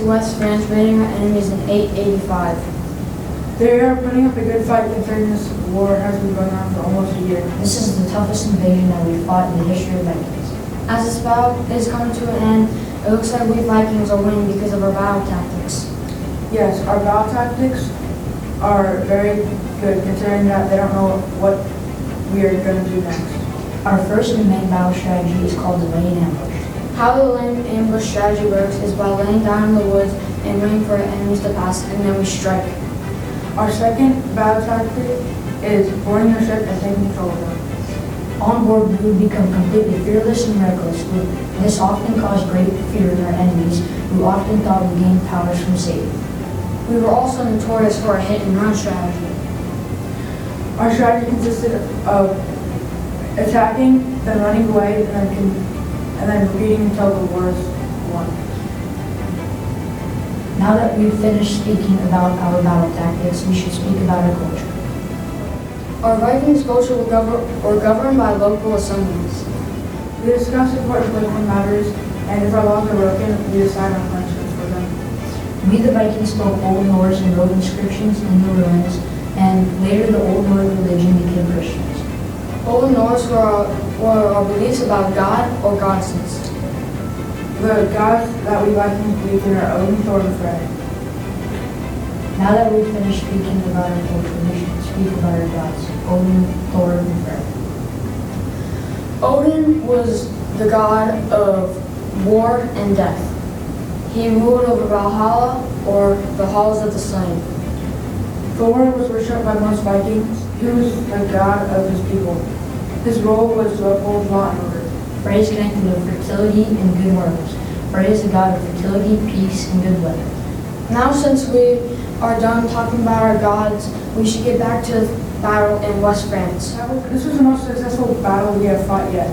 to West France, raiding our enemies in 885. They are putting up a good fight considering this war has been going on for almost a year. This is the toughest invasion that we've fought in the history of Vikings. As this battle is coming to an end, it looks like we Vikings are winning because of our battle tactics. Yes, our battle tactics are very good considering that they don't know what we are going to do next. Our first and main battle strategy is called the laying ambush. How the laying ambush strategy works is by laying down in the woods and waiting for our enemies to pass, and then we strike. Our second battle tactic is boarding the ship and taking control of them. On board, we would become completely fearless and reckless. This often caused great fear in our enemies, who often thought we gained powers from Satan. We were also notorious for our hit and run strategy. Our strategy consisted of attacking, then running away, and then repeating until the war is won. Now that we've finished speaking about our battle tactics, we should speak about our culture. Our Vikings culture were governed by local assemblies. We discuss important political matters, and if our laws are broken, we decide on punishments for them. We the Vikings spoke Old Norse and wrote inscriptions in the ruins, and later the Old Norse religion became Christians. Old Norse were our beliefs about God or goddesses. The gods that we Vikings believe in are Owen, Thor, and Frey. Now that we've finished speaking about our culture, we should speak about our gods, Owen, Thor, and Frey. Odin was the god of war and death. He ruled over Valhalla, or the halls of the slain. Thor was worshipped by most Vikings. He was the god of his people. His role was to uphold law and order. Frey is connected with fertility and good harvest. Frey is the god of fertility, peace, and good weather. Now since we are done talking about our gods, we should get back to the battle in West France. This was the most successful battle we have fought yet.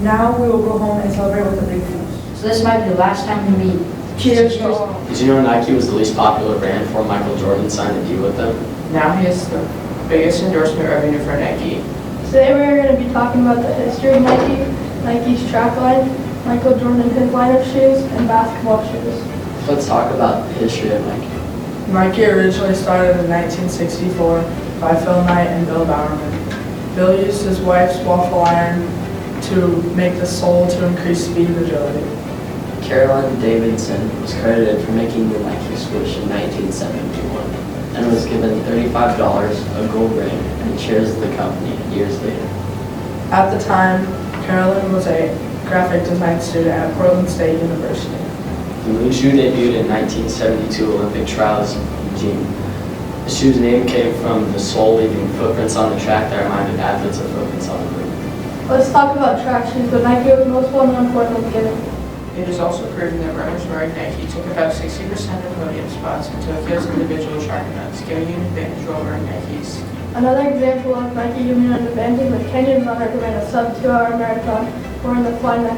Now we will go home and celebrate with a big feast. So this might be the last time we meet. Cheers. Did you know Nike was the least popular brand before Michael Jordan signed a deal with them? Now he is the biggest endorsement revenue for Nike. Today we are going to be talking about the history of Nike, Nike's track line, Michael Jordan his line of shoes, and basketball shoes. Let's talk about the history of Nike. Nike originally started in 1964 by Phil Knight and Bill Bowerman. Bill used his wife's waffle iron to make the sole to increase speed and agility. Caroline Davidson was credited for making the Nike swoosh in 1971 and was given $35, a gold ring, and shares of the company years later. At the time, Caroline was a graphic design student at Portland State University. The moon shoe debuted in 1972 Olympic trials in Beijing. The shoe's name came from the sole leaving footprints on the track that reminded athletes of footprints on the moon. Let's talk about track shoes, but Nike was most well known for in the beginning. It is also proven that runners wearing Nike took about 60% of podium spots in Tokyo's individual track events, giving you an advantage while wearing Nikes. Another example of Nike giving an advantage was Kenyan runner who ran a sub-2-hour marathon wearing the Flynex,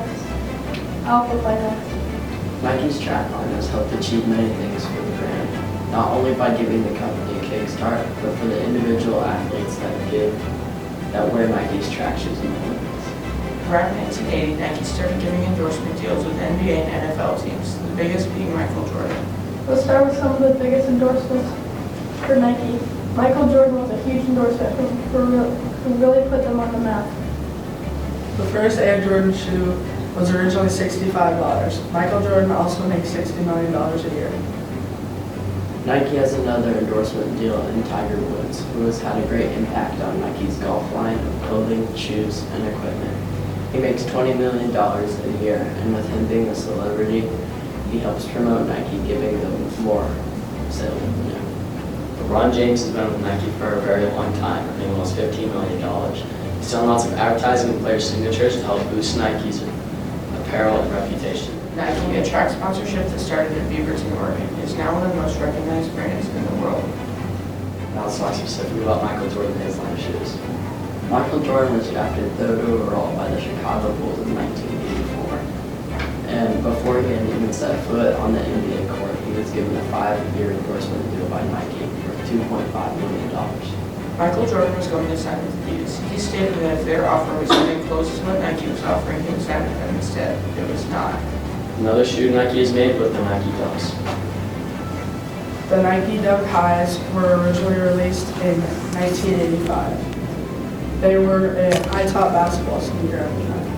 Alpha Flynex. Nike's track line has helped achieve many things for the brand, not only by giving the company a kickstart, but for the individual athletes that wear Nike's track shoes in the Olympics. Around 1980, Nike started giving endorsement deals with NBA and NFL teams, the biggest being Michael Jordan. Let's start with some of the biggest endorsements for Nike. Michael Jordan was a huge endorsement who really put them on the map. The first Air Jordan shoe was originally $65. Michael Jordan also makes $60 million a year. Nike has another endorsement deal in Tiger Woods, who has had a great impact on Nike's golf line of clothing, shoes, and equipment. He makes $20 million a year, and with him being a celebrity, he helps promote Nike, giving them more sales revenue. LeBron James has been with Nike for a very long time, earning almost $15 million. He's done lots of advertising and player signatures to help boost Nike's apparel and reputation. Nike, a track sponsorship that started in Beaverton, Oregon, is now one of the most recognized brands in the world. Now let's talk specifically about Michael Jordan and his line of shoes. Michael Jordan was drafted 3rd overall by the Chicago Bulls in 1984. And before he had even set foot on the NBA court, he was given a 5-year endorsement deal by Nike for $2.5 million. Michael Jordan was going to sign with Adidas. He stated that if their offer was getting close to what Nike was offering, he would sign with them instead. It was not. Another shoe Nike has made with the Nike Dunks. The Nike Dunk Highs were originally released in 1985. They were a high-top basketball sneaker at the time.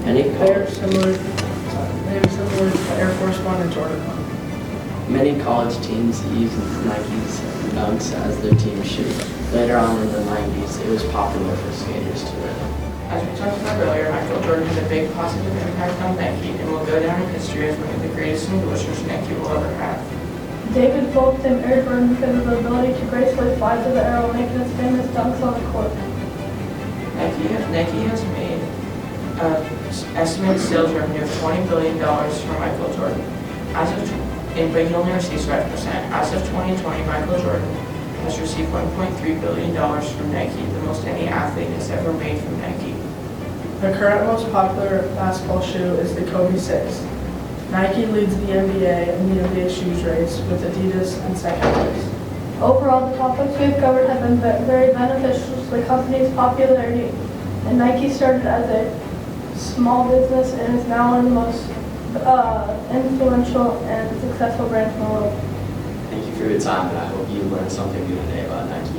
They are similar to the Air Force One and Jordan 1. Many college teams used Nike's Dunks as their team shoe. Later on in the 90s, it was popular for skaters to wear them. As we talked about earlier, Michael Jordan had a big positive impact on Nike and will go down in history as one of the greatest endorsers Nike will ever have. David Fultz named Air Jordan because of the ability to gracefully fly through the air while making his famous dunks on the court. Nike has made estimated sales revenue of $20 billion from Michael Jordan. But he only receives 5%. As of 2020, Michael Jordan has received $1.3 billion from Nike, the most any athlete has ever made from Nike. The current most popular basketball shoe is the Kobe 6. Nike leads the NBA in the NBA shoes race with Adidas in second place. Overall, the topics we've covered have been very beneficial to the company's popularity, and Nike started as a small business and is now one of the most influential and successful brands in the world. Thank you for your time, and I hope you learned something new today about Nike.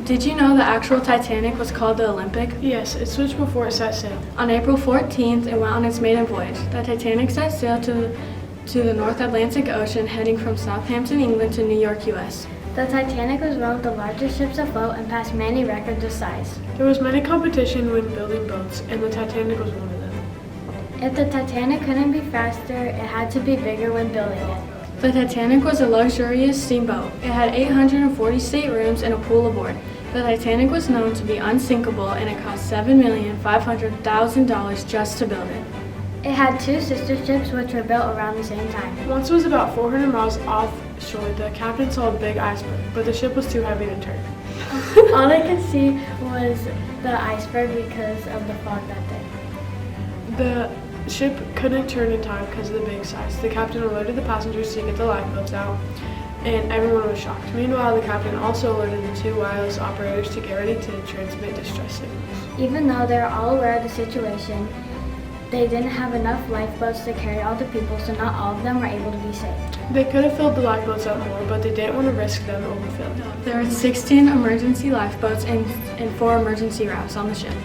Did you know the actual Titanic was called the Olympic? Yes, it switched before it set sail. On April 14th, it went on its maiden voyage. The Titanic set sail to the North Atlantic Ocean, heading from Southampton, England to New York, U.S. The Titanic was one of the largest ships afloat and passed many records of size. There was many competition when building boats, and the Titanic was one of them. If the Titanic couldn't be faster, it had to be bigger when building it. The Titanic was a luxurious steamboat. It had 840 staterooms and a pool aboard. The Titanic was known to be unsinkable, and it cost $7,500,000 just to build it. It had two sister ships which were built around the same time. Once it was about 400 miles offshore, the captain saw a big iceberg, but the ship was too heavy to turn. All they could see was the iceberg because of the fog that day. The ship couldn't turn in time because of the big size. The captain alerted the passengers to get the lifeboats out, and everyone was shocked. Meanwhile, the captain also alerted the two wireless operators to get ready to transmit distress signals. Even though they were all aware of the situation, they didn't have enough lifeboats to carry all the people, so not all of them were able to be saved. They could have filled the lifeboats up more, but they didn't want to risk them overfilling. There were 16 emergency lifeboats and 4 emergency routes on the ship.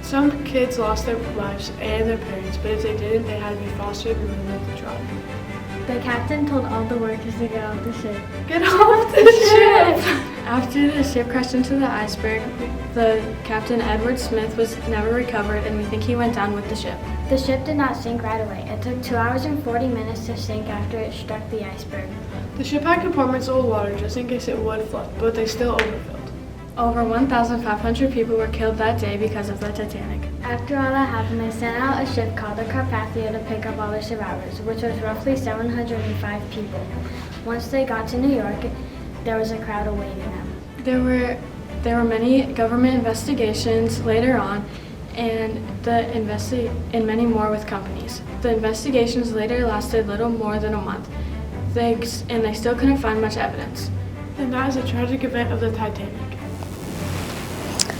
Some kids lost their lives and their parents, but if they didn't, they had to be fostered and removed the drop. The captain told all the workers to get off the ship. Get off the ship! After the ship crashed into the iceberg, the Captain Edward Smith was never recovered, and we think he went down with the ship. The ship did not sink right away. It took 2 hours and 40 minutes to sink after it struck the iceberg. The ship had compartments full of water just in case it would flood, but they still overfilled. Over 1,500 people were killed that day because of the Titanic. After all that happened, they sent out a ship called the Carpathia to pick up all the survivors, which was roughly 705 people. Once they got to New York, there was a crowd awaiting them. There were many government investigations later on, and many more with companies. The investigations later lasted little more than a month, and they still couldn't find much evidence. And that is a tragic event of the Titanic.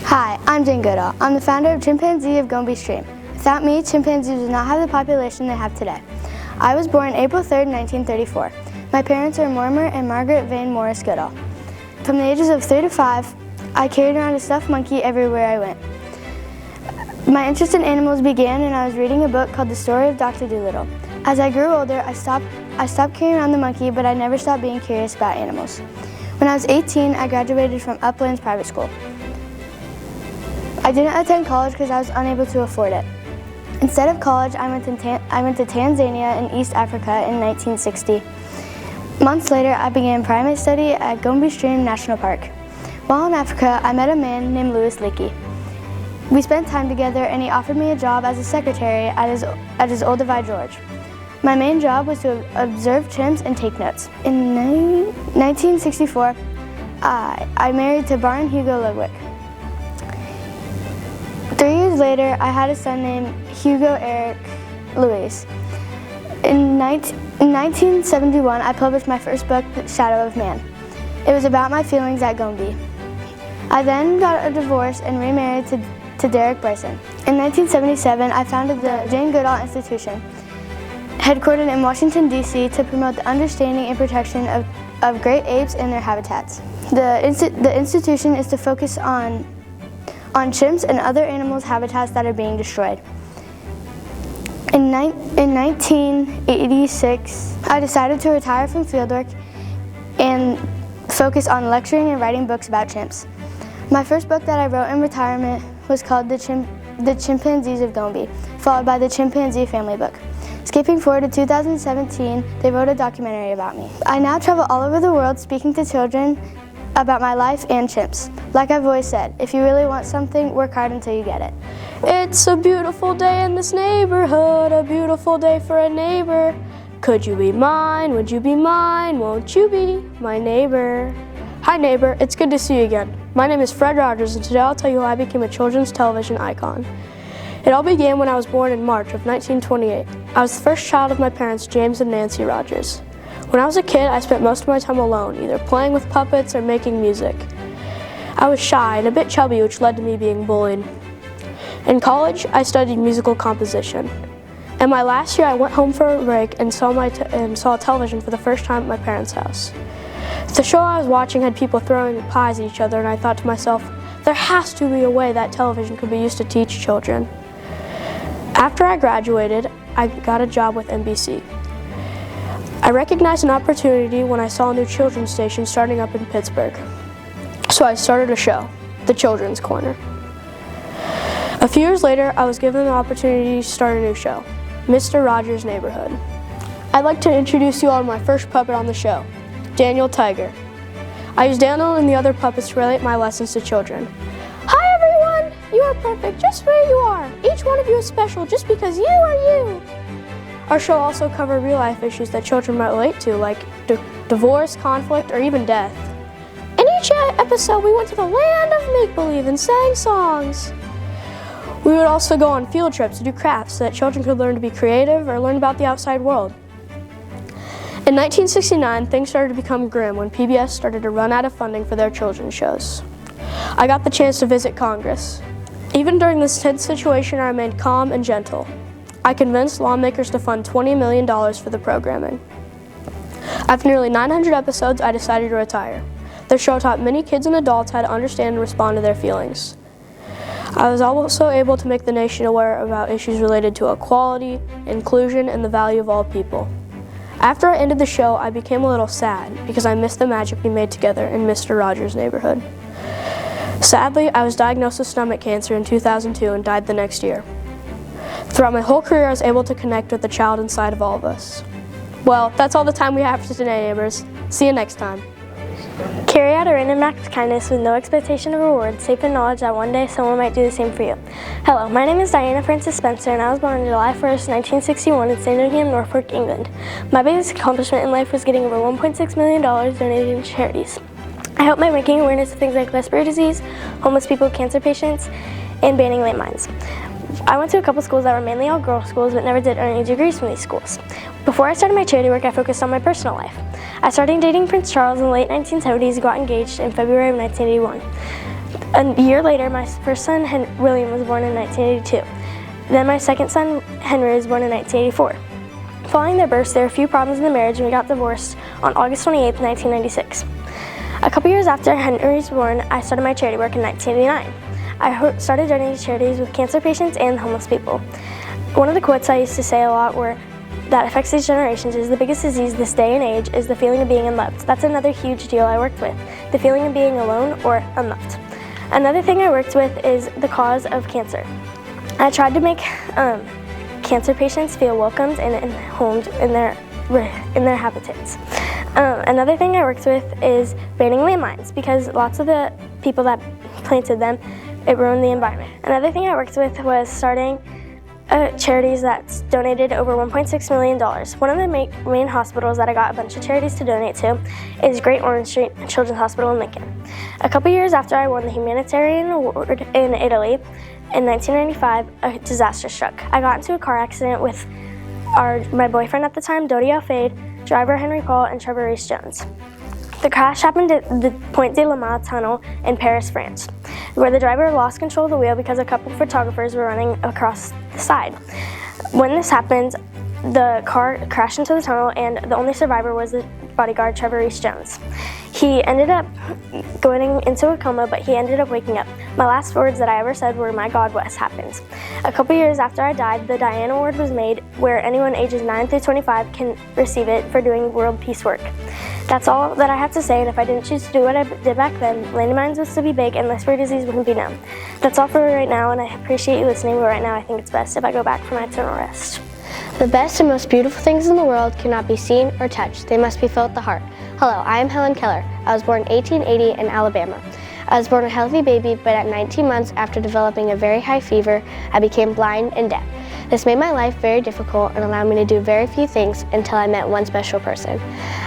Hi, I'm Jane Goodall. I'm the founder of Chimpanzee of Gombe Stream. Without me, chimpanzees would not have the population they have today. I was born April 3rd, 1934. My parents are Mortimer and Margaret Vane Morris Goodall. From the ages of 3 to 5, I carried around a stuffed monkey everywhere I went. My interest in animals began when I was reading a book called The Story of Dr. Dolittle. As I grew older, I stopped carrying around the monkey, but I never stopped being curious about animals. When I was 18, I graduated from Uplands Private School. I didn't attend college because I was unable to afford it. Instead of college, I went to Tanzania in East Africa in 1960. Months later, I began primate study at Gombe Stream National Park. While in Africa, I met a man named Louis Leakey. We spent time together, and he offered me a job as a secretary at his Olduvai George. My main job was to observe chimps and take notes. In 1964, I married to Baron Hugo Ludwig. 3 years later, I had a son named Hugo Eric Louis. In 1971, I published my first book, Shadow of Man. It was about my feelings at Gombe. I then got a divorce and remarried to Derek Bryson. In 1977, I founded the Jane Goodall Institution, headquartered in Washington, D.C. to promote the understanding and protection of great apes and their habitats. The institution is to focus on chimps and other animals' habitats that are being destroyed. In 1986, I decided to retire from fieldwork and focus on lecturing and writing books about chimps. My first book that I wrote in retirement was called The Chimpanzees of Gombe, followed by the Chimpanzee Family Book. Skipping forward to 2017, they wrote a documentary about me. I now travel all over the world speaking to children about my life and chimps. Like I've always said, if you really want something, work hard until you get it. It's a beautiful day in this neighborhood, a beautiful day for a neighbor. Could you be mine? Would you be mine? Won't you be my neighbor? Hi neighbor, it's good to see you again. My name is Fred Rogers and today I'll tell you how I became a children's television icon. It all began when I was born in March of 1928. I was the first child of my parents, James and Nancy Rogers. When I was a kid, I spent most of my time alone, either playing with puppets or making music. I was shy and a bit chubby, which led to me being bullied. In college, I studied musical composition. In my last year, I went home for a break and saw television for the first time at my parents' house. The show I was watching had people throwing pies at each other, and I thought to myself, there has to be a way that television could be used to teach children. After I graduated, I got a job with NBC. I recognized an opportunity when I saw a new children's station starting up in Pittsburgh. So I started a show, The Children's Corner. A few years later, I was given the opportunity to start a new show, Mr. Rogers' Neighborhood. I'd like to introduce you all to my first puppet on the show, Daniel Tiger. I used Daniel and the other puppets to relate my lessons to children. Hi everyone! You are perfect just where you are. Each one of you is special just because you are you. Our show also covered real-life issues that children might relate to, like divorce, conflict, or even death. In each episode, we went to the land of make-believe and sang songs. We would also go on field trips to do crafts so that children could learn to be creative or learn about the outside world. In 1969, things started to become grim when PBS started to run out of funding for their children's shows. I got the chance to visit Congress. Even during this tense situation, I remained calm and gentle. I convinced lawmakers to fund $20 million for the programming. After nearly 900 episodes, I decided to retire. The show taught many kids and adults how to understand and respond to their feelings. I was also able to make the nation aware about issues related to equality, inclusion, and the value of all people. After I ended the show, I became a little sad because I missed the magic we made together in Mr. Rogers' Neighborhood. Sadly, I was diagnosed with stomach cancer in 2002 and died the next year. Throughout my whole career, I was able to connect with the child inside of all of us. Well, that's all the time we have for today, neighbors. See you next time. Carry out a random act of kindness with no expectation of reward, safe in knowledge that one day someone might do the same for you. Hello, my name is Diana Frances Spencer, and I was born on July 1st, 1961 in Sandringham, Norfolk, England. My biggest accomplishment in life was getting over $1.6 million donated to charities. I helped by making awareness of things like respiratory disease, homeless people, cancer patients, and banning landmines. I went to a couple schools that were mainly all girls schools, but never did earn any degrees from these schools. Before I started my charity work, I focused on my personal life. I started dating Prince Charles in the late 1970s and got engaged in February of 1981. A year later, my first son, William, was born in 1982. Then my second son, Henry, was born in 1984. Following their births, there were a few problems in the marriage and we got divorced on August 28, 1996. A couple years after Henry was born, I started my charity work in 1989. I started donating to charities with cancer patients and homeless people. One of the quotes I used to say a lot that affects these generations is the biggest disease this day and age is the feeling of being unloved. That's another huge deal I worked with, the feeling of being alone or unloved. Another thing I worked with is the cause of cancer. I tried to make cancer patients feel welcomed and homed in their habitats. Another thing I worked with is banning landmines because lots of the people that planted them, it ruined the environment. Another thing I worked with was starting charities that donated over $1.6 million. One of the main hospitals that I got a bunch of charities to donate to is Great Ormond Street Children's Hospital in Lincoln. A couple years after I won the humanitarian award in Italy, in 1995, a disaster struck. I got into a car accident with my boyfriend at the time, Dodi Al-Fayed, driver Henry Paul, and Trevor Reese Jones. The crash happened at the Pointe de Lemar tunnel in Paris, France, where the driver lost control of the wheel because a couple of photographers were running across the side. When this happened, the car crashed into the tunnel, and the only survivor was the bodyguard, Trevor Reese-Jones. He ended up going into a coma, but he ended up waking up. My last words that I ever said were, "My God, what has happened?" A couple years after I died, the Diana Award was made, where anyone ages 9 through 25 can receive it for doing world peace work. That's all that I have to say, and if I didn't choose to do what I did back then, landmines would still be big and this rare disease wouldn't be known. That's all for right now, and I appreciate you listening, but right now I think it's best if I go back for my eternal rest. The best and most beautiful things in the world cannot be seen or touched. They must be felt at the heart. Hello, I am Hellen Keller. I was born in 1880 in Alabama. I was born a healthy baby, but at 19 months after developing a very high fever, I became blind and deaf. This made my life very difficult and allowed me to do very few things until I met one special person.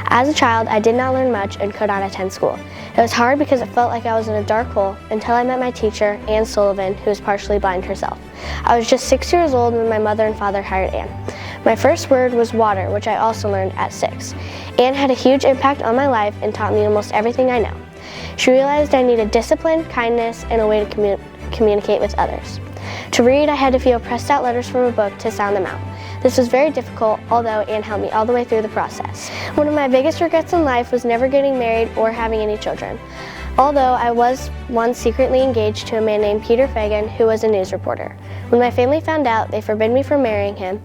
As a child, I did not learn much and could not attend school. It was hard because it felt like I was in a dark hole until I met my teacher, Ann Sullivan, who was partially blind herself. I was just 6 years old when my mother and father hired Ann. My first word was water, which I also learned at 6. Ann had a huge impact on my life and taught me almost everything I know. She realized I needed discipline, kindness, and a way to communicate with others. To read, I had to feel pressed out letters from a book to sound them out. This was very difficult, although Ann helped me all the way through the process. One of my biggest regrets in life was never getting married or having any children. Although I was once secretly engaged to a man named Peter Fagan, who was a news reporter. When my family found out, they forbade me from marrying him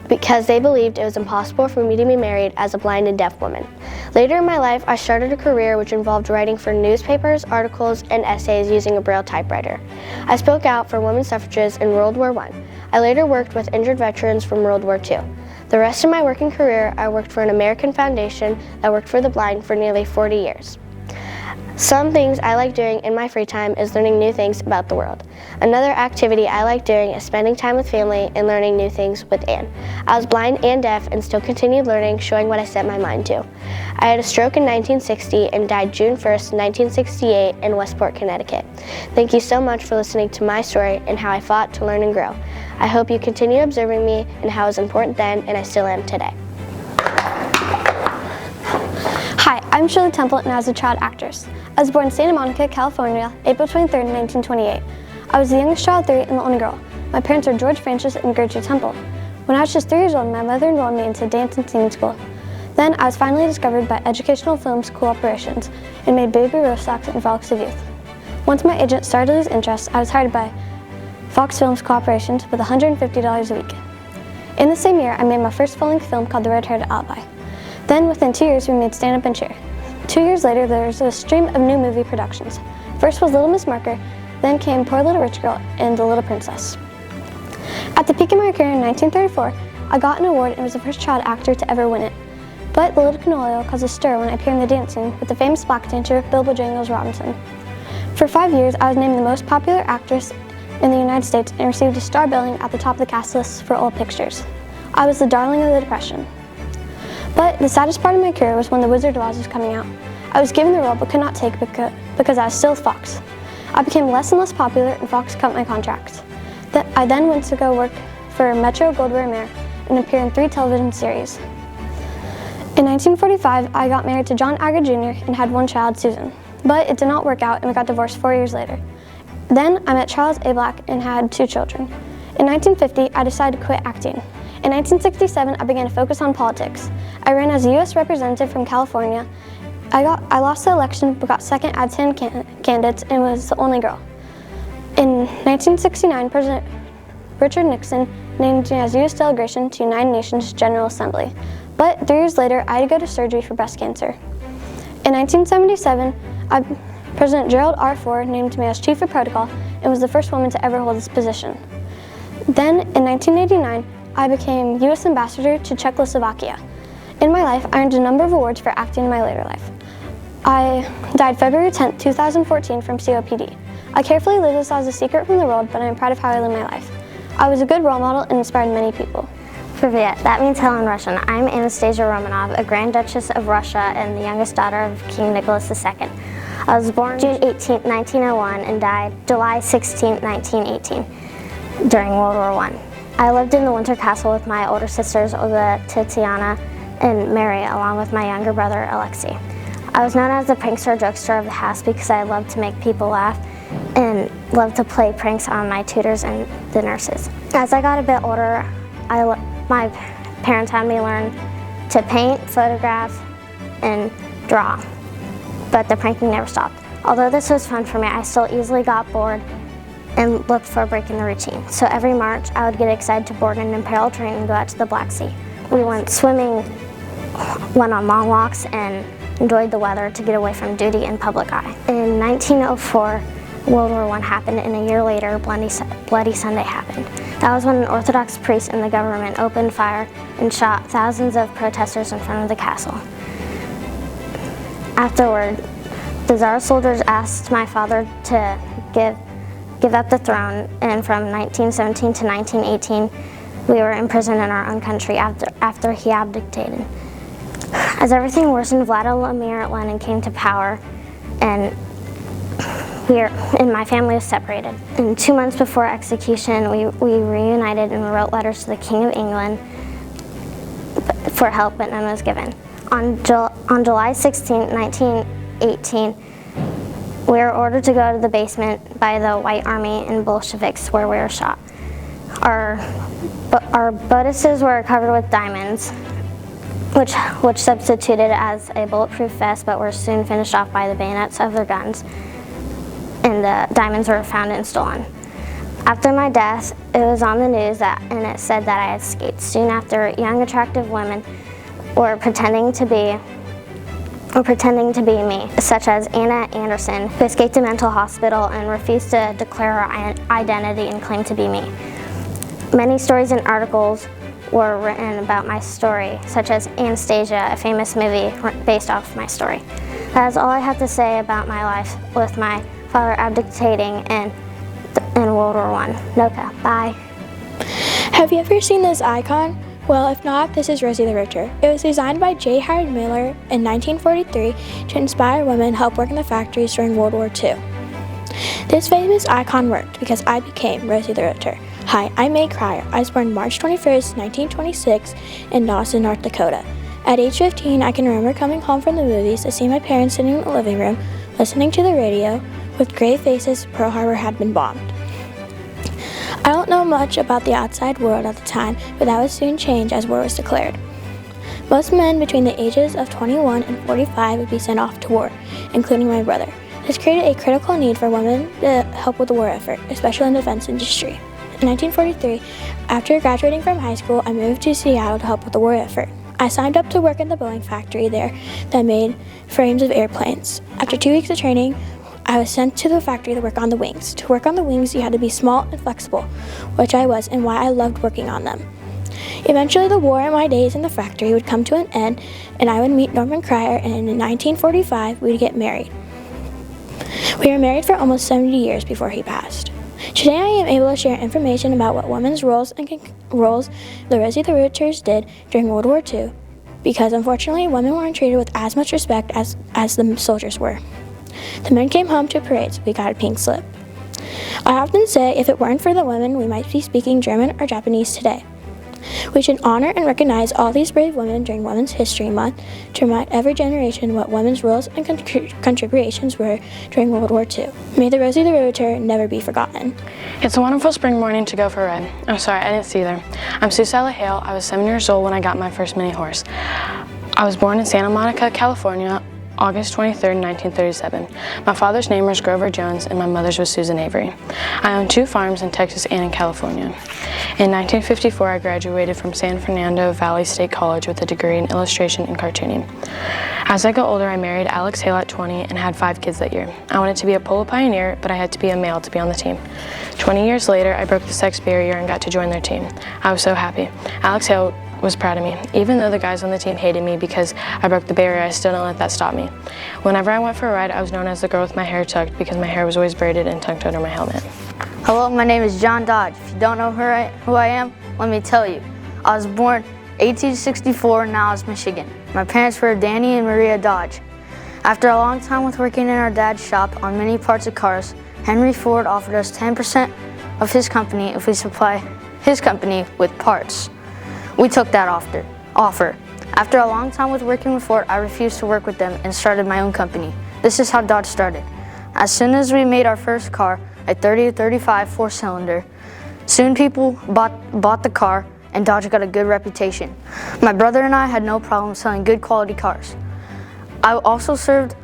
because they believed it was impossible for me to be married as a blind and deaf woman. Later in my life, I started a career which involved writing for newspapers, articles, and essays using a Braille typewriter. I spoke out for women's suffrages in World War I. I later worked with injured veterans from World War II. The rest of my working career, I worked for an American foundation that worked for the blind for nearly 40 years. Some things I like doing in my free time is learning new things about the world. Another activity I like doing is spending time with family and learning new things with Ann. I was blind and deaf and still continued learning, showing what I set my mind to. I had a stroke in 1960 and died June 1st, 1968 in Westport, Connecticut. Thank you so much for listening to my story and how I fought to learn and grow. I hope you continue observing me and how I was important then and I still am today. Hi, I'm Shirley Temple and I was a child actress. I was born in Santa Monica, California, April 23, 1928. I was the youngest child of 3 and the only girl. My parents were George Francis and Gertrude Temple. When I was just 3 years old, my mother enrolled me into dance and singing school. Then I was finally discovered by Educational Films Cooperations and made Baby Rose Socks and Frolics of Youth. Once my agent started to lose interest, I was hired by Fox Films Cooperations with $150 a week. In the same year, I made my first full-length film called The Red-Haired Alibi. Then within 2 years, we made Stand Up and Cheer. 2 years later, there was a stream of new movie productions. First was Little Miss Marker, then came Poor Little Rich Girl and The Little Princess. At the peak of my career in 1934, I got an award and was the first child actor to ever win it. But the little canola oil caused a stir when I appeared in the dance scene with the famous black dancer Bill Bojangles Robinson. For 5 years, I was named the most popular actress in the United States and received a star billing at the top of the cast list for all pictures. I was the darling of the Depression. But the saddest part of my career was when The Wizard of Oz was coming out. I was given the role but could not take because I was still with Fox. I became less and less popular and Fox cut my contract. I then went to go work for Metro-Goldwyn-Mayer and appear in 3 television series. In 1945, I got married to John Agard Jr. and had 1 child, Susan. But it did not work out and we got divorced 4 years later. Then I met Charles A. Black and had 2 children. In 1950, I decided to quit acting. In 1967, I began to focus on politics. I ran as a U.S. representative from California. I lost the election but got second out of 10 candidates and was the only girl. In 1969, President Richard Nixon named me as U.S. delegation to United Nations General Assembly. But 3 years later, I had to go to surgery for breast cancer. In 1977, President Gerald R. Ford named me as Chief of Protocol and was the first woman to ever hold this position. Then, in 1989, I became U.S. Ambassador to Czechoslovakia. In my life, I earned a number of awards for acting in my later life. I died February 10, 2014 from COPD. I carefully lived this as a secret from the world, but I am proud of how I lived my life. I was a good role model and inspired many people. Privyet, that means hello in Russian. I'm Anastasia Romanov, a Grand Duchess of Russia and the youngest daughter of King Nicholas II. I was born June 18, 1901 and died July 16, 1918 during World War I. I lived in the Winter Castle with my older sisters, Olga, Tatiana, and Mary, along with my younger brother, Alexei. I was known as the prankster jokester of the house because I loved to make people laugh and loved to play pranks on my tutors and the nurses. As I got a bit older, my parents had me learn to paint, photograph, and draw. But the pranking never stopped. Although this was fun for me, I still easily got bored and looked for a break in the routine. So every March, I would get excited to board an imperial train and go out to the Black Sea. We went swimming, went on long walks, and enjoyed the weather to get away from duty and public eye. In 1904, World War I happened, and a year later, Bloody Sunday happened. That was when an Orthodox priest and the government opened fire and shot thousands of protesters in front of the castle. Afterward, the Tsar soldiers asked my father to give up the throne, and from 1917 to 1918, we were imprisoned in our own country after he abdicated. As everything worsened, Vladimir Lenin came to power, and my family was separated. And 2 months before execution, we reunited and wrote letters to the King of England for help, but none was given. On July 16, 1918, we were ordered to go to the basement by the White Army and Bolsheviks, where we were shot. Our bodices were covered with diamonds, which substituted as a bulletproof vest, but were soon finished off by the bayonets of their guns, and the diamonds were found and stolen. After my death, it was on the news and it said that I had escaped. Soon after, young, attractive women were pretending to be me, such as Anna Anderson, who escaped a mental hospital and refused to declare her identity and claimed to be me. Many stories and articles were written about my story, such as Anastasia, a famous movie based off my story. That is all I have to say about my life with my father abdicating in World War I. Noka, bye. Have you ever seen this icon? Well, if not, this is Rosie the Riveter. It was designed by J. Howard Miller in 1943 to inspire women to help work in the factories during World War II. This famous icon worked because I became Rosie the Riveter. Hi, I'm Mae Krier. I was born March 21st, 1926 in Dawson, North Dakota. At age 15, I can remember coming home from the movies to see my parents sitting in the living room, listening to the radio, with grave faces. Pearl Harbor had been bombed. I don't know much about the outside world at the time, but that would soon change as war was declared. Most men between the ages of 21 and 45 would be sent off to war, including my brother. This created a critical need for women to help with the war effort, especially in the defense industry. In 1943, after graduating from high school, I moved to Seattle to help with the war effort. I signed up to work in the Boeing factory there that made frames of airplanes. After 2 weeks of training, I was sent to the factory to work on the wings. To work on the wings, you had to be small and flexible, which I was, and why I loved working on them. Eventually, the war and my days in the factory would come to an end, and I would meet Norman Krier, and in 1945, we would get married. We were married for almost 70 years before he passed. Today, I am able to share information about what women's roles the Rosie the Riveters did during World War II, because unfortunately, women weren't treated with as much respect as the soldiers were. The men came home to parades. We got a pink slip. I often say if it weren't for the women, we might be speaking German or Japanese today. We should honor and recognize all these brave women during Women's History Month to remind every generation what women's roles and contributions were during World War II. May the Rosie the Riveter never be forgotten. It's a wonderful spring morning to go for a ride. Oh, sorry, I didn't see you there. I'm Safia Hale. I was 7 years old when I got my first mini horse. I was born in Santa Monica, California, August 23, 1937. My father's name was Grover Jones and my mother's was Susan Avery. I own 2 farms in Texas and in California. In 1954, I graduated from San Fernando Valley State College with a degree in illustration and cartooning. As I got older, I married Alex Hale at 20 and had 5 kids that year. I wanted to be a polo pioneer, but I had to be a male to be on the team. 20 years later, I broke the sex barrier and got to join their team. I was so happy. Alex Hale was proud of me. Even though the guys on the team hated me because I broke the barrier, I still didn't let that stop me. Whenever I went for a ride, I was known as the girl with my hair tucked because my hair was always braided and tucked under my helmet. Hello, my name is John Dodge. If you don't know who I am, let me tell you. I was born 1864 in Niles, Michigan. My parents were Danny and Maria Dodge. After a long time with working in our dad's shop on many parts of cars, Henry Ford offered us 10% of his company if we supply his company with parts. We took that offer. After a long time with working with Ford, I refused to work with them and started my own company. This is how Dodge started. As soon as we made our first car, a 30-35 4-cylinder, soon people bought the car and Dodge got a good reputation. My brother and I had no problem selling good quality cars. I also served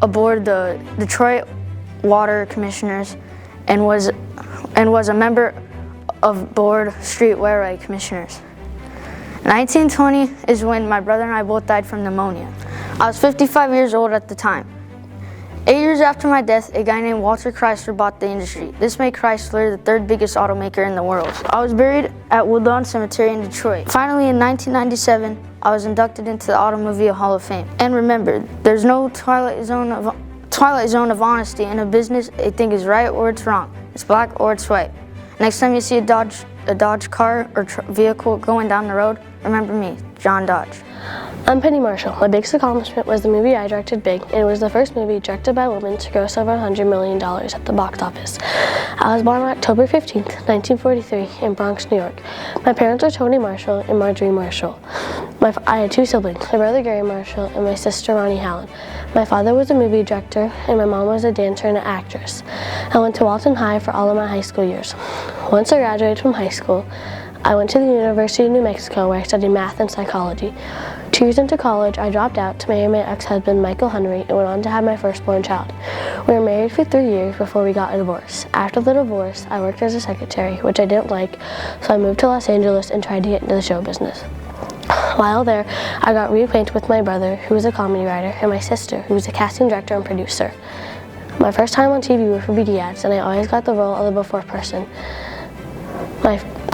aboard the Detroit Water Commissioners and was a member of board Street Railway Commissioners. 1920 is when my brother and I both died from pneumonia. I was 55 years old at the time. 8 years after my death, a guy named Walter Chrysler bought the industry. This made Chrysler the third biggest automaker in the world. I was buried at Woodlawn Cemetery in Detroit. Finally, in 1997, I was inducted into the Automobile Hall of Fame. And remember, there's no twilight zone of honesty in a business. A thing is right or it's wrong. It's black or it's white. Next time you see a Dodge car or vehicle going down the road, remember me, John Dodge. I'm Penny Marshall. My biggest accomplishment was the movie I directed, Big, and it was the first movie directed by a woman to gross over $100 million at the box office. I was born on October 15th, 1943 in Bronx, New York. My parents are Tony Marshall and Marjorie Marshall. I had two siblings, my brother Gary Marshall and my sister Ronnie Hellen. My father was a movie director and my mom was a dancer and an actress. I went to Walton High for all of my high school years. Once I graduated from high school, I went to the University of New Mexico where I studied math and psychology. 2 years into college, I dropped out to marry my ex-husband Michael Henry and went on to have my firstborn child. We were married for 3 years before we got a divorce. After the divorce, I worked as a secretary, which I didn't like, so I moved to Los Angeles and tried to get into the show business. While there, I got reacquainted with my brother, who was a comedy writer, and my sister, who was a casting director and producer. My first time on TV were for BD ads, and I always got the role of the before person.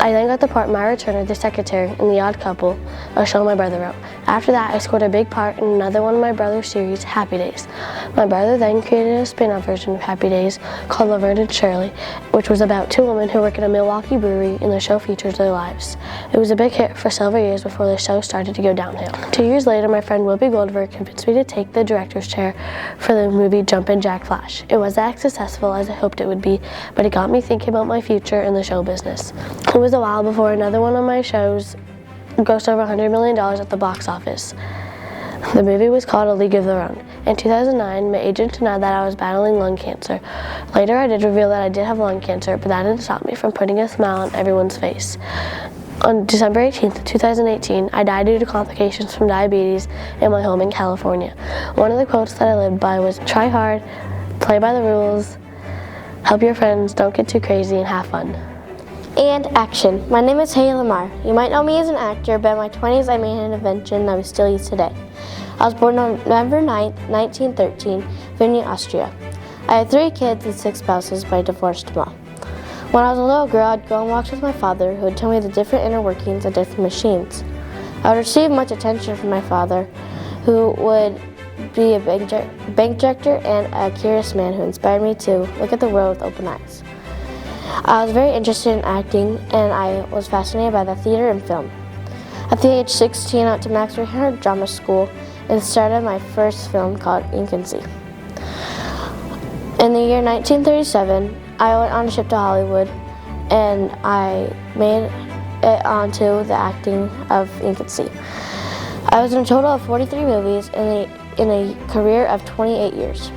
I then got the part Myra Turner, the secretary, in The Odd Couple, a show my brother wrote. After that, I scored a big part in another one of my brother's series, Happy Days. My brother then created a spin-off version of Happy Days called Lovelynn and Shirley, which was about two women who work at a Milwaukee brewery, and the show features their lives. It was a big hit for several years before the show started to go downhill. 2 years later, my friend Whoopi Goldberg convinced me to take the director's chair for the movie Jumpin' Jack Flash. It wasn't as successful as I hoped it would be, but it got me thinking about my future in the show business. It was a while before another one of my shows grossed over $100 million at the box office. The movie was called A League of Their Own. In 2009, my agent denied that I was battling lung cancer. Later, I did reveal that I did have lung cancer, but that didn't stop me from putting a smile on everyone's face. On December 18th, 2018, I died due to complications from diabetes in my home in California. One of the quotes that I lived by was, "Try hard, play by the rules, help your friends, don't get too crazy, and have fun." And action. My name is Hedy Lemar. You might know me as an actor, but in my 20s I made an invention that we still use today. I was born on November 9th, 1913, Vienna, Austria. I had 3 kids and 6 spouses, but I divorced mom. When I was a little girl, I'd go on walks with my father, who would tell me the different inner workings of different machines. I would receive much attention from my father, who would be a bank director and a curious man who inspired me to look at the world with open eyes. I was very interested in acting, and I was fascinated by the theater and film. At the age 16, I went to Max Richter Drama School and started my first film called Infancy. In the year 1937, I went on a ship to Hollywood, and I made it onto the acting of Infancy. I was in a total of 43 movies in a career of 28 years.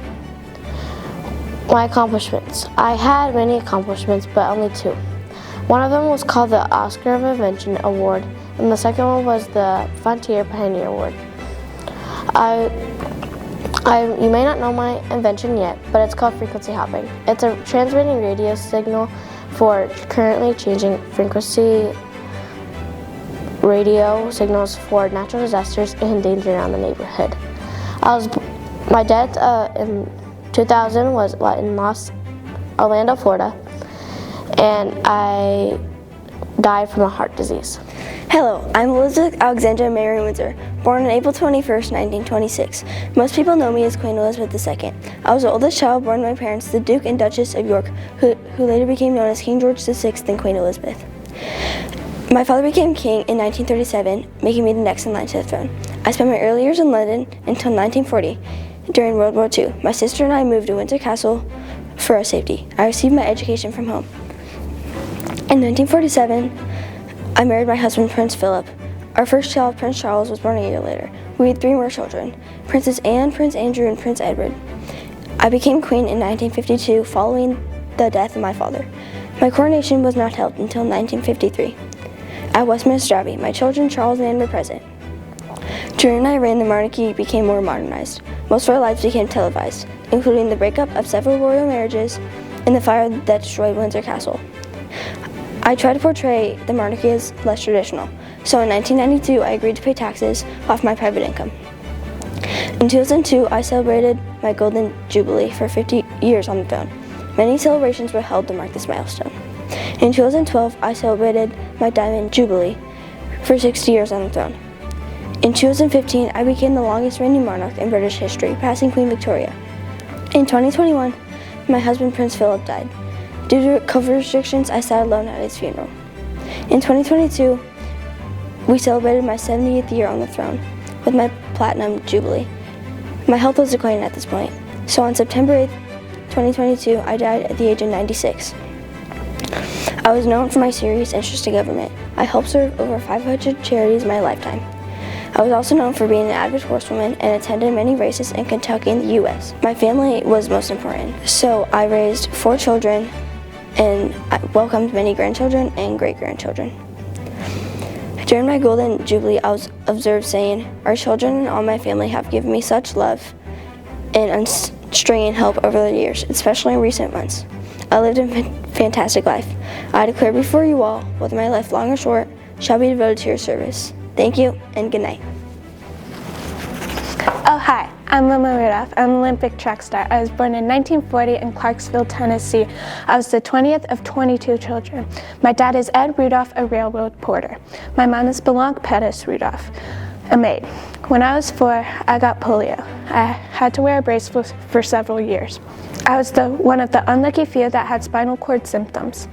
My accomplishments. I had many accomplishments, but only 2. One of them was called the Oscar of Invention Award, and the second one was the Frontier Pioneer Award. You may not know my invention yet, but it's called frequency hopping. It's a transmitting radio signal for currently changing frequency radio signals for natural disasters and danger around the neighborhood. My death in 2000 was in Orlando, Florida, and I died from a heart disease. Hello, I'm Elizabeth Alexandra Mary Windsor, born on April 21st, 1926. Most people know me as Queen Elizabeth II. I was the oldest child born to my parents, the Duke and Duchess of York, who later became known as King George VI and Queen Elizabeth. My father became king in 1937, making me the next in line to the throne. I spent my early years in London until 1940. During World War II, my sister and I moved to Windsor Castle for our safety. I received my education from home. In 1947, I married my husband, Prince Philip. Our first child, Prince Charles, was born a year later. We had 3 more children, Princess Anne, Prince Andrew, and Prince Edward. I became queen in 1952 following the death of my father. My coronation was not held until 1953. At Westminster Abbey, my children Charles and Anne were present. During my reign, the monarchy became more modernized. Most of our lives became televised, including the breakup of several royal marriages and the fire that destroyed Windsor Castle. I try to portray the monarchy as less traditional, so in 1992 I agreed to pay taxes off my private income. In 2002, I celebrated my Golden Jubilee for 50 years on the throne. Many celebrations were held to mark this milestone. In 2012, I celebrated my Diamond Jubilee for 60 years on the throne. In 2015, I became the longest reigning monarch in British history, passing Queen Victoria. In 2021, my husband Prince Philip died. Due to COVID restrictions, I sat alone at his funeral. In 2022, we celebrated my 70th year on the throne with my Platinum Jubilee. My health was declining at this point, so on September 8th, 2022, I died at the age of 96. I was known for my serious interest in government. I helped serve over 500 charities in my lifetime. I was also known for being an avid horsewoman and attended many races in Kentucky and the U.S. My family was most important, so I raised 4 children and I welcomed many grandchildren and great-grandchildren. During my Golden Jubilee, I was observed saying, "Our children and all my family have given me such love and unrestrained help over the years, especially in recent months. I lived a fantastic life. I declare before you all, whether my life long or short, shall be devoted to your service. Thank you, and good night." Oh, hi, I'm Wilma Rudolph. I'm an Olympic track star. I was born in 1940 in Clarksville, Tennessee. I was the 20th of 22 children. My dad is Ed Rudolph, a railroad porter. My mom is Belanc Pettis Rudolph, a maid. When I was 4, I got polio. I had to wear a brace for several years. I was one of the unlucky few that had spinal cord symptoms.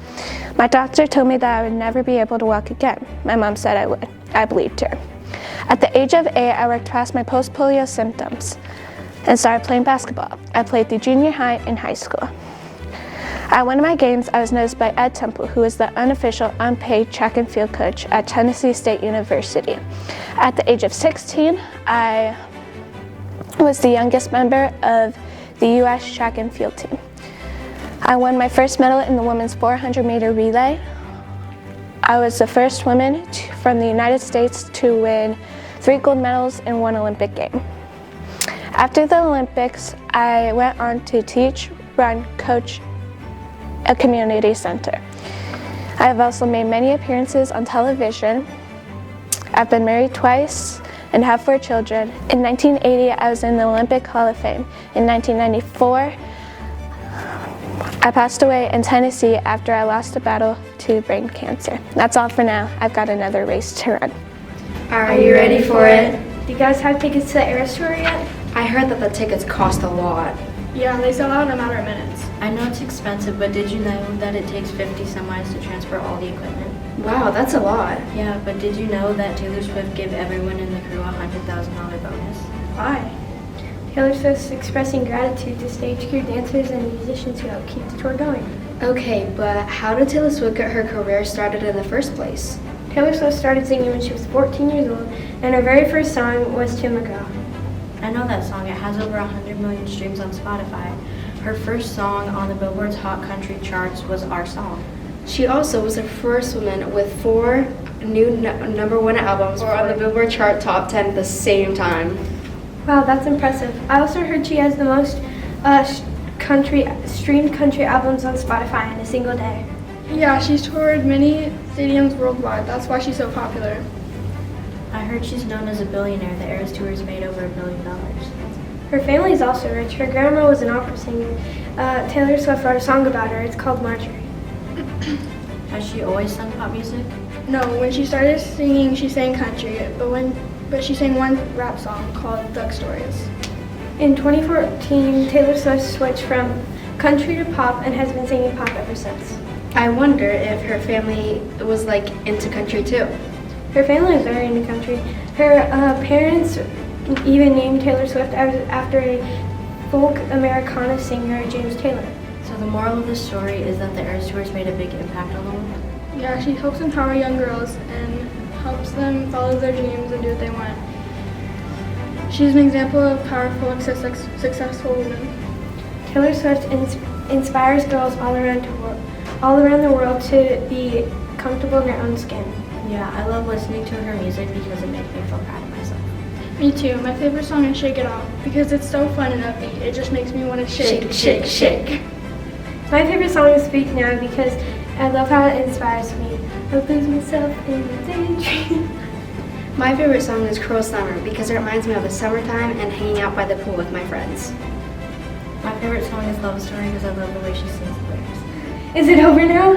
My doctor told me that I would never be able to walk again. My mom said I would. I believed her. At the age of 8, I worked past my post-polio symptoms and started playing basketball. I played through junior high and high school. At one of my games, I was noticed by Ed Temple, who is the unofficial, unpaid track and field coach at Tennessee State University. At the age of 16, I was the youngest member of the U.S. track and field team. I won my first medal in the women's 400-meter relay. I was the first woman from the United States to win 3 gold medals in 1 Olympic game. After the Olympics, I went on to teach, run, coach a community center. I have also made many appearances on television. I've been married twice and have 4 children. In 1980, I was in the Olympic Hall of Fame. In 1994, I passed away in Tennessee after I lost a battle to brain cancer. That's all for now. I've got another race to run. Are you ready for it? Do you guys have tickets to the Eras Tour yet? I heard that the tickets cost a lot. Yeah, they sell out in a matter of minutes. I know it's expensive, but did you know that it takes 50 semis to transfer all the equipment? Wow, that's a lot. Yeah, but did you know that Taylor Swift gave everyone in the crew a $100,000 bonus? Why? Taylor Swift's expressing gratitude to stage crew, dancers, and musicians who help keep the tour going. Okay, but how did Taylor Swift get her career started in the first place? Taylor Swift started singing when she was 14 years old, and her very first song was Tim McGraw. I know that song. It has over 100 million streams on Spotify. Her first song on the Billboard's Hot Country charts was Our Song. She also was the first woman with 4 new number 1 albums or on the Billboard chart top 10 at the same time. Wow, that's impressive. I also heard she has the most streamed country albums on Spotify in a single day. Yeah, she's toured many stadiums worldwide. That's why she's so popular. I heard she's known as a billionaire. The Eras Tour has made over $1 billion. Her family is also rich. Her grandma was an opera singer. Taylor Swift wrote a song about her. It's called Marjorie. Has she always sung pop music? No, when she started singing, she sang country, but she sang one rap song called Thug Stories. In 2014, Taylor Swift switched from country to pop and has been singing pop ever since. I wonder if her family was into country too. Her family is very into country. Her parents even named Taylor Swift after a folk Americana singer, James Taylor. So the moral of the story is that the Eras Tour has made a big impact on the world? Yeah, she helps empower young girls and helps them follow their dreams and do what they want. She's an example of powerful, successful women. Taylor Swift inspires girls all around the world to be comfortable in their own skin. Yeah, I love listening to her music because it makes me feel proud of myself. Me too. My favorite song is Shake It Off because it's so fun and upbeat. It just makes me want to shake, shake, shake. My favorite song is Speak Now because I love how it inspires me. I lose myself in the daydream. My favorite song is Cruel Summer because it reminds me of the summertime and hanging out by the pool with my friends. My favorite song is Love Story because I love the way she sings the lyrics. Is it over now?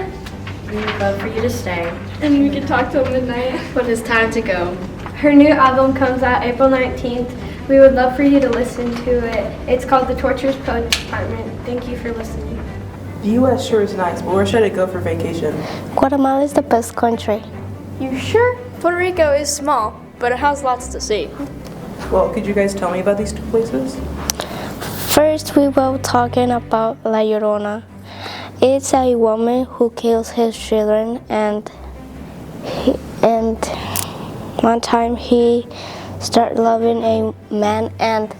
We would love for you to stay. And we can talk till midnight. But it's time to go. Her new album comes out April 19th. We would love for you to listen to it. It's called The Torturous Poet Department. Thank you for listening. The U.S. sure is nice, but where should I go for vacation? Guatemala is the best country. You sure? Puerto Rico is small, but it has lots to see. Well, could you guys tell me about these two places? First, we were talking about La Llorona. It's a woman who kills his children, and one time he started loving a man, and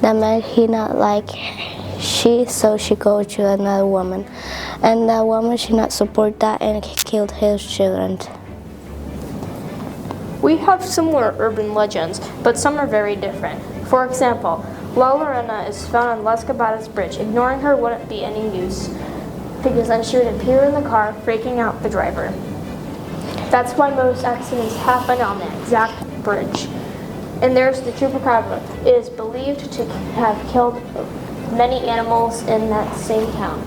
the man he not like so she goes to another woman, and the woman she not support that and killed his children. We have similar urban legends, but some are very different. For example, La Llorona is found on Las Cabadas Bridge. Ignoring her wouldn't be any use, because then she would appear in the car, freaking out the driver. That's why most accidents happen on the exact bridge. And there's the chupacabra. It is believed to have killed many animals in that same town.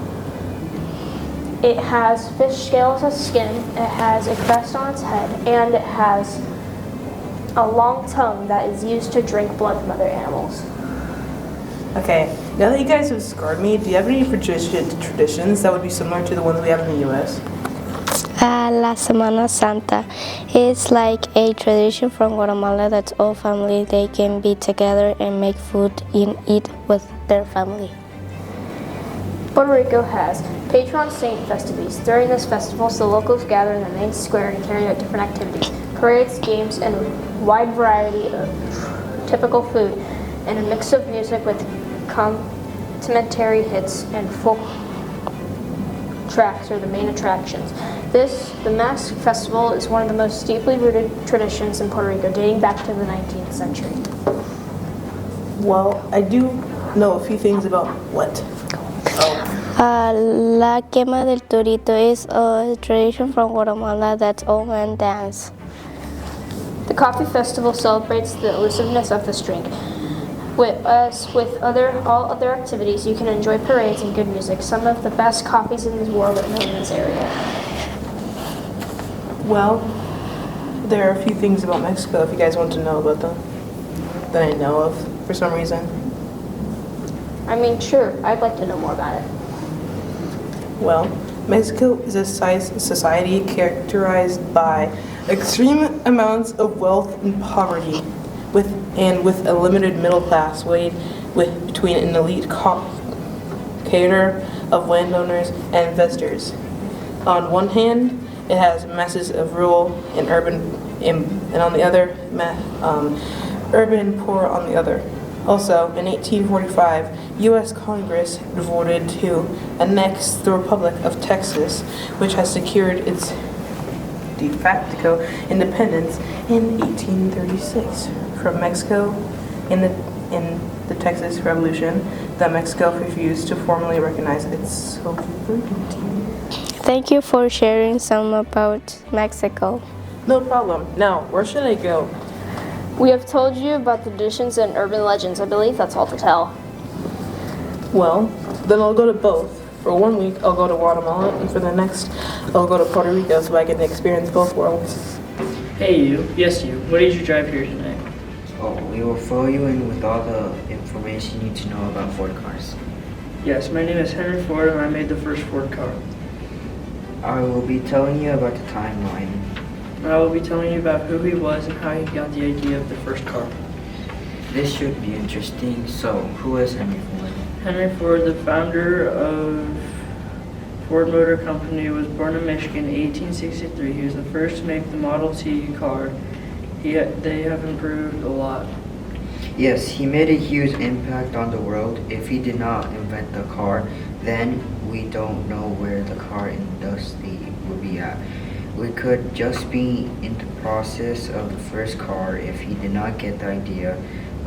It has fish scales as skin, it has a crest on its head, and it has a long tongue that is used to drink blood from other animals. Okay, now that you guys have scarred me, do you have any traditions that would be similar to the ones we have in the U.S.? La Semana Santa is like a tradition from Guatemala that all family they can be together and make food and eat with their family. Puerto Rico has patron saint festivities. During this festival, the locals gather in the main square and carry out different activities, parades, games, and a wide variety of typical food, and a mix of music with complimentary hits and folk tracks are the main attractions. The Mask Festival is one of the most deeply rooted traditions in Puerto Rico, dating back to the 19th century. Well, I do know a few things about what? La Quema del Torito is a tradition from Guatemala that all men dance. The Coffee Festival celebrates the elusiveness of this drink. With all other activities, you can enjoy parades and good music. Some of the best coffees in the world are made in this area. Well, there are a few things about Mexico if you guys want to know about them that I know of for some reason. I mean, sure, I'd like to know more about it. Well, Mexico is a society characterized by extreme amounts of wealth and poverty, with a limited middle class weighed between an elite cadre of landowners and investors. On one hand, it has masses of rural and urban, and on the other, urban and poor on the other. Also, in 1845, U.S. Congress voted to annex the Republic of Texas, which has secured its de facto independence in 1836 from Mexico. In the Texas Revolution, that Mexico refused to formally recognize its sovereignty. Thank you for sharing some about Mexico. No problem. Now, where should I go? We have told you about the traditions and urban legends. I believe that's all to tell. Well, then I'll go to both. For 1 week, I'll go to Guatemala, and for the next, I'll go to Puerto Rico so I can experience both worlds. Hey you, yes you, what did you drive here tonight? Oh, we will fill you in with all the information you need to know about Ford cars. Yes, my name is Henry Ford and I made the first Ford car. I will be telling you about the timeline. I will be telling you about who he was and how he got the idea of the first car. This should be interesting. So, who is Henry Ford? Henry Ford, the founder of Ford Motor Company, was born in Michigan in 1863. He was the first to make the Model T car. They have improved a lot. Yes, he made a huge impact on the world. If he did not invent the car, then we don't know where the car industry would be at. We could just be in the process of the first car if he did not get the idea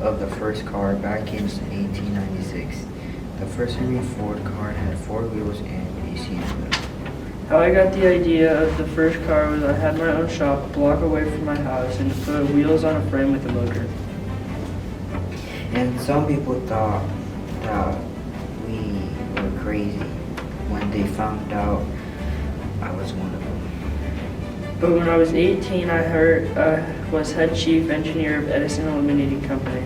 of the first car back in 1896. The first Henry Ford car had 4 wheels and a seat in the middle. How I got the idea of the first car was I had my own shop a block away from my house and put wheels on a frame with a motor. And some people thought that we were crazy when they found out I was one of them. But when I was 18, I was head chief engineer of Addison Illuminating Company.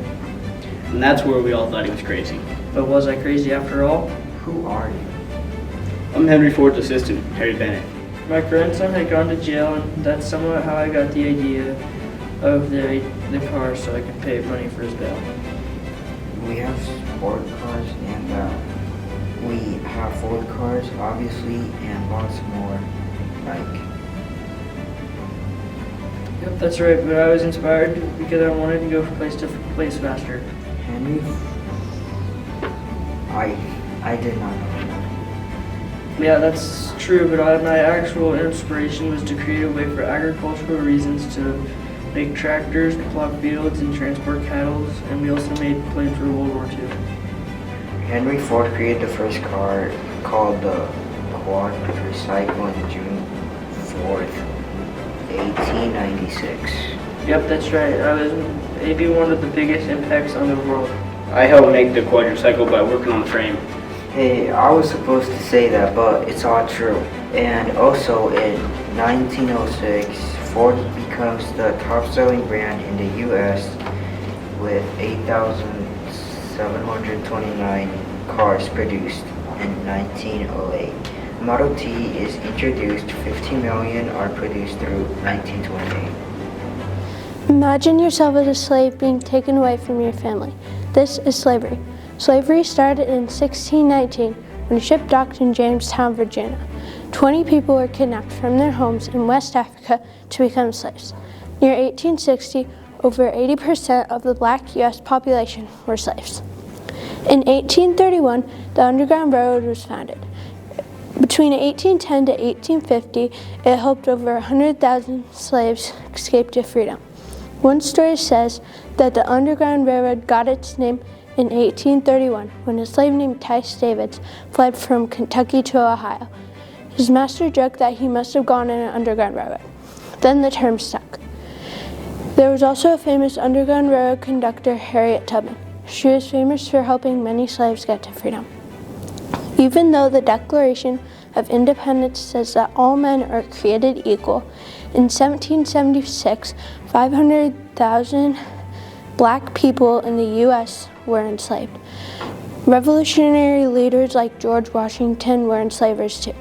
And that's where we all thought he was crazy. But was I crazy after all? Who are you? I'm Henry Ford's assistant, Harry Bennit. My grandson had gone to jail, and that's somewhat how I got the idea of the car so I could pay money for his bail. We have sport cars and we have Ford cars, obviously, and lots more, like. Yep, that's right, but I was inspired because I wanted to go from place to place faster. Henry? I did not know that. Yeah, that's true, but my actual inspiration was to create a way for agricultural reasons to make tractors, plow fields, and transport cattle, and we also made planes for World War II. Henry Ford created the first car called the quadricycle on June 4th, 1896. Yep, that's right. I was maybe one of the biggest impacts on the world. I helped make the quadricycle by working on the frame. Hey, I was supposed to say that, but it's all true. And also in 1906, Ford becomes the top-selling brand in the U.S. with 8,729 cars produced in 1908. Model T is introduced, 15 million are produced through 1928. Imagine yourself as a slave being taken away from your family. This is slavery. Slavery started in 1619 when a ship docked in Jamestown, Virginia. 20 people were kidnapped from their homes in West Africa to become slaves. Near 1860, over 80% of the black U.S. population were slaves. In 1831, the Underground Railroad was founded. Between 1810 to 1850, it helped over 100,000 slaves escape to freedom. One story says that the Underground Railroad got its name in 1831 when a slave named Tice Davids fled from Kentucky to Ohio. His master joked that he must have gone in an Underground Railroad. Then the term stuck. There was also a famous Underground Railroad conductor, Harriet Tubman. She was famous for helping many slaves get to freedom. Even though the Declaration of Independence says that all men are created equal, in 1776, 500,000 black people in the U.S. were enslaved. Revolutionary leaders like George Washington were enslavers too.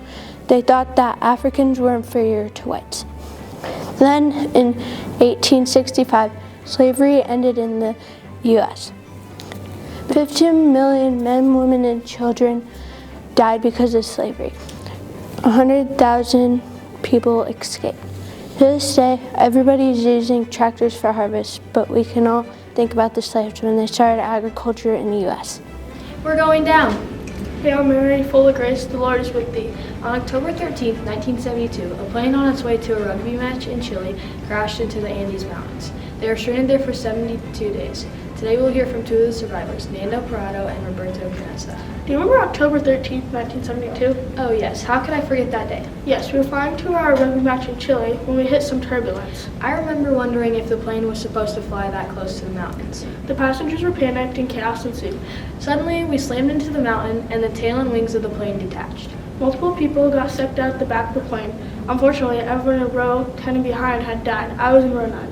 They thought that Africans were inferior to whites. Then, in 1865, slavery ended in the U.S. 15 million men, women, and children died because of slavery. 100,000 people escaped. To this day, everybody is using tractors for harvest, but we can all think about the slaves when they started agriculture in the U.S. We're going down. Hail Mary, full of grace, the Lord is with thee. On October 13, 1972, a plane on its way to a rugby match in Chile crashed into the Andes Mountains. They were stranded there for 72 days. Today we'll hear from 2 of the survivors, Nando Parado and Roberto Canessa. Do you remember October 13th, 1972? Oh yes, how could I forget that day? Yes, we were flying to our rugby match in Chile when we hit some turbulence. I remember wondering if the plane was supposed to fly that close to the mountains. The passengers were panicked and chaos ensued. Suddenly, we slammed into the mountain and the tail and wings of the plane detached. Multiple people got sucked out the back of the plane. Unfortunately, everyone in row 10 and behind had died. I was in row 9.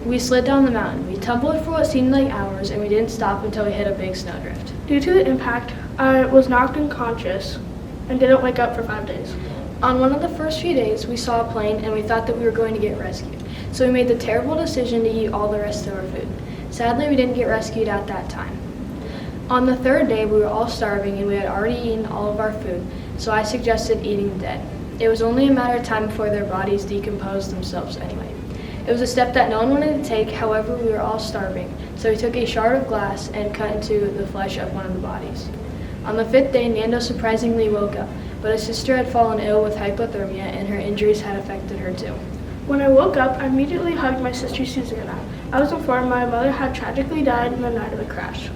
We slid down the mountain. We tumbled for what seemed like hours, and we didn't stop until we hit a big snowdrift. Due to the impact, I was knocked unconscious and didn't wake up for 5 days. On one of the first few days, we saw a plane and we thought that we were going to get rescued. So we made the terrible decision to eat all the rest of our food. Sadly, we didn't get rescued at that time. On the 3rd day, we were all starving and we had already eaten all of our food, so I suggested eating the dead. It was only a matter of time before their bodies decomposed themselves anyway. It was a step that no one wanted to take, however, we were all starving, so we took a shard of glass and cut into the flesh of one of the bodies. On the 5th day, Nando surprisingly woke up, but his sister had fallen ill with hypothermia and her injuries had affected her too. When I woke up, I immediately hugged my sister Susanna. I was informed my mother had tragically died in the night of the crash.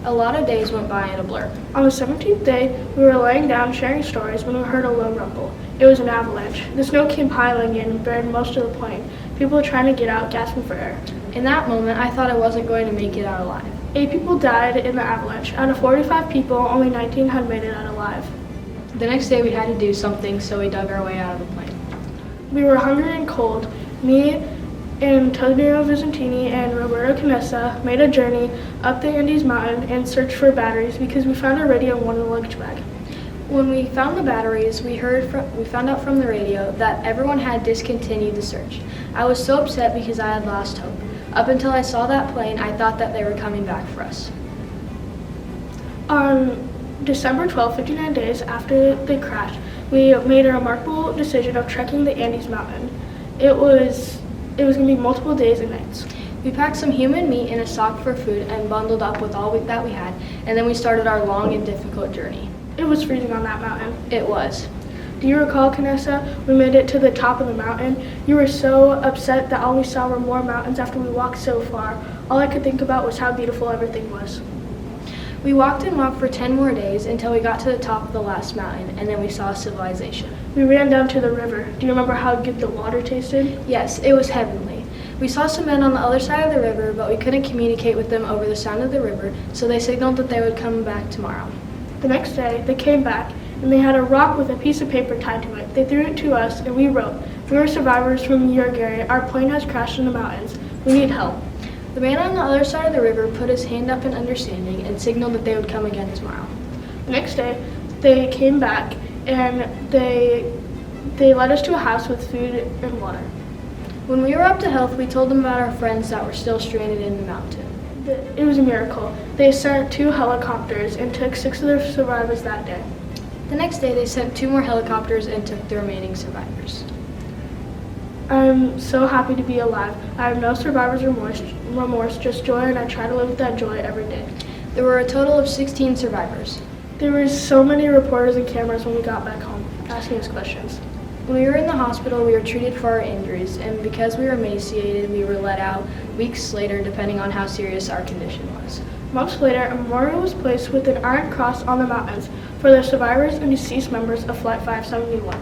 A lot of days went by in a blur. On the 17th day, we were laying down sharing stories when we heard a low rumble. It was an avalanche. The snow came piling in and buried most of the plane. People were trying to get out, gasping for air. In that moment, I thought I wasn't going to make it out alive. 8 people died in the avalanche. Out of 45 people, only 19 had made it out alive. The next day we had to do something, so we dug our way out of the plane. We were hungry and cold. Me, Antonio Vicentini and Roberto Canessa made a journey up the Andes Mountain and searched for batteries because we found a radio in one of the luggage bag. When we found the batteries, we found out from the radio that everyone had discontinued the search. I was so upset because I had lost hope. Up until I saw that plane, I thought that they were coming back for us. On December 12, 59 days after the crash, we made a remarkable decision of trekking the Andes Mountain. It was going to be multiple days and nights. We packed some human meat in a sock for food and bundled up with all that we had, and then we started our long and difficult journey. It was freezing on that mountain. It was. Do you recall, Canessa? We made it to the top of the mountain. You were so upset that all we saw were more mountains after we walked so far. All I could think about was how beautiful everything was. We walked and walked for 10 more days until we got to the top of the last mountain, and then we saw civilization. We ran down to the river. Do you remember how good the water tasted? Yes, it was heavenly. We saw some men on the other side of the river, but we couldn't communicate with them over the sound of the river, so they signaled that they would come back tomorrow. The next day, they came back, and they had a rock with a piece of paper tied to it. They threw it to us, and we wrote, "We are survivors from your Garrett. Our plane has crashed in the mountains. We need help." The man on the other side of the river put his hand up in understanding and signaled that they would come again tomorrow. The next day, they came back, and they led us to a house with food and water. When we were up to health, we told them about our friends that were still stranded in the mountain. It was a miracle. They sent 2 helicopters and took 6 of the survivors that day. The next day, they sent 2 more helicopters and took the remaining survivors. I'm so happy to be alive. I have no survivor's remorse, just joy, and I try to live with that joy every day. There were a total of 16 survivors. There were so many reporters and cameras when we got back home, asking us questions. When we were in the hospital, we were treated for our injuries, and because we were emaciated, we were let out weeks later, depending on how serious our condition was. Months later, a memorial was placed with an iron cross on the mountains for the survivors and deceased members of Flight 571.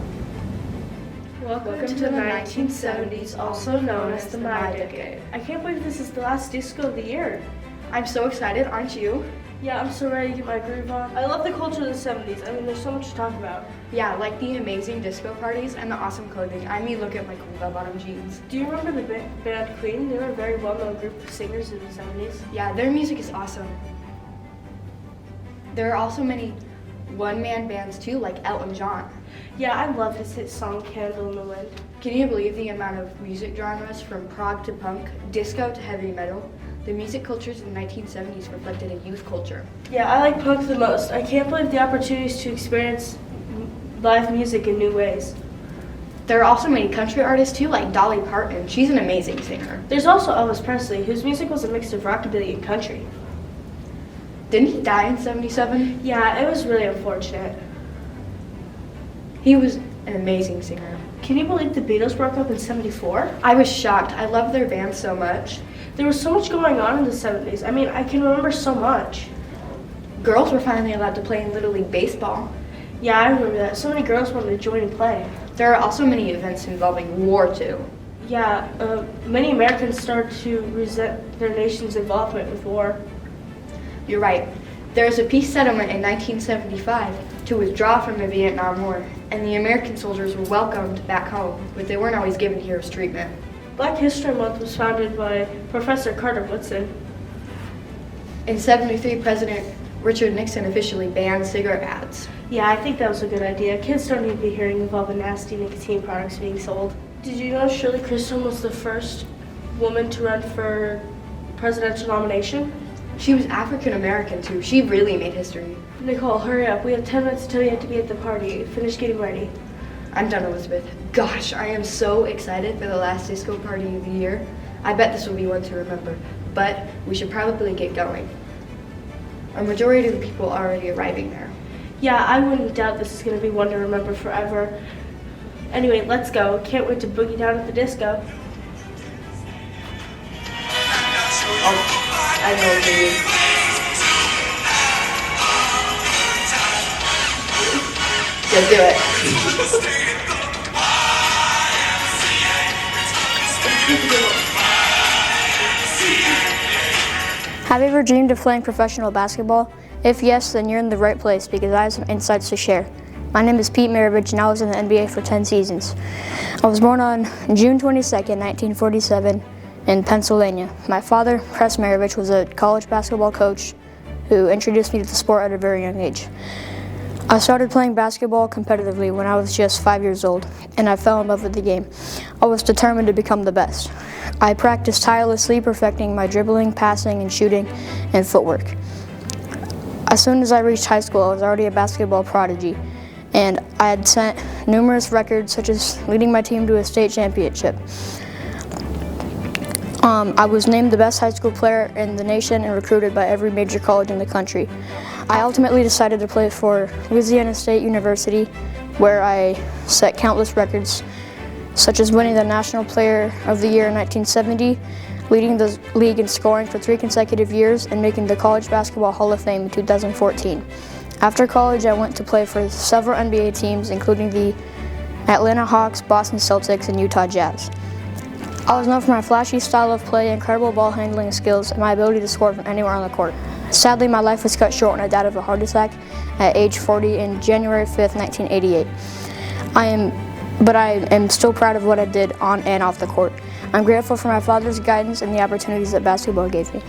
Welcome to the 1970s, also known as the Mae Decade. I can't believe this is the last disco of the year. I'm so excited, aren't you? Yeah, I'm so ready to get my groove on. I love the culture of the 70s. I mean, there's so much to talk about. Yeah, like the amazing disco parties and the awesome clothing. I mean, look at my cool bell-bottom jeans. Do you remember the band Quin? They were a very well-known group of singers in the 70s. Yeah, their music is awesome. There are also many one-man bands too, like Elton John. Yeah, I love his hit song, Candle in the Wind. Can you believe the amount of music genres from prog to punk, disco to heavy metal? The music cultures in the 1970s reflected a youth culture. Yeah, I like punk the most. I can't believe the opportunities to experience live music in new ways. There are also many country artists too, like Dolly Parton. She's an amazing singer. There's also Elvis Presley, whose music was a mix of rockabilly and country. Didn't he die in 77? Yeah, it was really unfortunate. He was an amazing singer. Can you believe the Beatles broke up in 74? I was shocked. I loved their band so much. There was so much going on in the 70s. I mean, I can remember so much. Girls were finally allowed to play in Little League Baseball. Yeah, I remember that. So many girls wanted to join and play. There are also many events involving war too. Yeah, many Americans started to resent their nation's involvement with war. You're right. There was a peace settlement in 1975 to withdraw from the Vietnam War, and the American soldiers were welcomed back home, but they weren't always given hero's treatment. Black History Month was founded by Professor Carter Woodson. In 73, President Richard Nixon officially banned cigarette ads. Yeah, I think that was a good idea. Kids don't need to be hearing of all the nasty nicotine products being sold. Did you know Shirley Chisholm was the first woman to run for presidential nomination? She was African American too. She really made history. Nicole, hurry up. We have 10 minutes until you have to be at the party. Finish getting ready. I'm done, Elizabeth. Gosh, I am so excited for the last disco party of the year. I bet this will be one to remember, but we should probably get going. A majority of the people are already arriving there. Yeah, I wouldn't doubt this is going to be one to remember forever. Anyway, let's go. Can't wait to boogie down at the disco. Oh, I know what you mean. Just do it. Have you ever dreamed of playing professional basketball? If yes, then you're in the right place because I have some insights to share. My name is Pete Maravich and I was in the NBA for 10 seasons. I was born on June 22nd, 1947 in Pennsylvania. My father, Press Maravich, was a college basketball coach who introduced me to the sport at a very young age. I started playing basketball competitively when I was just 5 years old, and I fell in love with the game. I was determined to become the best. I practiced tirelessly, perfecting my dribbling, passing, and shooting, and footwork. As soon as I reached high school, I was already a basketball prodigy, and I had set numerous records, such as leading my team to a state championship. I was named the best high school player in the nation and recruited by every major college in the country. I ultimately decided to play for Louisiana State University, where I set countless records, such as winning the National Player of the Year in 1970, leading the league in scoring for 3 consecutive years, and making the College Basketball Hall of Fame in 2014. After college, I went to play for several NBA teams, including the Atlanta Hawks, Boston Celtics, and Utah Jazz. I was known for my flashy style of play, incredible ball handling skills, and my ability to score from anywhere on the court. Sadly, my life was cut short when I died of a heart attack at age 40 in January 5th, 1988. I am still proud of what I did on and off the court. I'm grateful for my father's guidance and the opportunities that basketball gave me.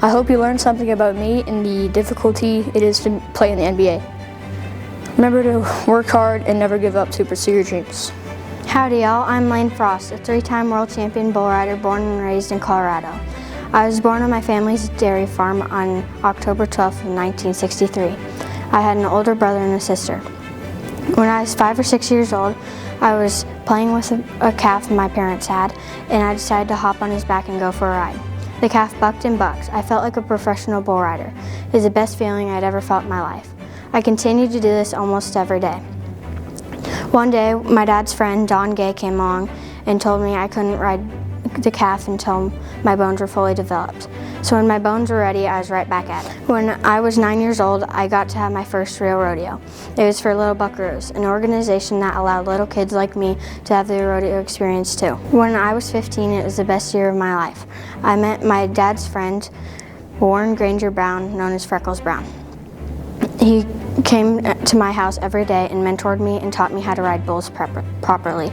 I hope you learned something about me and the difficulty it is to play in the NBA. Remember to work hard and never give up to pursue your dreams. Howdy y'all, I'm Lane Frost, a 3-time world champion bull rider born and raised in Colorado. I was born on my family's dairy farm on October 12th, 1963. I had an older brother and a sister. When I was 5 or 6 years old, I was playing with a calf my parents had, and I decided to hop on his back and go for a ride. The calf bucked and bucked. I felt like a professional bull rider. It was the best feeling I'd ever felt in my life. I continued to do this almost every day. One day, my dad's friend, Don Gay, came along and told me I couldn't ride the calf until my bones were fully developed. So when my bones were ready, I was right back at it. When I was 9 years old, I got to have my first real rodeo. It was for Little Buckaroos, an organization that allowed little kids like me to have the rodeo experience too. When I was 15, it was the best year of my life. I met my dad's friend, Warren Granger Brown, known as Freckles Brown. He came to my house every day and mentored me and taught me how to ride bulls properly.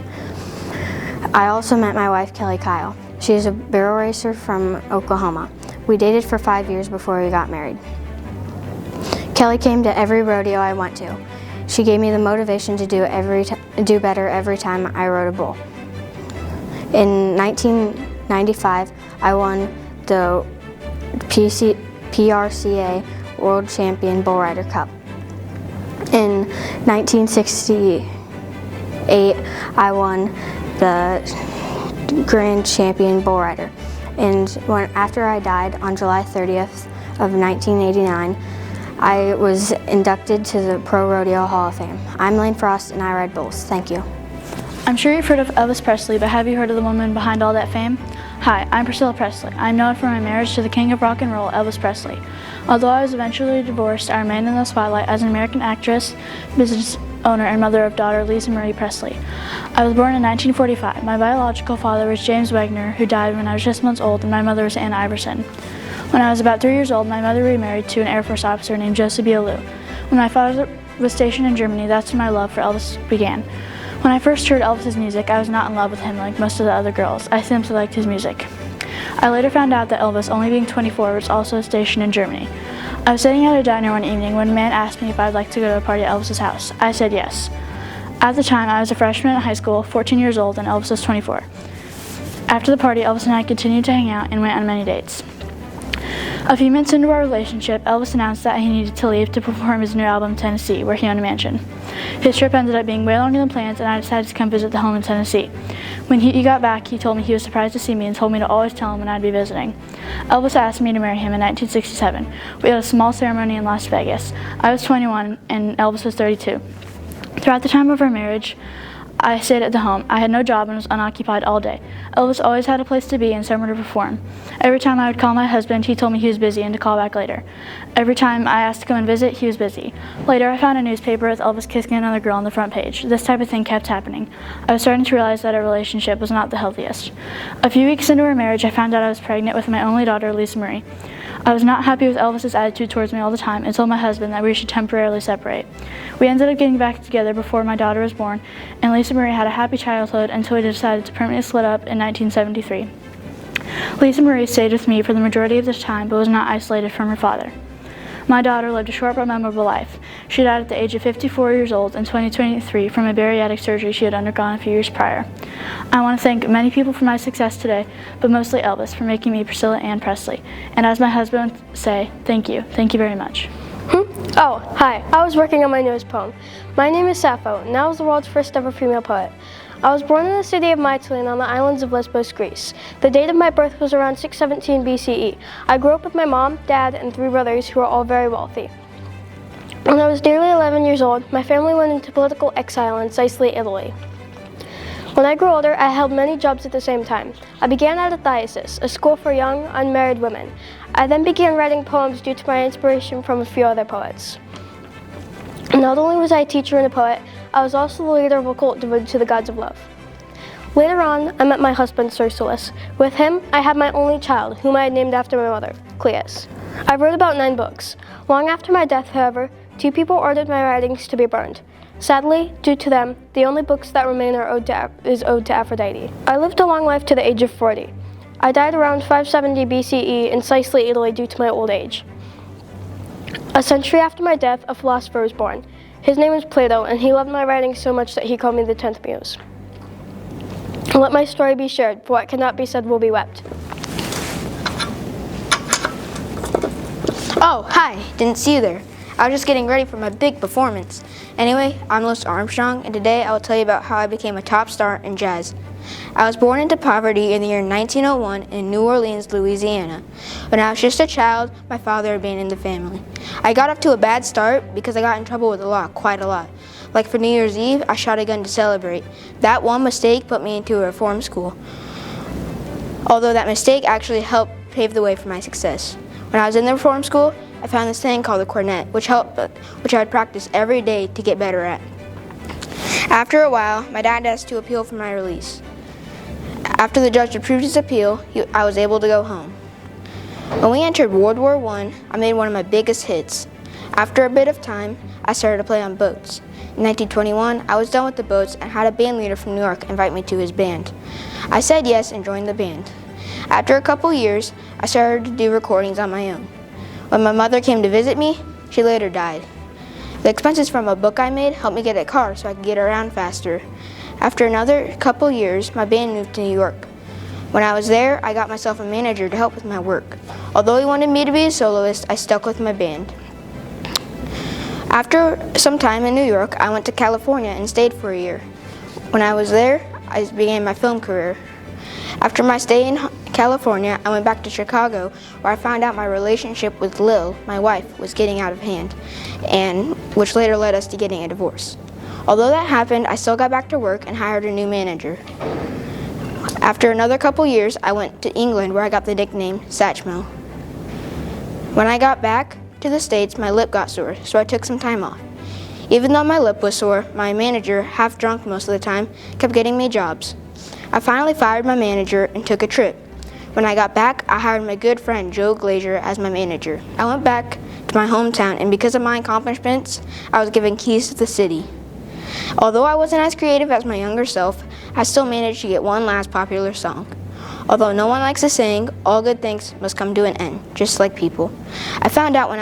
I also met my wife, Kelly Kyle. She is a barrel racer from Oklahoma. We dated for 5 years before we got married. Kelly came to every rodeo I went to. She gave me the motivation to do better every time I rode a bull. In 1995, I won the PRCA World Champion Bull Rider Cup. In 1968, I won the Grand Champion Bull Rider. And after I died on July 30th of 1989, I was inducted to the Pro Rodeo Hall of Fame. I'm Lane Frost and I ride bulls. Thank you. I'm sure you've heard of Elvis Presley, but have you heard of the woman behind all that fame? Hi, I'm Priscilla Presley. I'm known for my marriage to the king of rock and roll, Elvis Presley. Although I was eventually divorced, I remained in the spotlight as an American actress, business owner, and mother of daughter Lisa Marie Presley. I was born in 1945. My biological father was James Wagner, who died when I was just months old, and my mother was Anna Iverson. When I was about 3 years old, my mother remarried to an Air Force officer named Joseph Bialou. When my father was stationed in Germany, that's when my love for Elvis began. When I first heard Elvis's music, I was not in love with him like most of the other girls. I simply liked his music. I later found out that Elvis, only being 24, was also stationed in Germany. I was sitting at a diner one evening when a man asked me if I'd like to go to a party at Elvis's house. I said yes. At the time, I was a freshman in high school, 14 years old, and Elvis was 24. After the party, Elvis and I continued to hang out and went on many dates. A few months into our relationship, Elvis announced that he needed to leave to perform his new album in Tennessee, where he owned a mansion. His trip ended up being way longer than planned, and I decided to come visit the home in Tennessee. When he got back, he told me he was surprised to see me and told me to always tell him when I'd be visiting. Elvis asked me to marry him in 1967. We had a small ceremony in Las Vegas. I was 21 and Elvis was 32. Throughout the time of our marriage, I stayed at the home. I had no job and was unoccupied all day. Elvis always had a place to be and somewhere to perform. Every time I would call my husband, he told me he was busy and to call back later. Every time I asked to come and visit, he was busy. Later, I found a newspaper with Elvis kissing another girl on the front page. This type of thing kept happening. I was starting to realize that our relationship was not the healthiest. A few weeks into our marriage, I found out I was pregnant with my only daughter, Lisa Marie. I was not happy with Elvis's attitude towards me all the time and told my husband that we should temporarily separate. We ended up getting back together before my daughter was born, and Lisa Marie had a happy childhood until we decided to permanently split up in 1973. Lisa Marie stayed with me for the majority of this time, but was not isolated from her father. My daughter lived a short but memorable life. She died at the age of 54 years old in 2023 from a bariatric surgery she had undergone a few years prior. I want to thank many people for my success today, but mostly Elvis for making me Priscilla Ann Presley. And as my husband would say, thank you. Thank you very much. Oh, hi. I was working on my newest poem. My name is Sappho, and I was the world's first ever female poet. I was born in the city of Madelyn on the islands of Lesbos, Greece. The date of my birth was around 617 BCE. I grew up with my mom, dad, and 3 brothers who were all very wealthy. When I was nearly 11 years old, my family went into political exile in Sicily, Italy. When I grew older, I held many jobs at the same time. I began at a diocese, a school for young, unmarried women. I then began writing poems due to my inspiration from a few other poets. Not only was I a teacher and a poet, I was also the leader of a cult devoted to the gods of love. Later on, I met my husband, Sir Sulis. With him, I had my only child, whom I had named after my mother, Cleas. I wrote about 9 books. Long after my death, however, 2 people ordered my writings to be burned. Sadly, due to them, the only books that remain are ode to Aphrodite. I lived a long life to the age of 40. I died around 570 BCE in Sicily, Italy due to my old age. A century after my death, a philosopher was born. His name was Plato, and he loved my writings so much that he called me the 10th Muse. Let my story be shared, for what cannot be said will be wept. Oh, hi, didn't see you there. I was just getting ready for my big performance. Anyway, I'm Louis Armstrong, and today I will tell you about how I became a top star in jazz. I was born into poverty in the year 1901 in New Orleans, Louisiana. When I was just a child, my father abandoned the family. I got off to a bad start because I got in trouble with the law quite a lot. Like for New Year's Eve, I shot a gun to celebrate. That one mistake put me into a reform school. Although that mistake actually helped pave the way for my success. When I was in the reform school, I found this thing called the cornet, which I would practice every day to get better at. After a while, my dad asked to appeal for my release. After the judge approved his appeal, I was able to go home. When we entered World War I made one of my biggest hits. After a bit of time, I started to play on boats. In 1921, I was done with the boats and had a band leader from New York invite me to his band. I said yes and joined the band. After a couple years, I started to do recordings on my own. When my mother came to visit me, she later died. The expenses from a book I made helped me get a car so I could get around faster. After another couple years, my band moved to New York. When I was there, I got myself a manager to help with my work. Although he wanted me to be a soloist, I stuck with my band. After some time in New York, I went to California and stayed for a year. When I was there, I began my film career. After my stay in California, I went back to Chicago, where I found out my relationship with Lil, my wife, was getting out of hand, and which later led us to getting a divorce. Although that happened, I still got back to work and hired a new manager. After another couple years, I went to England, where I got the nickname Satchmo. When I got back to the States, my lip got sore, so I took some time off. Even though my lip was sore, my manager, half drunk most of the time, kept getting me jobs. I finally fired my manager and took a trip. When I got back, I hired my good friend Joe Glazier as my manager. I went back to my hometown, and because of my accomplishments, I was given keys to the city. Although I wasn't as creative as my younger self, I still managed to get one last popular song. Although no one likes to sing, all good things must come to an end, just like people. I found out when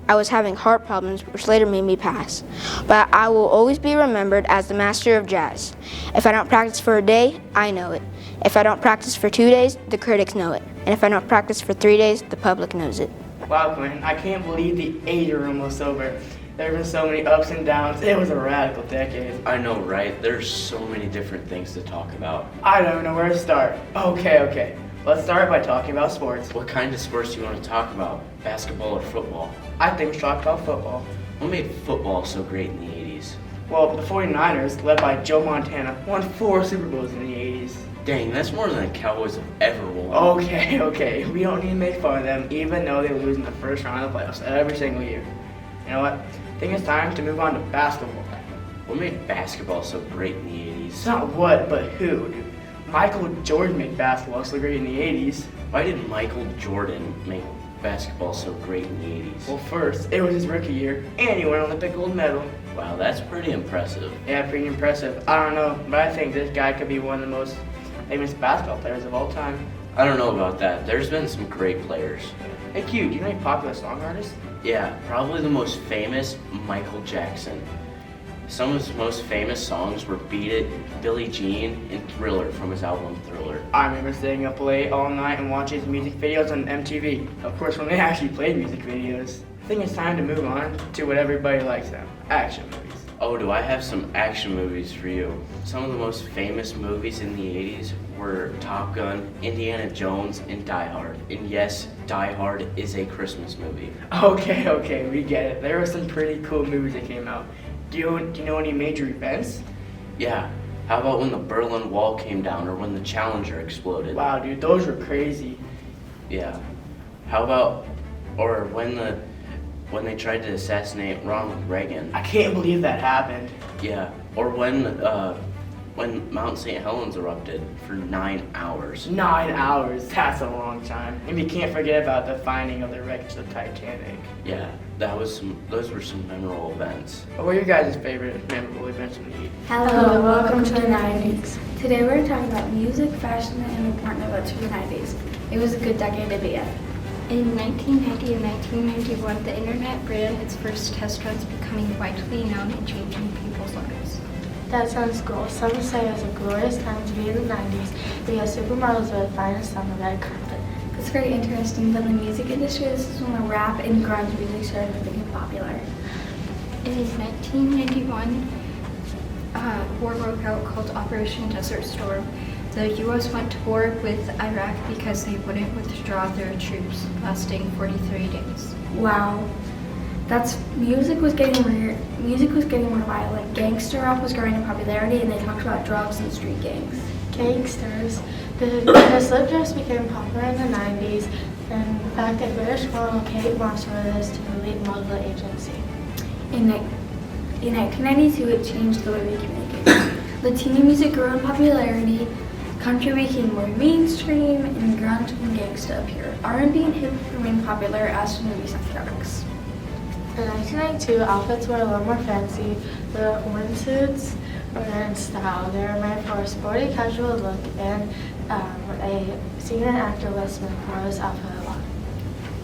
I was having heart problems, which later made me pass. But I will always be remembered as the master of jazz. If I don't practice for a day, I know it. If I don't practice for 2 days, the critics know it. And if I don't practice for 3 days, the public knows it. Wow, Quin, I can't believe the 8 are almost over. There have been so many ups and downs. It was a radical decade. I know, right? There's so many different things to talk about. I don't know where to start. Okay. Let's start by talking about sports. What kind of sports do you want to talk about? Basketball or football? I think we should talk about football. What made football so great in the 80s? Well, the 49ers, led by Joe Montana, won 4 Super Bowls in the 80s. Dang, that's more than the Cowboys have ever won. Okay. We don't need to make fun of them, even though they lose in the first round of the playoffs every single year. You know what? I think it's time to move on to basketball. What made basketball so great in the 80s? It's not what, but who, dude. Michael Jordan made basketball so great in the 80s. Why did Michael Jordan make basketball so great in the 80s? Well, first, it was his rookie year, and he won an Olympic gold medal. Wow, that's pretty impressive. Yeah, pretty impressive. I don't know, but I think this guy could be one of the most famous basketball players of all time. I don't know about that. There's been some great players. Hey Q, do you know any popular song artists? Yeah, probably the most famous, Michael Jackson. Some of his most famous songs were Beat It, Billie Jean, and Thriller from his album Thriller. I remember staying up late all night and watching his music videos on MTV. Of course, when they actually played music videos. I think it's time to move on to what everybody likes now, action movies. Oh, do I have some action movies for you? Some of the most famous movies in the 80s were Top Gun, Indiana Jones, and Die Hard. And yes, Die Hard is a Christmas movie. Okay, we get it. There were some pretty cool movies that came out. Do you know any major events? Yeah. How about when the Berlin Wall came down or when the Challenger exploded? Wow, dude, those were crazy. Yeah. How about, or when they tried to assassinate Ronald Reagan? I can't believe that happened. Yeah. Or when Mount St. Helens erupted for 9 hours. 9 hours, that's a long time. And we can't forget about the finding of the wreckage of the Titanic. Yeah, those were some memorable events. What were your guys' favorite memorable events from the 80s? Hello, welcome to the 90s. Today we're talking about music, fashion, and important events from the 90s. It was a good decade to be in. In 1990 and 1991, the internet ran its first test runs, becoming widely known and changing people's lives. That sounds cool. Some say it was a glorious time to be in the 90s because supermodels were the finest on the red carpet. It's very interesting, but in the music industry, this is when the rap and grunge music started to become popular. In 1991, a war broke out called Operation Desert Storm. The U.S. went to war with Iraq because they wouldn't withdraw their troops, lasting 43 days. Wow. Music was getting more violent. Gangster rap was growing in popularity, and they talked about drugs and street gangs. Gangsters. The slip dress became popular in the 90s. In fact, a British model, Kate Moss, wore this to the lead model agency. In 1992, it changed the way we communicate. Latino music grew in popularity. Country became more mainstream, and grunge and gangsta appeared. R&B and hip remained popular as did movie soundtracks. In 1992, outfits were a little more fancy. The windsuits were in style. They were made for a sporty, casual look, and a singer and actor Will Smith wore his outfit a lot.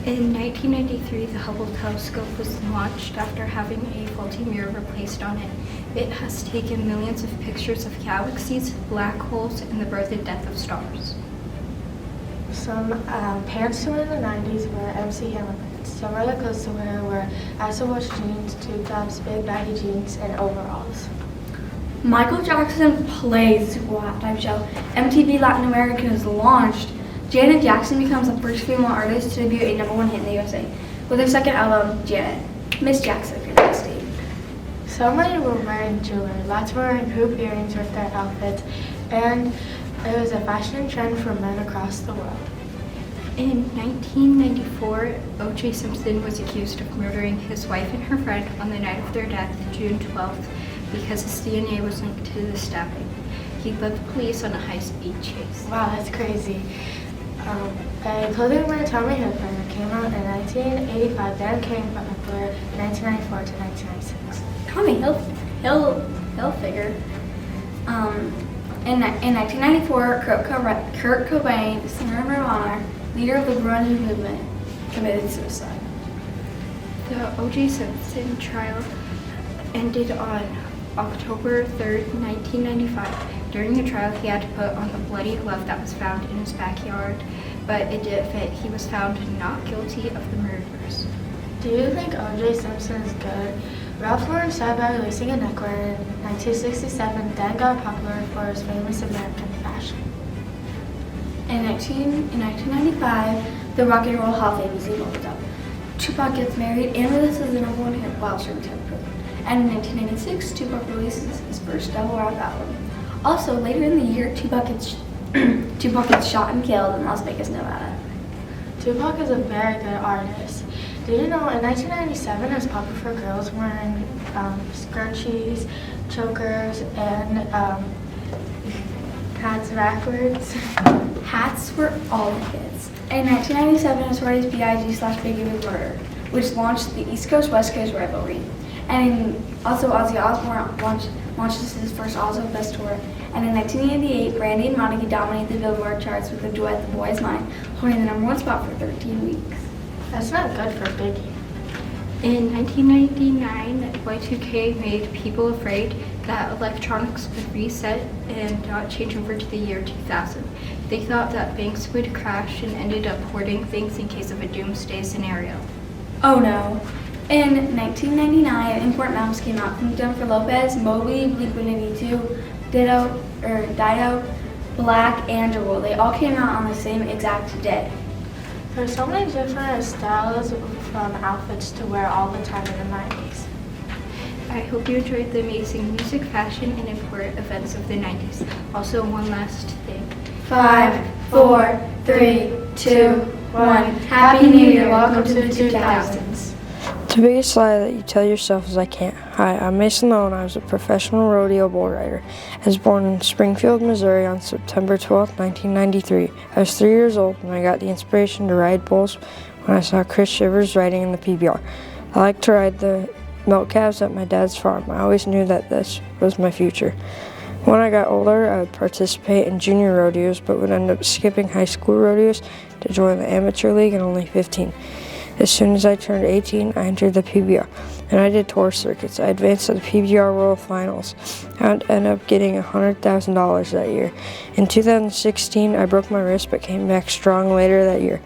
In 1993, the Hubble telescope was launched after having a faulty mirror replaced on it. It has taken millions of pictures of galaxies, black holes, and the birth and death of stars. Some pants to wear in the 90s were MC Hammer pants. Some other clothes to wear were iso-wash jeans, tube tops, big baggy jeans, and overalls. Michael Jackson plays Super Halftime Show. MTV Latin America is launched. Janet Jackson becomes the first female artist to debut a #1 hit in the USA with her second album, Janet. Miss Jackson, if you're listening. So many were wearing jewelry. Lots were wearing hoop earrings with their outfits, and it was a fashion trend for men across the world. In 1994, O.J. Simpson was accused of murdering his wife and her friend on the night of their death, June 12th, because his DNA was linked to the stabbing. He led the police on a high-speed chase. Wow, that's crazy. A clothing brand, Tommy Hilfiger, came out in 1985, then came popular 1994 to 1996. Tommy Hilfiger. In 1994, Kurt Cobain, singer of Nirvana, leader of the grunge movement, committed suicide. The O.J. Simpson trial ended on October 3rd, 1995. During the trial, he had to put on the bloody glove that was found in his backyard, but it didn't fit. He was found not guilty of the murders. Do you think O.J. Simpson is good Ralph Lauren started by releasing a neckwear in 1967, then got popular for his famous American fashion. In 1995, the Rock and Roll Hall of Fame museum opened up. Tupac gets married and releases the #1 hit while serving time in prison. And in 1996, Tupac releases his first double rap album. Also, later in the year, Tupac gets shot and killed in Las Vegas, Nevada. Tupac is a very good artist. Did you know in 1997 it was popular for girls wearing scrunchies, chokers, and hats backwards? Hats were all the kids. In 1997, Notorious B.I.G./Biggie was murdered, which launched the East Coast-West Coast rivalry. And also Ozzy Osbourne launches his first Ozzo Fest tour. And in 1988, Brandy and Monica dominated the Billboard charts with the duet The Boy Is Mine, holding the #1 spot for 13 weeks. That's not good for Biggie. In 1999, Y2K made people afraid that electronics would reset and not change over to the year 2000. They thought that banks would crash and ended up hoarding things in case of a doomsday scenario. Oh no. In 1999, Import Mounts came out from Jennifer Lopez, Moby, Blink-182, Dido, Black, and Jewel. They all came out on the same exact day. There's so many different styles from outfits to wear all the time in the 90s. I hope you enjoyed the amazing music, fashion, and important events of the 90s. Also, one last thing. 5, 4, 3, 2, 1. Happy New Year. Welcome to the 2000s. The biggest lie that you tell yourself is I can't. Hi, I'm Mason Lowe and I was a professional rodeo bull rider. I was born in Springfield, Missouri on September 12, 1993. I was 3 years old when I got the inspiration to ride bulls when I saw Chris Shivers riding in the PBR. I liked to ride the milk calves at my dad's farm. I always knew that this was my future. When I got older, I would participate in junior rodeos but would end up skipping high school rodeos to join the amateur league at only 15. As soon as I turned 18, I entered the PBR, and I did tour circuits. I advanced to the PBR World Finals. I would end up getting $100,000 that year. In 2016, I broke my wrist but came back strong later that year.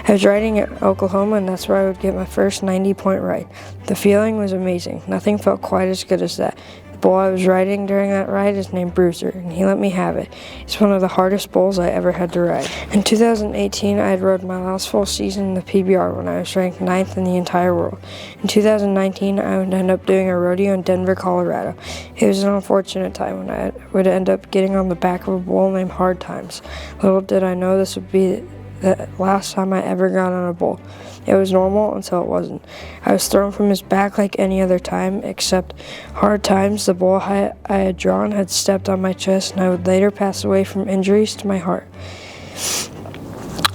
I was riding at Oklahoma, and that's where I would get my first 90-point ride. The feeling was amazing. Nothing felt quite as good as that. The bull I was riding during that ride is named Bruiser, and he let me have it. It's one of the hardest bulls I ever had to ride. In 2018, I had rode my last full season in the PBR when I was ranked 9th in the entire world. In 2019, I would end up doing a rodeo in Denver, Colorado. It was an unfortunate time when I would end up getting on the back of a bull named Hard Times. Little did I know this would be the last time I ever got on a bull. It was normal until it wasn't. I was thrown from his back like any other time, except Hard Times, the bull I had drawn, had stepped on my chest, and I would later pass away from injuries to my heart.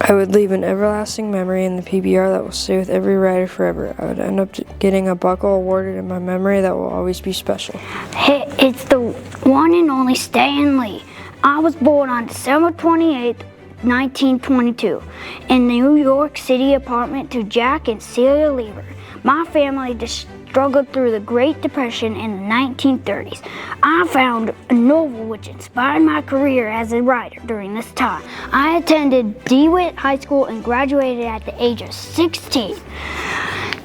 I would leave an everlasting memory in the PBR that will stay with every rider forever. I would end up getting a buckle awarded in my memory that will always be special. Hey, it's the one and only Stan Lee. I was born on December 28th, 1922, in the New York City apartment to Jack and Celia Lever. My family struggled through the Great Depression in the 1930s. I found a novel which inspired my career as a writer during this time. I attended DeWitt High School and graduated at the age of 16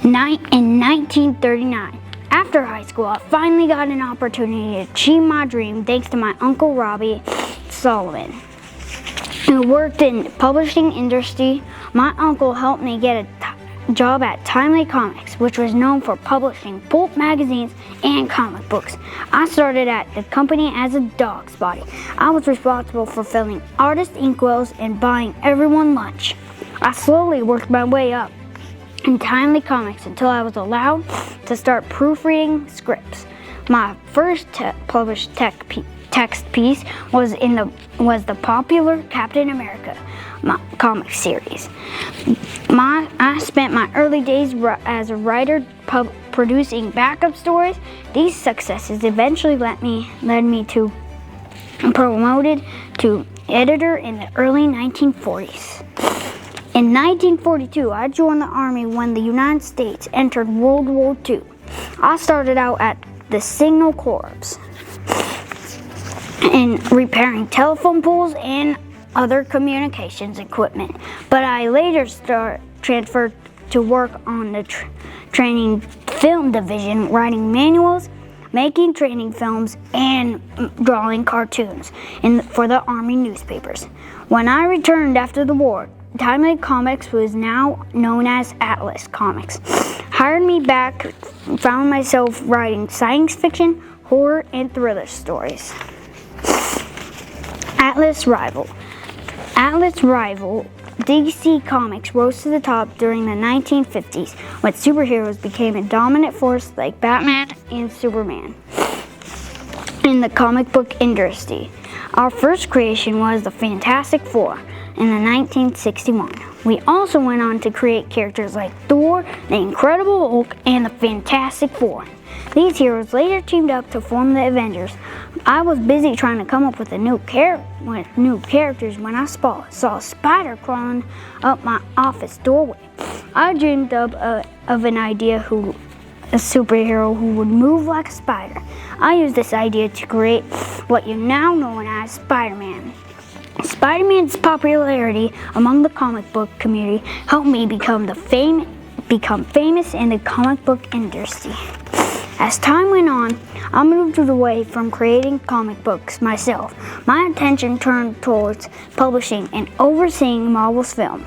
in 1939. After high school, I finally got an opportunity to achieve my dream thanks to my Uncle Robbie Sullivan, who worked in publishing industry. My uncle helped me get a job at Timely Comics, which was known for publishing pulp magazines and comic books. I started at the company as a dog's body. I was responsible for filling artist inkwells and buying everyone lunch. I slowly worked my way up in Timely Comics until I was allowed to start proofreading scripts. My first published text piece was the popular Captain America comic series. I spent my early days as a writer producing backup stories. These successes eventually led me to promoted to editor in the early 1940s. In 1942, I joined the Army when the United States entered World War II. I started out at the Signal Corps in repairing telephone poles and other communications equipment, but I later transferred to work on the training film division, writing manuals, making training films, and drawing cartoons for the Army newspapers. When I returned after the war, Timely Comics was now known as Atlas Comics. Hired me back, found myself writing science fiction, horror, and thriller stories. Atlas Rival. DC Comics rose to the top during the 1950s when superheroes became a dominant force like Batman and Superman in the comic book industry. Our first creation was the Fantastic Four in the 1961. We also went on to create characters like Thor, the Incredible Hulk, and the Fantastic Four. These heroes later teamed up to form the Avengers. I was busy trying to come up with new characters when I saw a spider crawling up my office doorway. I dreamed of an idea a superhero who would move like a spider. I used this idea to create what you now know as Spider-Man. Spider-Man's popularity among the comic book community helped me become famous in the comic book industry. As time went on, I moved away from creating comic books myself. My attention turned towards publishing and overseeing Marvel's film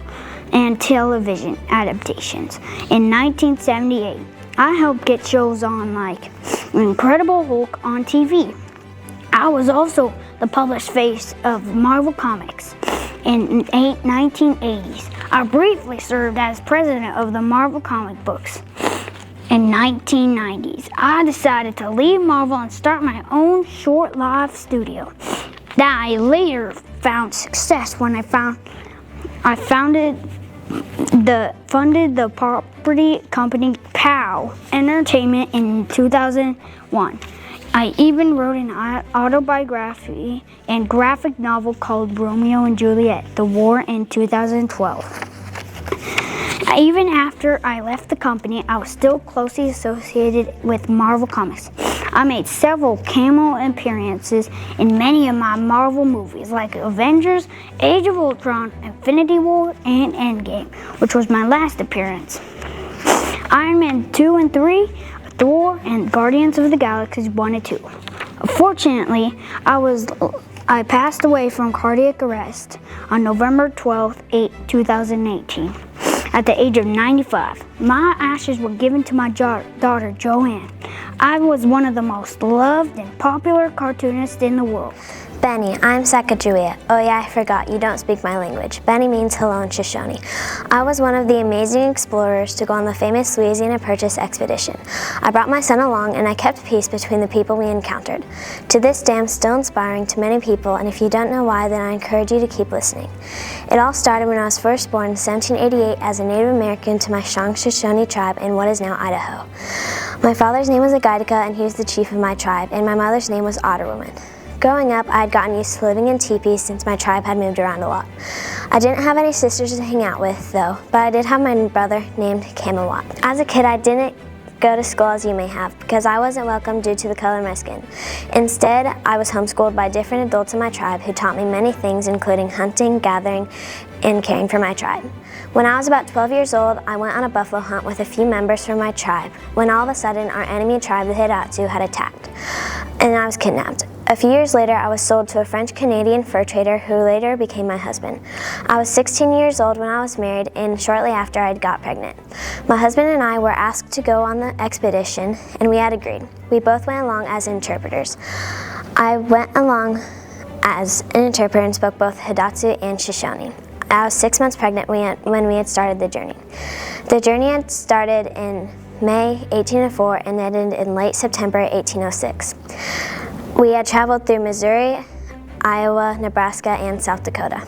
and television adaptations. In 1978, I helped get shows on like Incredible Hulk on TV. I was also the published face of Marvel Comics. In the 1980s, I briefly served as president of the Marvel comic books. In 1990s, I decided to leave Marvel and start my own short-lived studio. That I later found success when I funded the property company POW Entertainment in 2001. I even wrote an autobiography and graphic novel called Romeo and Juliet, The War in 2012. Even after I left the company, I was still closely associated with Marvel Comics. I made several cameo appearances in many of my Marvel movies like Avengers, Age of Ultron, Infinity War, and Endgame, which was my last appearance. Iron Man 2 and 3, Thor, and Guardians of the Galaxy 1 and 2. Unfortunately, I passed away from cardiac arrest on November 12, 2018. At the age of 95, my ashes were given to my daughter, Joanne. I was one of the most loved and popular cartoonists in the world. Benny, I'm Sacagawea. Oh yeah, I forgot, you don't speak my language. Benny means hello in Shoshone. I was one of the amazing explorers to go on the famous Louisiana Purchase expedition. I brought my son along and I kept peace between the people we encountered. To this day, I'm still inspiring to many people, and if you don't know why, then I encourage you to keep listening. It all started when I was first born in 1788 as a Native American to my Shoshone tribe in what is now Idaho. My father's name was Agaitica and he was the chief of my tribe, and my mother's name was Otterwoman. Growing up, I had gotten used to living in teepees since my tribe had moved around a lot. I didn't have any sisters to hang out with, though, but I did have my brother named Camelot. As a kid, I didn't go to school as you may have, because I wasn't welcome due to the color of my skin. Instead, I was homeschooled by different adults in my tribe who taught me many things, including hunting, gathering, and caring for my tribe. When I was about 12 years old, I went on a buffalo hunt with a few members from my tribe, when all of a sudden our enemy tribe, the Hidatsu, had attacked, and I was kidnapped. A few years later, I was sold to a French-Canadian fur trader who later became my husband. I was 16 years old when I was married, and shortly after I got pregnant. My husband and I were asked to go on the expedition, and we had agreed. We both went along as interpreters. I went along as an interpreter and spoke both Hidatsu and Shoshone. I was 6 months pregnant when we had started the journey. The journey had started in May 1804 and ended in late September 1806. We had traveled through Missouri, Iowa, Nebraska, and South Dakota.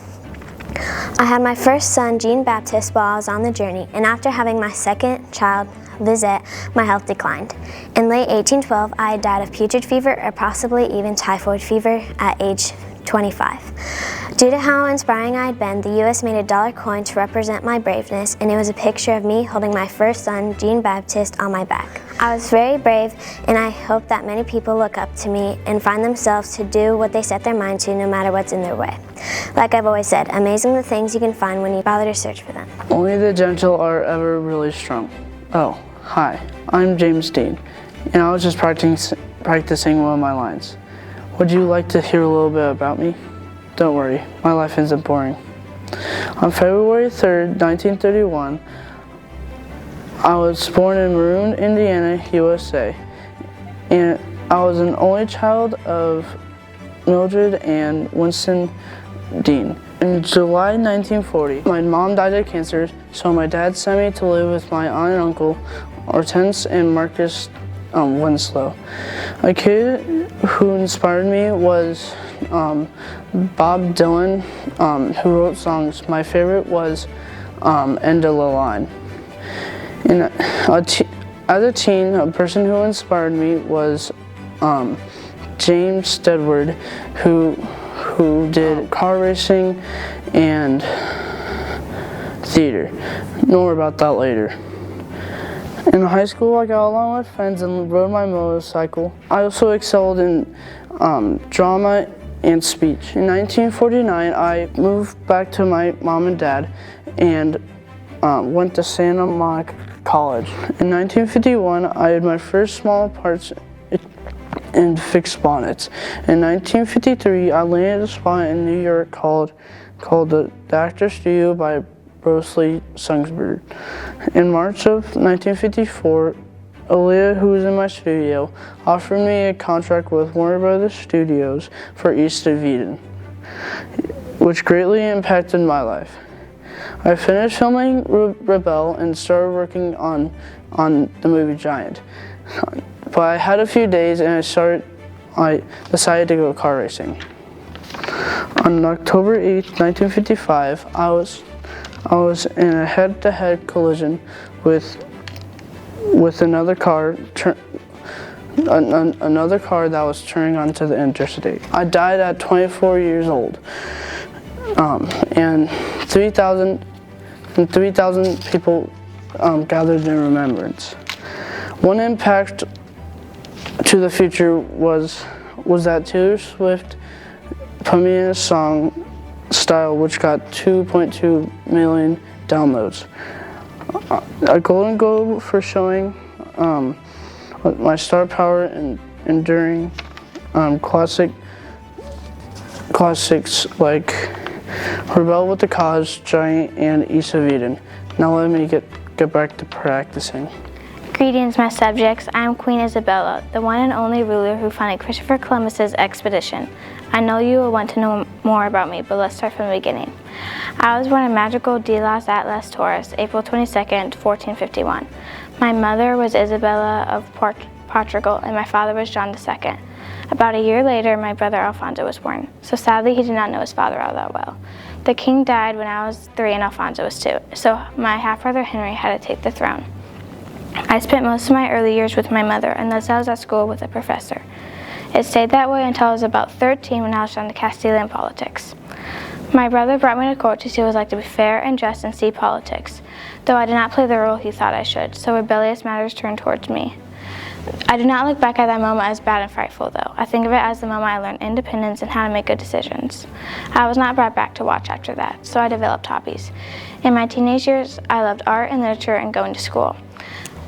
I had my first son, Jean Baptiste, while I was on the journey, and after having my second child, Lizette, my health declined. In late 1812, I had died of putrid fever or possibly even typhoid fever at age 25. Due to how inspiring I had been, the U.S. made a $1 coin to represent my braveness, and it was a picture of me holding my first son, Jean Baptiste, on my back. I was very brave, and I hope that many people look up to me and find themselves to do what they set their mind to, no matter what's in their way. Like I've always said, amazing the things you can find when you bother to search for them. Only the gentle are ever really strong. Oh, hi, I'm James Dean, and I was just practicing one of my lines. Would you like to hear a little bit about me? Don't worry, my life isn't boring. On February 3rd, 1931, I was born in Maroon, Indiana, USA, and I was an only child of Mildred and Winston Dean. In July 1940, my mom died of cancer, so my dad sent me to live with my aunt and uncle, Hortense and Marcus Winslow. A kid who inspired me was Bob Dylan, who wrote songs. My favorite was End of the Line. And as a teen, a person who inspired me was James Stedward, who did car racing and theater. More about that later. In high school, I got along with friends and rode my motorcycle. I also excelled in drama and speech. In 1949, I moved back to my mom and dad and went to Santa Monica College. In 1951, I had my first small parts in fixed bonnets. In 1953, I landed a spot in New York called the Actor Studio by Brosley Sungsberg. In March of 1954, Aaliyah, who was in my studio, offered me a contract with Warner Brothers Studios for East of Eden, which greatly impacted my life. I finished filming Rebel and started working on the movie Giant. But I had a few days and I decided to go car racing. On October 8th, 1955, I was in a head-to-head collision with another car that was turning onto the interstate. I died at 24 years old, and 3,000 people gathered in remembrance. One impact to the future was that Taylor Swift put me in a song Style, which got 2.2 million downloads. A Golden Globe for showing my star power and enduring classics like Rebel with the Cause, Giant, and East of Eden. Now let me get back to practicing. Greetings, my subjects. I am Queen Isabella, the one and only ruler who founded Christopher Columbus's expedition. I know you will want to know more about me, but let's start from the beginning. I was born in magical de las Atlas, Taurus, April 22nd, 1451. My mother was Isabella of Portugal, and my father was John II. About a year later, my brother Alfonso was born, so sadly he did not know his father all that well. The king died when I was 3 and Alfonso was 2, so my half-brother Henry had to take the throne. I spent most of my early years with my mother, and thus I was at school with a professor. It stayed that way until I was about 13 when I was drawn to Castilian politics. My brother brought me to court to see what it was like to be fair and just and see politics, though I did not play the role he thought I should, so rebellious matters turned towards me. I do not look back at that moment as bad and frightful, though. I think of it as the moment I learned independence and how to make good decisions. I was not brought back to watch after that, so I developed hobbies. In my teenage years, I loved art and literature and going to school,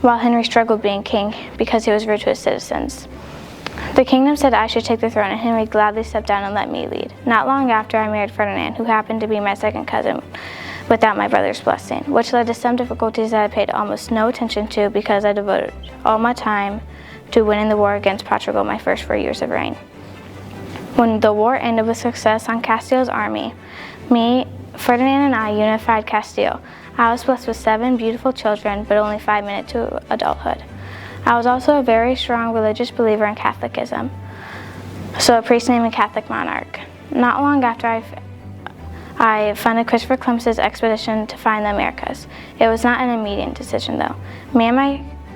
while Henry struggled being king because he was rude to his citizens. The kingdom said I should take the throne, and Henry gladly stepped down and let me lead. Not long after, I married Ferdinand, who happened to be my second cousin, without my brother's blessing, which led to some difficulties that I paid almost no attention to because I devoted all my time to winning the war against Portugal my first 4 years of reign. When the war ended with success on Castillo's army, Ferdinand and I unified Castile. I was blessed with 7 beautiful children, but only 5 made it to adulthood. I was also a very strong religious believer in Catholicism, so a priest named a Catholic monarch. Not long after I funded Christopher Columbus's expedition to find the Americas. It was not an immediate decision, though. Me and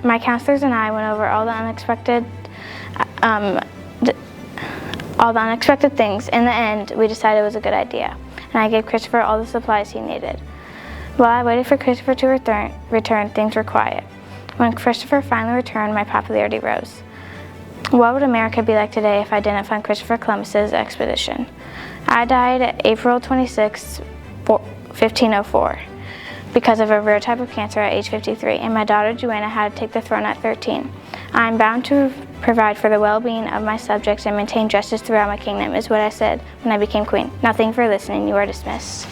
my counselors and I went over all the unexpected things. In the end, we decided it was a good idea, and I gave Christopher all the supplies he needed. While I waited for Christopher to return, things were quiet. When Christopher finally returned, my popularity rose. What would America be like today if I didn't fund Christopher Columbus's expedition? I died April 26, 1504. because of a rare type of cancer at age 53, and my daughter Joanna had to take the throne at 13. I am bound to provide for the well-being of my subjects and maintain justice throughout my kingdom, is what I said when I became queen. Now thank you for listening. You are dismissed.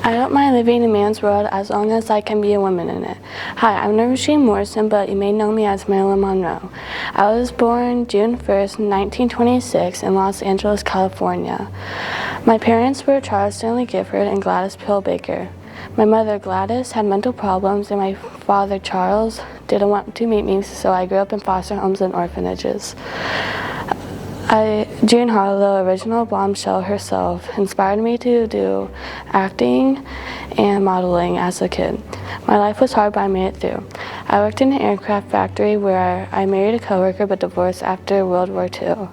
I don't mind living in man's world as long as I can be a woman in it. Hi, I'm Norvasheen Morrison, but you may know me as Marilyn Monroe. I was born June 1st, 1926 in Los Angeles, California. My parents were Charles Stanley Gifford and Gladys Pill Baker. My mother, Gladys, had mental problems, and my father, Charles, didn't want to meet me, so I grew up in foster homes and orphanages. June Harlow, original bombshell herself, inspired me to do acting and modeling as a kid. My life was hard, but I made it through. I worked in an aircraft factory where I married a coworker but divorced after World War II.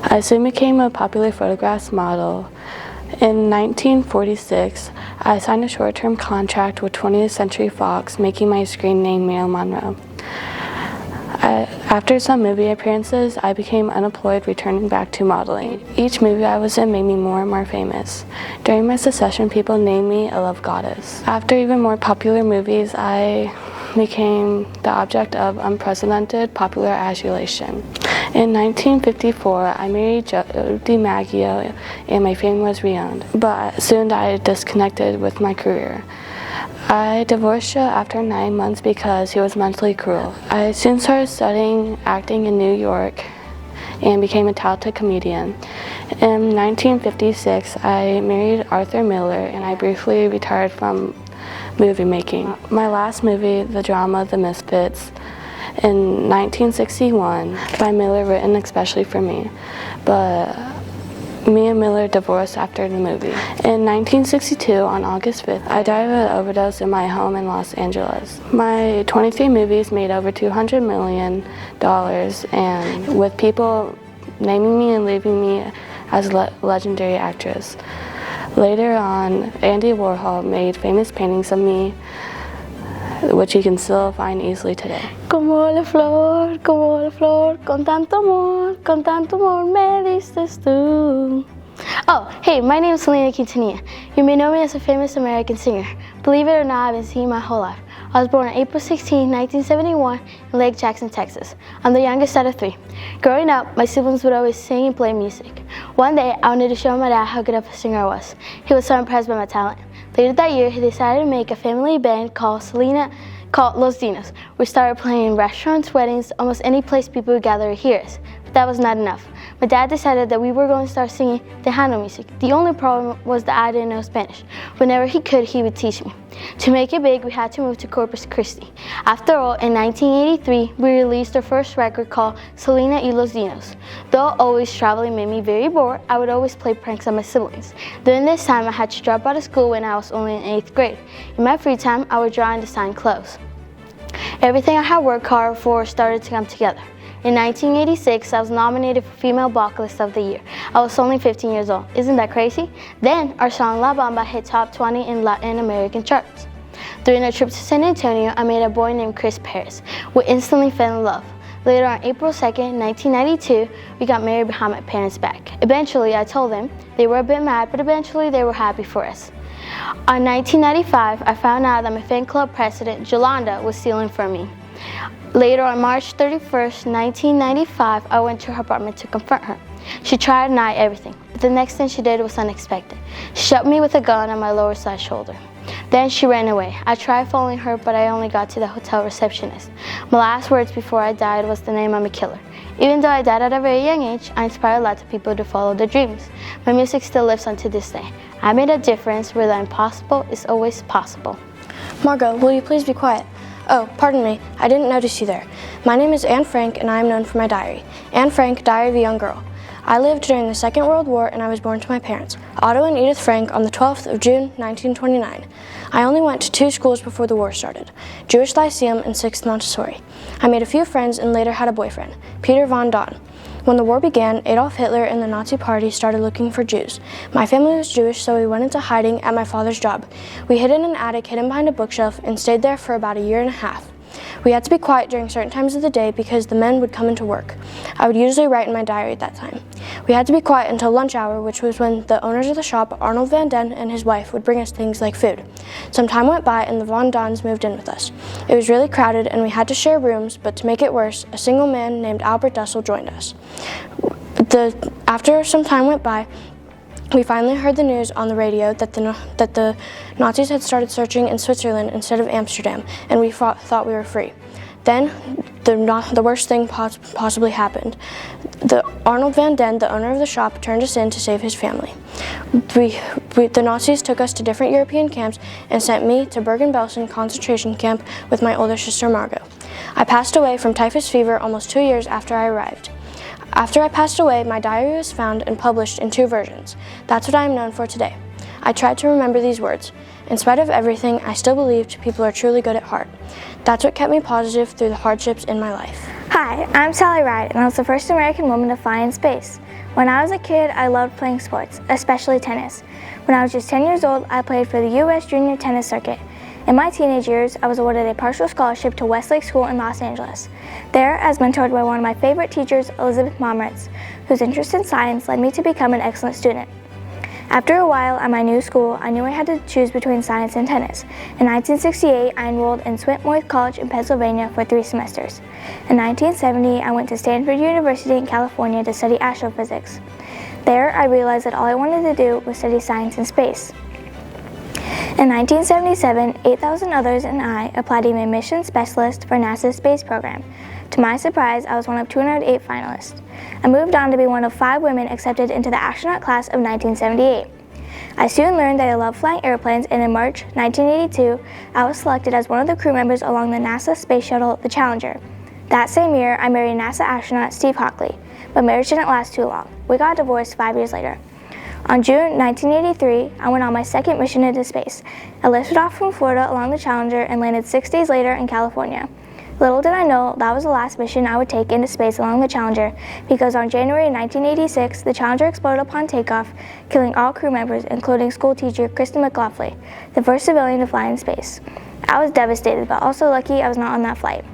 I soon became a popular photographs model. In 1946, I signed a short-term contract with 20th Century Fox, making my screen name Marilyn Monroe. After some movie appearances, I became unemployed, returning back to modeling. Each movie I was in made me more and more famous. During my succession, people named me a love goddess. After even more popular movies, I became the object of unprecedented popular adulation. In 1954, I married Joe DiMaggio, and my fame was reowned. But soon I disconnected with my career. I divorced Joe after 9 months because he was mentally cruel. I soon started studying acting in New York and became a talented comedian. In 1956, I married Arthur Miller, and I briefly retired from movie making. My last movie, the drama The Misfits, in 1961, by Miller, written especially for me. But me and Miller divorced after the movie. In 1962, on August 5th, I died of an overdose in my home in Los Angeles. My 23 movies made over $200 million, and with people naming me and leaving me as a legendary actress. Later on, Andy Warhol made famous paintings of me, which you can still find easily today. Como la flor, con tanto amor me diste tú. Oh, hey, my name is Selena Quintanilla. You may know me as a famous American singer. Believe it or not, I've been singing my whole life. I was born on April 16, 1971 in Lake Jackson, Texas. I'm the youngest out of 3. Growing up, my siblings would always sing and play music. One day, I wanted to show my dad how good of a singer I was. He was so impressed by my talent. Later that year, he decided to make a family band called Los Dinos. We started playing in restaurants, weddings, almost any place people would gather to hear us. But that was not enough. My dad decided that we were going to start singing Tejano music. The only problem was that I didn't know Spanish. Whenever he could, he would teach me. To make it big, we had to move to Corpus Christi. After all, in 1983, we released our first record called Selena y Los Dinos. Though always traveling made me very bored, I would always play pranks on my siblings. During this time, I had to drop out of school when I was only in 8th grade. In my free time, I would draw and design clothes. Everything I had worked hard for started to come together. In 1986, I was nominated for Female Vocalist of the Year. I was only 15 years old. Isn't that crazy? Then, our song La Bamba hit top 20 in Latin American charts. During a trip to San Antonio, I met a boy named Chris Paris. We instantly fell in love. Later on April 2nd, 1992, we got married behind my parents' back. Eventually, I told them. They were a bit mad, but eventually they were happy for us. On 1995, I found out that my fan club president, Yolanda, was stealing from me. Later on March 31st, 1995, I went to her apartment to confront her. She tried to deny everything, but the next thing she did was unexpected. She shot me with a gun on my lower side shoulder. Then she ran away. I tried following her, but I only got to the hotel receptionist. My last words before I died was the name Mae Krier. Even though I died at a very young age, I inspired lots of people to follow their dreams. My music still lives on to this day. I made a difference where the impossible is always possible. Margot, will you please be quiet? Oh, pardon me, I didn't notice you there. My name is Anne Frank, and I am known for my diary. Anne Frank, Diary of a Young Girl. I lived during the Second World War, and I was born to my parents, Otto and Edith Frank, on the 12th of June, 1929. I only went to 2 schools before the war started, Jewish Lyceum and 6th Montessori. I made a few friends and later had a boyfriend, Peter von Don. When the war began, Adolf Hitler and the Nazi Party started looking for Jews. My family was Jewish, so we went into hiding at my father's job. We hid in an attic hidden behind a bookshelf and stayed there for about a year and a half. We had to be quiet during certain times of the day because the men would come into work. I would usually write in my diary at that time. We had to be quiet until lunch hour, which was when the owners of the shop, Arnold Van Den and his wife, would bring us things like food. Some time went by and the Von Dons moved in with us. It was really crowded and we had to share rooms, but to make it worse, a single man named Albert Dussel joined us. After some time went by, we finally heard the news on the radio that the Nazis had started searching in Switzerland instead of Amsterdam, and we thought we were free. Then, the worst thing possibly happened. Arnold Van Den, the owner of the shop, turned us in to save his family. The Nazis took us to different European camps and sent me to Bergen-Belsen concentration camp with my older sister Margot. I passed away from typhus fever almost 2 years after I arrived. After I passed away, my diary was found and published in 2 versions. That's what I am known for today. I tried to remember these words. In spite of everything, I still believed people are truly good at heart. That's what kept me positive through the hardships in my life. Hi, I'm Sally Ride, and I was the first American woman to fly in space. When I was a kid, I loved playing sports, especially tennis. When I was just 10 years old, I played for the U.S. Junior Tennis Circuit. In my teenage years, I was awarded a partial scholarship to Westlake School in Los Angeles. There, I was mentored by one of my favorite teachers, Elizabeth Momritz, whose interest in science led me to become an excellent student. After a while at my new school, I knew I had to choose between science and tennis. In 1968, I enrolled in Swinton College in Pennsylvania for 3 semesters. In 1970, I went to Stanford University in California to study astrophysics. There, I realized that all I wanted to do was study science and space. In 1977, 8,000 others and I applied to be a mission specialist for NASA's space program. To my surprise, I was one of 208 finalists. I moved on to be one of 5 women accepted into the astronaut class of 1978. I soon learned that I loved flying airplanes, and in March 1982, I was selected as one of the crew members along the NASA space shuttle, the Challenger. That same year, I married NASA astronaut Steve Hockley, but marriage didn't last too long. We got divorced 5 years later. On June 1983, I went on my second mission into space. I lifted off from Florida along the Challenger and landed 6 days later in California. Little did I know that was the last mission I would take into space along the Challenger, because on January 1986, the Challenger exploded upon takeoff, killing all crew members, including school teacher Kristen McLaughlin, the first civilian to fly in space. I was devastated, but also lucky I was not on that flight.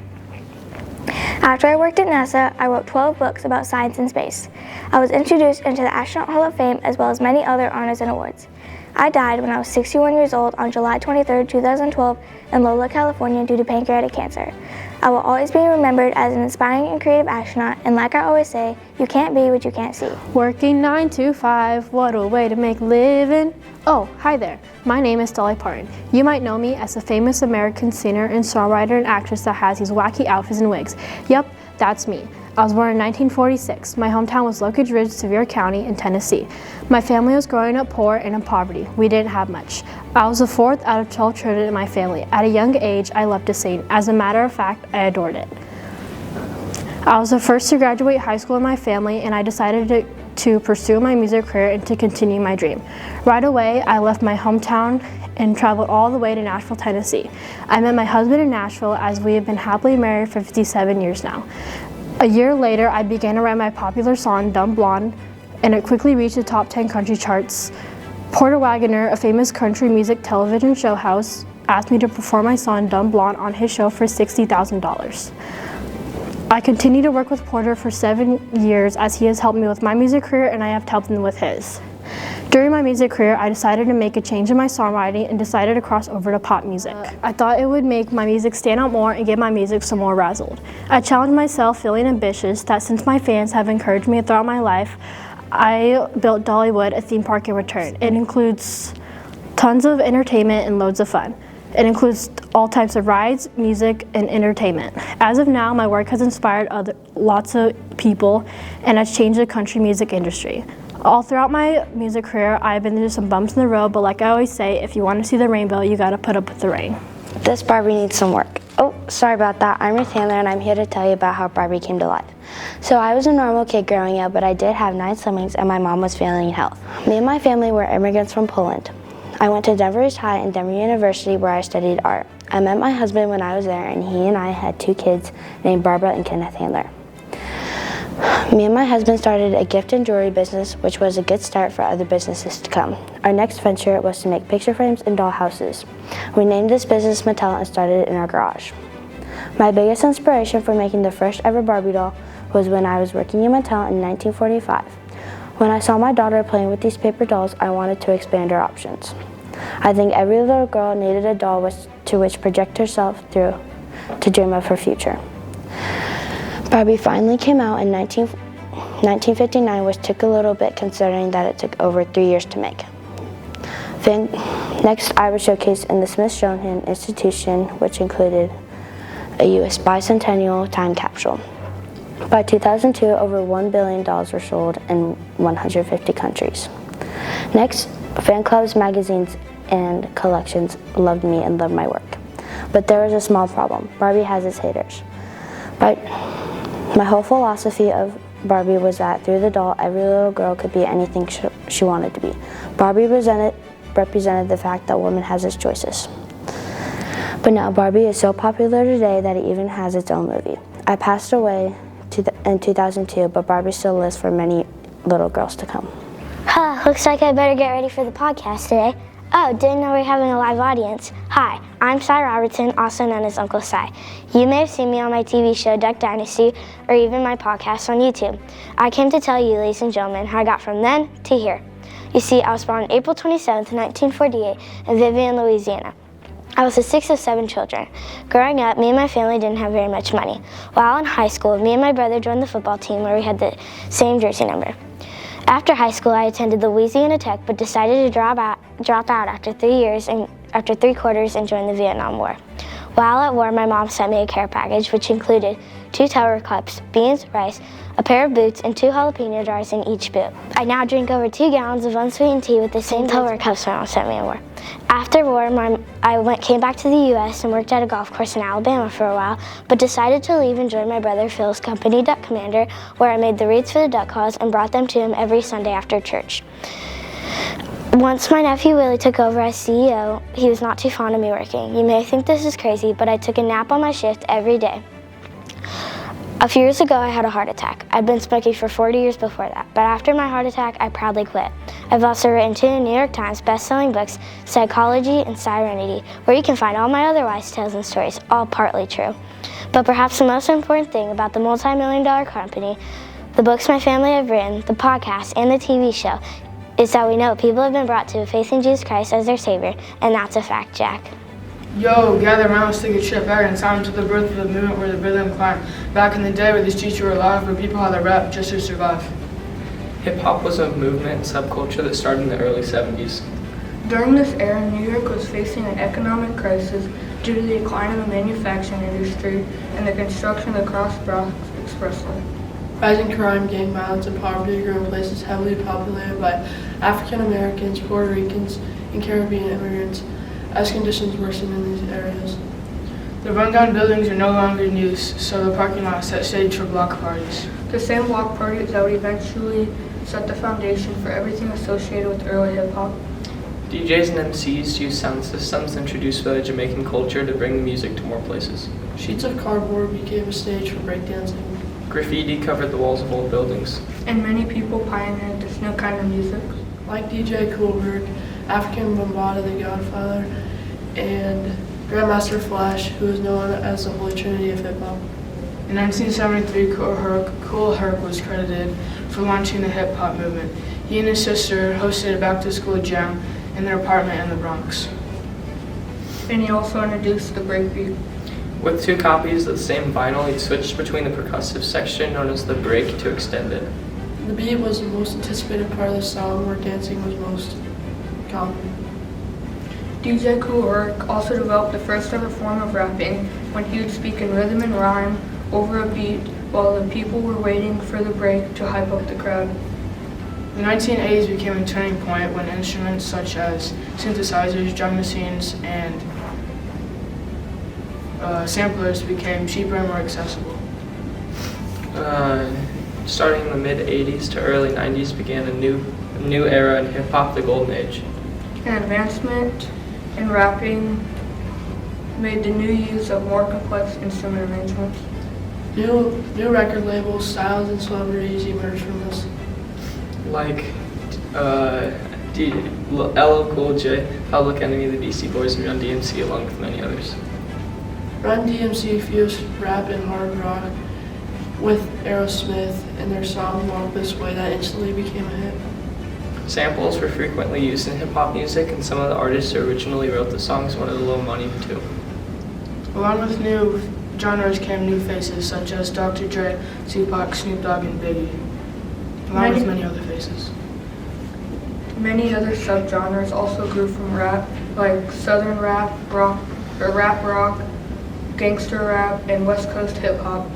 After I worked at NASA, I wrote 12 books about science and space. I was introduced into the Astronaut Hall of Fame as well as many other honors and awards. I died when I was 61 years old on July 23, 2012 in Lola, California due to pancreatic cancer. I will always be remembered as an inspiring and creative astronaut, and like I always say, you can't be what you can't see. Working 9 to 5, what a way to make a living. Oh, hi there. My name is Dolly Parton. You might know me as a famous American singer and songwriter and actress that has these wacky outfits and wigs. Yep, that's me. I was born in 1946. My hometown was Locust Ridge, Sevier County in Tennessee. My family was growing up poor and in poverty. We didn't have much. I was the 4th out of 12 children in my family. At a young age, I loved to sing. As a matter of fact, I adored it. I was the first to graduate high school in my family, and I decided to pursue my music career and to continue my dream. Right away, I left my hometown and traveled all the way to Nashville, Tennessee. I met my husband in Nashville, as we have been happily married for 57 years now. A year later, I began to write my popular song, Dumb Blonde, and it quickly reached the top 10 country charts. Porter Wagoner, a famous country music television show host, asked me to perform my song, Dumb Blonde, on his show for $60,000. I continued to work with Porter for 7 years, as he has helped me with my music career and I have helped him with his. During my music career, I decided to make a change in my songwriting and decided to cross over to pop music. I thought it would make my music stand out more and give my music some more razzled. I challenged myself, feeling ambitious, that since my fans have encouraged me throughout my life, I built Dollywood, a theme park in return. It includes tons of entertainment and loads of fun. It includes all types of rides, music, and entertainment. As of now, my work has inspired lots of people and has changed the country music industry. All throughout my music career, I've been through some bumps in the road, but like I always say, if you want to see the rainbow, you gotta put up with the rain. This Barbie needs some work. Oh, sorry about that. I'm Ruth Handler, and I'm here to tell you about how Barbie came to life. So I was a normal kid growing up, but I did have 9 siblings, and my mom was failing in health. Me and my family were immigrants from Poland. I went to Denver East High and Denver University, where I studied art. I met my husband when I was there, and he and I had 2 kids named Barbara and Kenneth Handler. Me and my husband started a gift and jewelry business, which was a good start for other businesses to come. Our next venture was to make picture frames and doll houses. We named this business Mattel and started it in our garage. My biggest inspiration for making the first ever Barbie doll was when I was working in Mattel in 1945. When I saw my daughter playing with these paper dolls, I wanted to expand her options. I think every little girl needed a doll to which project herself through to dream of her future. Barbie finally came out in 1959, which took a little bit considering that it took over 3 years to make. Next, I was showcased in the Smithsonian Institution, which included a U.S. bicentennial time capsule. By 2002, over 1 billion dolls were sold in 150 countries. Next, fan clubs, magazines, and collections loved me and loved my work. But there was a small problem. Barbie has its haters. But my whole philosophy of Barbie was that through the doll, every little girl could be anything she wanted to be. Barbie represented the fact that woman has its choices. But now Barbie is so popular today that it even has its own movie. I passed away in 2002, but Barbie still lives for many little girls to come. Looks like I better get ready for the podcast today. Oh, didn't know we were having a live audience. Hi, I'm Cy Robertson, also known as Uncle Cy. You may have seen me on my TV show Duck Dynasty, or even my podcast on YouTube. I came to tell you, ladies and gentlemen, how I got from then to here. You see, I was born on April 27, 1948, in Vivian, Louisiana. I was the sixth of 7 children. Growing up, me and my family didn't have very much money. While in high school, me and my brother joined the football team where we had the same jersey number. After high school, I attended Louisiana Tech, but decided to drop out after 3 quarters and joined the Vietnam War. While at war, my mom sent me a care package, which included 2 Teller cups, beans, rice, a pair of boots, and 2 jalapeno jars in each boot. I now drink over 2 gallons of unsweetened tea with the same Teller cups my mom sent me in war. After war, I came back to the U.S. and worked at a golf course in Alabama for a while, but decided to leave and join my brother Phil's company Duck Commander, where I made the reeds for the duck calls and brought them to him every Sunday after church. Once my nephew Willie took over as CEO, he was not too fond of me working. You may think this is crazy, but I took a nap on my shift every day. A few years ago, I had a heart attack. I'd been smoking for 40 years before that, but after my heart attack, I proudly quit. I've also written 2 New York Times best-selling books, Psychology and Serenity, where you can find all my other wise tales and stories, all partly true. But perhaps the most important thing about the multi-million-dollar company, the books my family have written, the podcast, and the TV show, is that we know people have been brought to a faith in Jesus Christ as their Savior, and that's a fact, Jack. Yo, gather around, let's take a trip back in time to the birth of the movement where the rhythm climbed. Back in the day where the streets were alive, where people had to rap just to survive. Hip-hop was a movement and subculture that started in the early 70s. During this era, New York was facing an economic crisis due to the decline in the manufacturing industry and the construction of the Cross-Bronx Expressway. Rising crime, gang violence, and poverty grew in places heavily populated by African Americans, Puerto Ricans, and Caribbean immigrants, as conditions worsened in these areas. The rundown buildings are no longer in use, so the parking lot set stage for block parties. The same block parties that would eventually set the foundation for everything associated with early hip-hop. DJs and MCs used sound systems to introduce village Jamaican culture to bring the music to more places. Sheets of cardboard became a stage for breakdancing. Graffiti covered the walls of old buildings. And many people pioneered this new kind of music. Like DJ Kool Herc, African Bambaataa the Godfather, and Grandmaster Flash, who is known as the Holy Trinity of hip-hop. In 1973, Kool Herc was credited for launching the hip-hop movement. He and his sister hosted a back-to-school jam in their apartment in the Bronx. And he also introduced the breakbeat. With 2 copies of the same vinyl, he switched between the percussive section known as the break to extend it. The beat was the most anticipated part of the song, where dancing was most common. DJ Kool Herc also developed the first ever form of rapping when he would speak in rhythm and rhyme over a beat while the people were waiting for the break to hype up the crowd. The 1980s became a turning point when instruments such as synthesizers, drum machines, and samplers became cheaper and more accessible. Starting in the mid-80s to early 90s began a new era in hip-hop, the golden age. An advancement in rapping made the new use of more complex instrument arrangements. New record labels, styles, and celebrities emerged from this. Like LL Cool J, Public Enemy, the Beastie Boys, and Run DMC, along with many others. Run DMC fused rap and hard rock with Aerosmith and their song Walk This Way that instantly became a hit. Samples were frequently used in hip-hop music, and some of the artists who originally wrote the songs wanted a little money too. Along with new genres came new faces such as Dr. Dre, Tupac, Snoop Dogg, and Biggie, along with many other faces. Many other subgenres also grew from rap, like Southern rap, rap rock, gangster rap, and West Coast hip hop,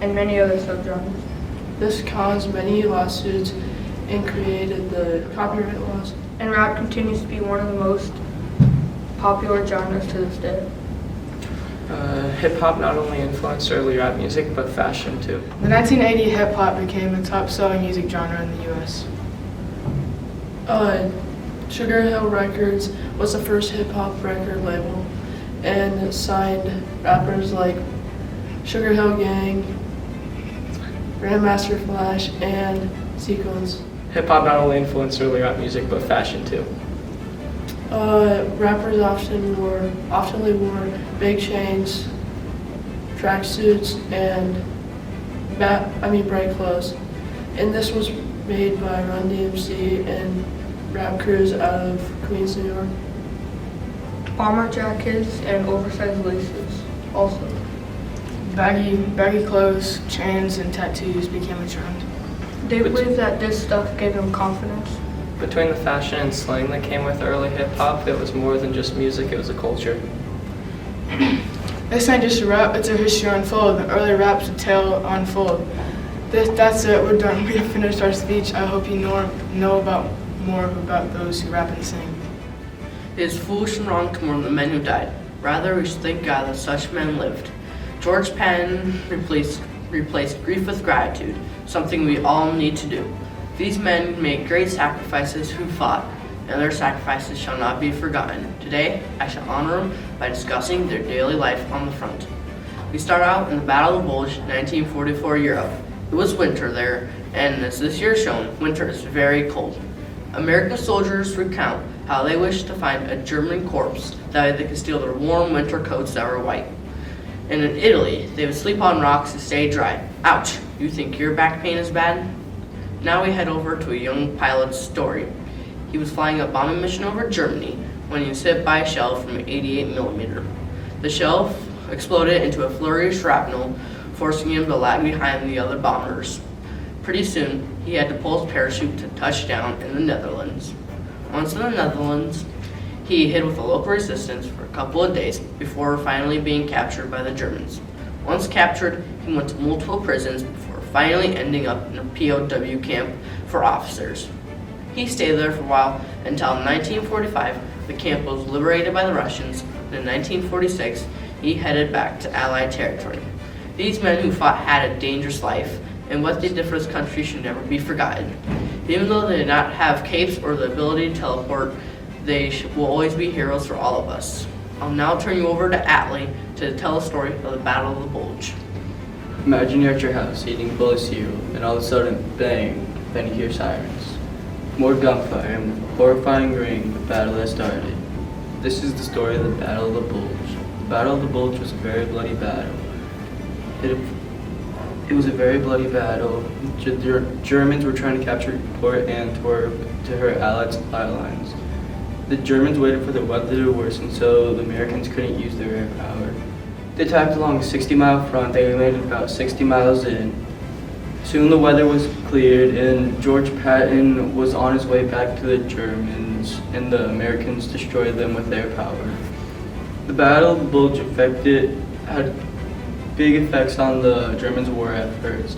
and many other subgenres. This caused many lawsuits and created the copyright laws. And rap continues to be one of the most popular genres to this day. Hip-hop not only influenced early rap music, but fashion too. The 1980 hip-hop became the top-selling music genre in the U.S. Sugar Hill Records was the first hip-hop record label and signed rappers like Sugar Hill Gang, Grandmaster Flash, and Sequence. Hip-hop not only influenced early rap music, but fashion too. Rappers often wore big chains, tracksuits, and bright clothes. And this was made by Run DMC and rap crews out of Queens, New York. Bomber jackets and oversized laces also. Baggy clothes, chains, and tattoos became a trend. They believe that this stuff gave them confidence. Between the fashion and slang that came with early hip-hop, it was more than just music, it was a culture. This ain't just a rap, it's a history unfold. The early rap's a tale unfold. That's it, we're done. We have finished our speech. I hope you know more about those who rap and sing. It is foolish and wrong to mourn the men who died. Rather, we should thank God that such men lived. George Patton replaced grief with gratitude, something we all need to do. These men made great sacrifices who fought, and their sacrifices shall not be forgotten. Today, I shall honor them by discussing their daily life on the front. We start out in the Battle of the Bulge, 1944 Europe. It was winter there, and as this year shown, winter is very cold. American soldiers recount how they wished to find a German corpse, that way they could steal their warm winter coats that were white. And in Italy, they would sleep on rocks to stay dry. Ouch, you think your back pain is bad? Now we head over to a young pilot's story. He was flying a bombing mission over Germany when he was hit by a shell from an 88mm. The shell exploded into a flurry of shrapnel, forcing him to lag behind the other bombers. Pretty soon, he had to pull his parachute to touch down in the Netherlands. Once in the Netherlands, he hid with the local resistance for a couple of days before finally being captured by the Germans. Once captured, he went to multiple prisons before finally ending up in a POW camp for officers. He stayed there for a while until in 1945, the camp was liberated by the Russians, and in 1946, he headed back to Allied territory. These men who fought had a dangerous life, and what they did for this country should never be forgotten. Even though they did not have capes or the ability to teleport, they will always be heroes for all of us. I'll now turn you over to Hallie to tell the story of the Battle of the Bulge. Imagine you're at your house eating bullet cereal, and all of a sudden, bang, then you hear sirens. More gunfire, and with a horrifying ring, the battle has started. This is the story of the Battle of the Bulge. The Battle of the Bulge was a very bloody battle. It was a very bloody battle. The Germans were trying to capture Port Antwerp to her Allied supply lines. The Germans waited for the weather to worsen so the Americans couldn't use their air power. They attacked along a 60-mile front. They landed about 60 miles in. Soon the weather was cleared and George Patton was on his way back to the Germans, and the Americans destroyed them with air power. The Battle of the Bulge had big effects on the Germans' war efforts.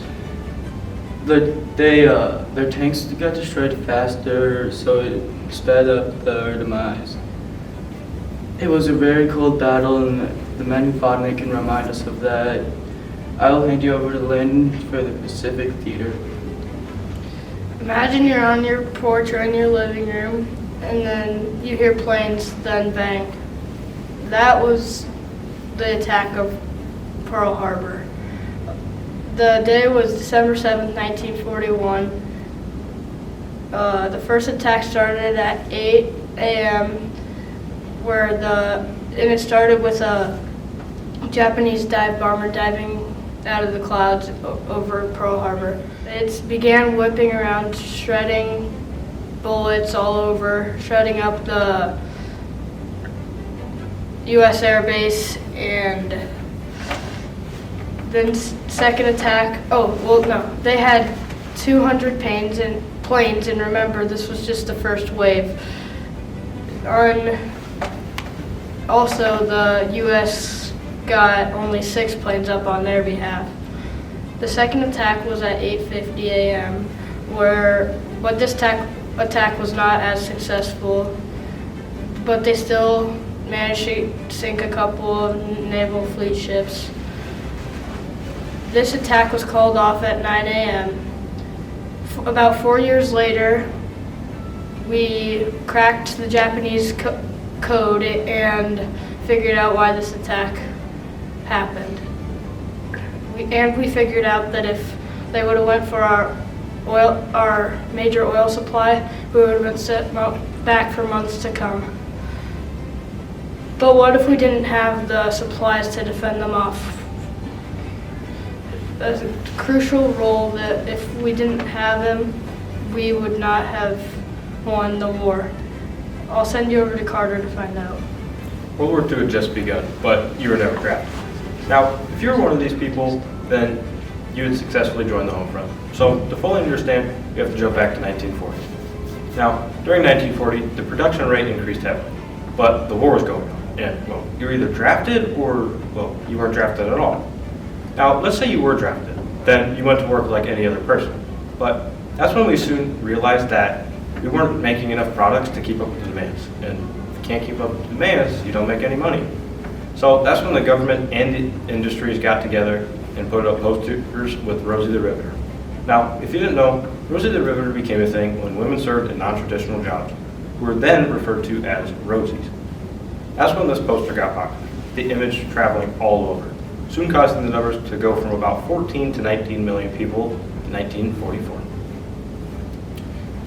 Their tanks got destroyed faster, so it sped up their demise. It was a very cold battle, and the men who fought in it can remind us of that. I will hand you over to Lynn for the Pacific Theater. Imagine you're on your porch or in your living room, and then you hear planes, then bang. That was the attack of Pearl Harbor. The day was December 7th, 1941. The first attack started at 8 a.m. and it started with a Japanese dive bomber diving out of the clouds over Pearl Harbor. It began whipping around, shredding bullets all over, shredding up the U.S. Air Base, and then second attack, they had 200 planes, and remember, this was just the first wave. Also, the U.S. got only 6 planes up on their behalf. The second attack was at 8:50 a.m., but this attack was not as successful, but they still managed to sink a couple of naval fleet ships. This attack was called off at 9 a.m. About 4 years later, we cracked the Japanese code and figured out why this attack happened. We figured out that if they would have went for our major oil supply, we would have been set back for months to come. But what if we didn't have the supplies to defend them off? That's a crucial role that if we didn't have them, we would not have won the war. I'll send you over to Carter to find out. World War II had just begun, but you were never drafted. Now, if you were one of these people, then you would successfully join the home front. So to fully understand, you have to jump back to 1940. Now, during 1940, the production rate increased heavily, but the war was going on. And, well, you were either drafted or, well, you weren't drafted at all. Now, let's say you were drafted. Then you went to work like any other person. But that's when we soon realized that we weren't making enough products to keep up with the demands. And if you can't keep up with the demands, you don't make any money. So that's when the government and the industries got together and put up posters with Rosie the Riveter. Now, if you didn't know, Rosie the Riveter became a thing when women served in non-traditional jobs, who were then referred to as Rosies. That's when this poster got popular, the image traveling all over, soon causing the numbers to go from about 14 to 19 million people in 1944.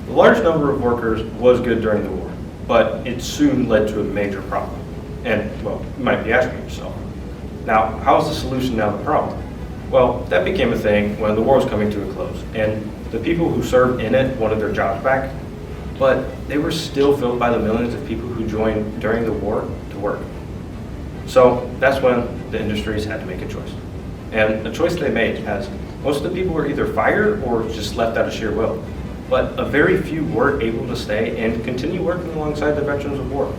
The large number of workers was good during the war, but it soon led to a major problem. And, well, you might be asking yourself, now, how is the solution now the problem? Well, that became a thing when the war was coming to a close, and the people who served in it wanted their jobs back, but they were still filled by the millions of people who joined during the war to work. So that's when the industries had to make a choice. And the choice they made, as most of the people were either fired or just left out of sheer will. But a very few were able to stay and continue working alongside the veterans of war.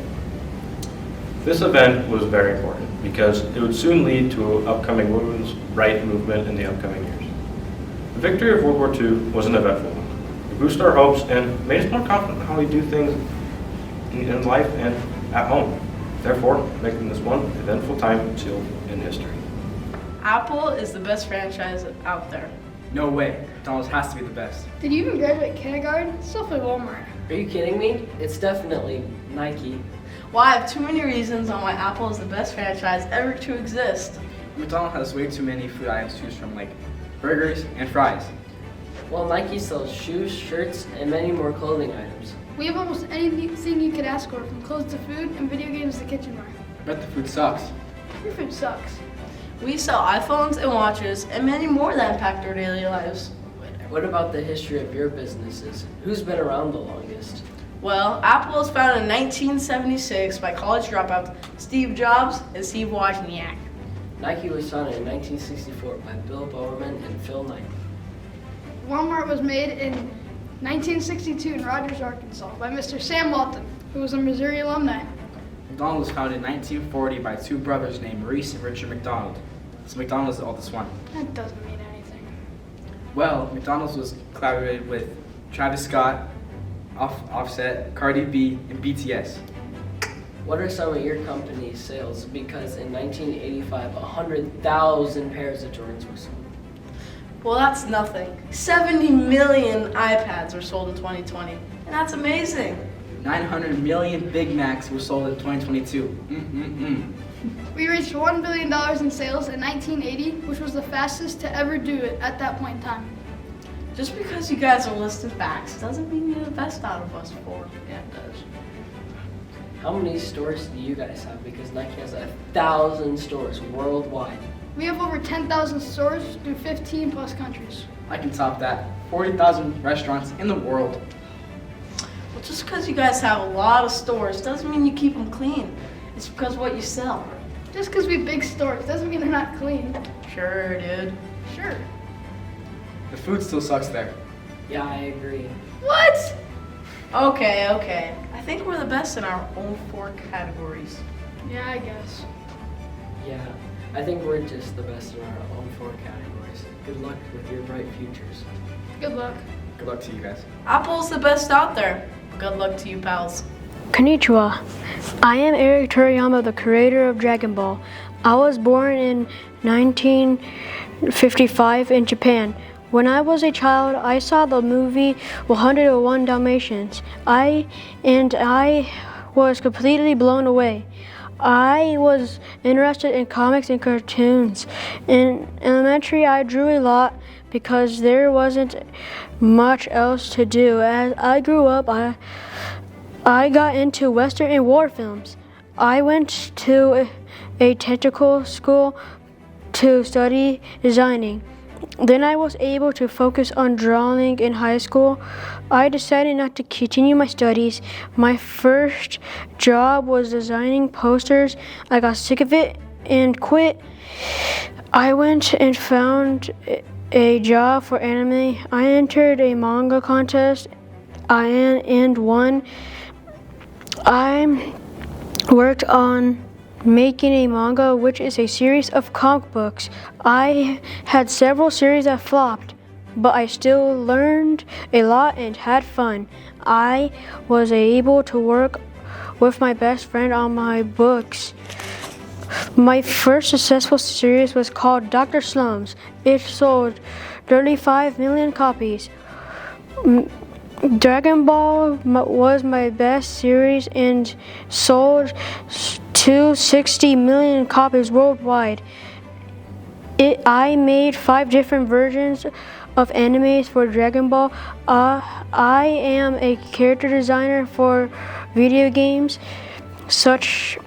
This event was very important because it would soon lead to an upcoming women's rights movement in the upcoming years. The victory of World War II was an eventful one. It boosted our hopes and made us more confident in how we do things in life and at home. Therefore, making this one eventful time sealed in history. Apple is the best franchise out there. No way. McDonald's has to be the best. Did you even graduate kindergarten? It's definitely Walmart. Are you kidding me? It's definitely Nike. Well, I have too many reasons on why Apple is the best franchise ever to exist. McDonald's has way too many food items to choose from, like burgers and fries. Well, Nike sells shoes, shirts, and many more clothing items. We have almost anything you could ask for, from clothes to food and video games to kitchenware. I bet the food sucks. Your food sucks. We sell iPhones and watches and many more that impact our daily lives. What about the history of your businesses? Who's been around the longest? Well, Apple was founded in 1976 by college dropouts Steve Jobs and Steve Wozniak. Nike was founded in 1964 by Bill Bowerman and Phil Knight. Walmart was made in 1962 in Rogers, Arkansas by Mr. Sam Walton, who was a Missouri alumni. McDonald's was founded in 1940 by two brothers named Maurice and Richard McDonald. So McDonald's is the oldest one. That doesn't mean anything. Well, McDonald's was collaborated with Travis Scott, Offset, Cardi B, and BTS. What are some of your company's sales? Because in 1985, 100,000 pairs of Jordans were sold. Well, that's nothing. 70 million iPads were sold in 2020, and that's amazing. 900 million Big Macs were sold in 2022. We reached $1 billion in sales in 1980, which was the fastest to ever do it at that point in time. Just because you guys are listing facts doesn't mean you're the best out of us four. Yeah, it does. How many stores do you guys have? Because Nike has 1,000 stores worldwide. We have over 10,000 stores through 15 plus countries. I can top that. 40,000 restaurants in the world. Well, just because you guys have a lot of stores doesn't mean you keep them clean. It's because of what you sell. Just because we have big stores doesn't mean they're not clean. Sure, dude. Sure. The food still sucks there. Yeah, I agree. What? Okay. I think we're the best in our own 4 categories. Yeah, I guess. Yeah, I think we're just the best in our own 4 categories. Good luck with your bright futures. Good luck. Good luck to you guys. Apple's the best out there. Good luck to you, pals. Konnichiwa. I am Eric Toriyama, the creator of Dragon Ball. I was born in 1955 in Japan. When I was a child, I saw the movie 101 Dalmatians. I was completely blown away. I was interested in comics and cartoons. In elementary, I drew a lot because there wasn't much else to do. As I grew up, I got into Western and war films. I went to a technical school to study designing. Then I was able to focus on drawing in high school. I decided not to continue my studies. My first job was designing posters. I got sick of it and quit. I went and found a job for anime. I entered a manga contest and won. I worked on making a manga, which is a series of comic books. I had several series that flopped, but I still learned a lot and had fun. I was able to work with my best friend on my books. My first successful series was called Dr. Slums. It sold 35 million copies. Dragon Ball was my best series and sold 260 million copies worldwide. I made 5 different versions of animes for Dragon Ball. I am a character designer for video games such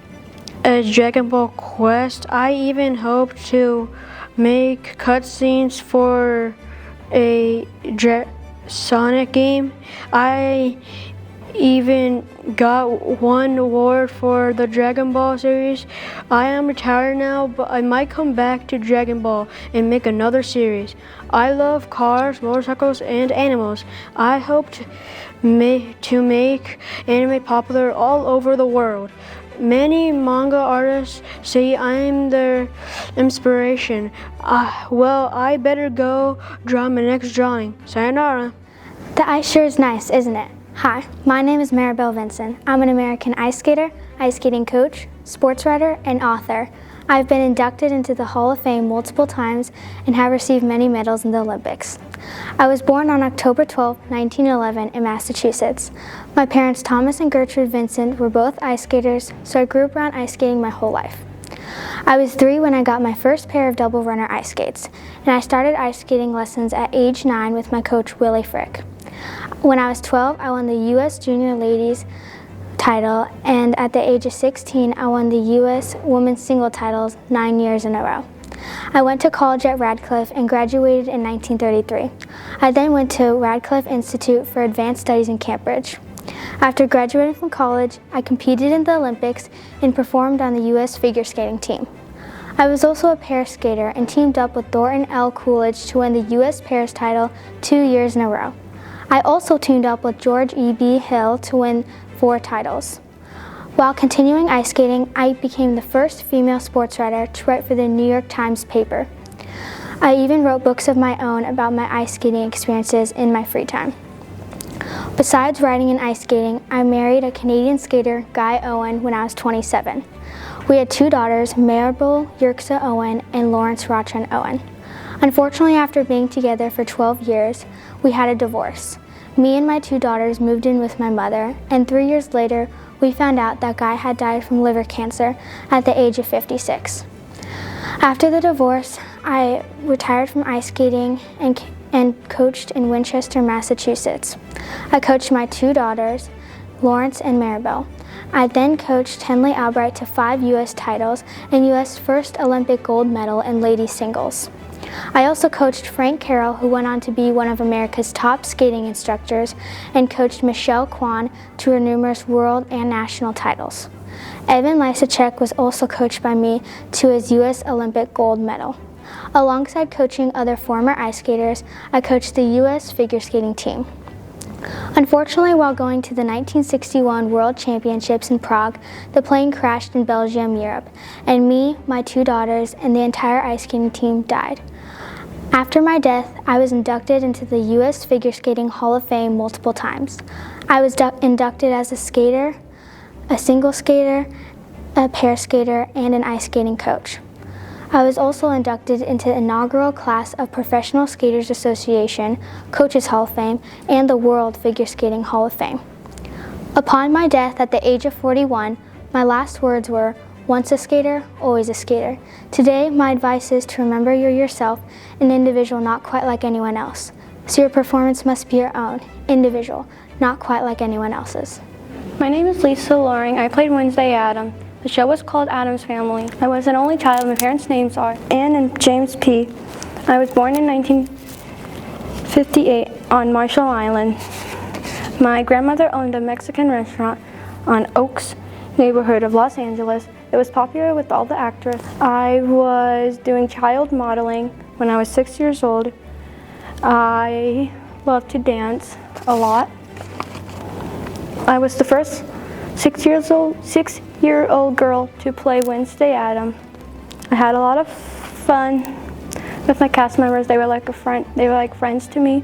as Dragon Ball Quest. I even hope to make cutscenes for a Sonic game. I even got 1 award for the Dragon Ball series. I am retired now, but I might come back to Dragon Ball and make another series. I love cars, motorcycles, and animals. I hope to make anime popular all over the world. Many manga artists say I'm their inspiration. Well, I better go draw my next drawing. Sayonara. The ice sure is nice, isn't it? Hi, my name is Maribel Vinson. I'm an American ice skater, ice skating coach, sports writer, and author. I've been inducted into the Hall of Fame multiple times and have received many medals in the Olympics. I was born on October 12, 1911 in Massachusetts. My parents, Thomas and Gertrude Vincent, were both ice skaters, so I grew up around ice skating my whole life. I was 3 when I got my first pair of double runner ice skates, and I started ice skating lessons at age 9 with my coach, Willie Frick. When I was 12, I won the U.S. Junior Ladies title, and at the age of 16, I won the U.S. Women's Single titles 9 years in a row. I went to college at Radcliffe and graduated in 1933. I then went to Radcliffe Institute for Advanced Studies in Cambridge. After graduating from college, I competed in the Olympics and performed on the U.S. figure skating team. I was also a pair skater and teamed up with Thornton L. Coolidge to win the U.S. pairs title 2 years in a row. I also teamed up with George E.B. Hill to win 4 titles. While continuing ice skating, I became the first female sports writer to write for the New York Times paper. I even wrote books of my own about my ice skating experiences in my free time. Besides writing and ice skating, I married a Canadian skater, Guy Owen, when I was 27. We had 2 daughters, Maribel Yerxa Owen and Lawrence Rotran Owen. Unfortunately, after being together for 12 years, we had a divorce. Me and my 2 daughters moved in with my mother, and 3 years later, we found out that Guy had died from liver cancer at the age of 56. After the divorce, I retired from ice skating and coached in Winchester, Massachusetts. I coached my 2 daughters, Lawrence and Maribel. I then coached Henley Albright to 5 U.S. titles and U.S. first Olympic gold medal in ladies singles. I also coached Frank Carroll, who went on to be one of America's top skating instructors, and coached Michelle Quin to her numerous world and national titles. Evan Lysacek was also coached by me to his U.S. Olympic gold medal. Alongside coaching other former ice skaters, I coached the U.S. figure skating team. Unfortunately, while going to the 1961 World Championships in Prague, the plane crashed in Belgium, Europe, and me, my 2 daughters, and the entire ice skating team died. After my death, I was inducted into the U.S. Figure Skating Hall of Fame multiple times. I was inducted as a skater, a single skater, a pair skater, and an ice skating coach. I was also inducted into the inaugural class of Professional Skaters Association, Coaches Hall of Fame, and the World Figure Skating Hall of Fame. Upon my death at the age of 41, my last words were, "Once a skater, always a skater." Today, my advice is to remember you're yourself, an individual not quite like anyone else. So your performance must be your own, individual, not quite like anyone else's. My name is Lisa Loring. I played Wednesday Adam. The show was called Adam's Family. I was an only child. My parents' names are Ann and James P. I was born in 1958 on Marshall Island. My grandmother owned a Mexican restaurant on Oaks neighborhood of Los Angeles. It was popular with all the actors. I was doing child modeling when I was 6 years old. I loved to dance a lot. I was the first 6-year-old girl to play Wednesday Adam. I had a lot of fun with my cast members. They were like friends to me.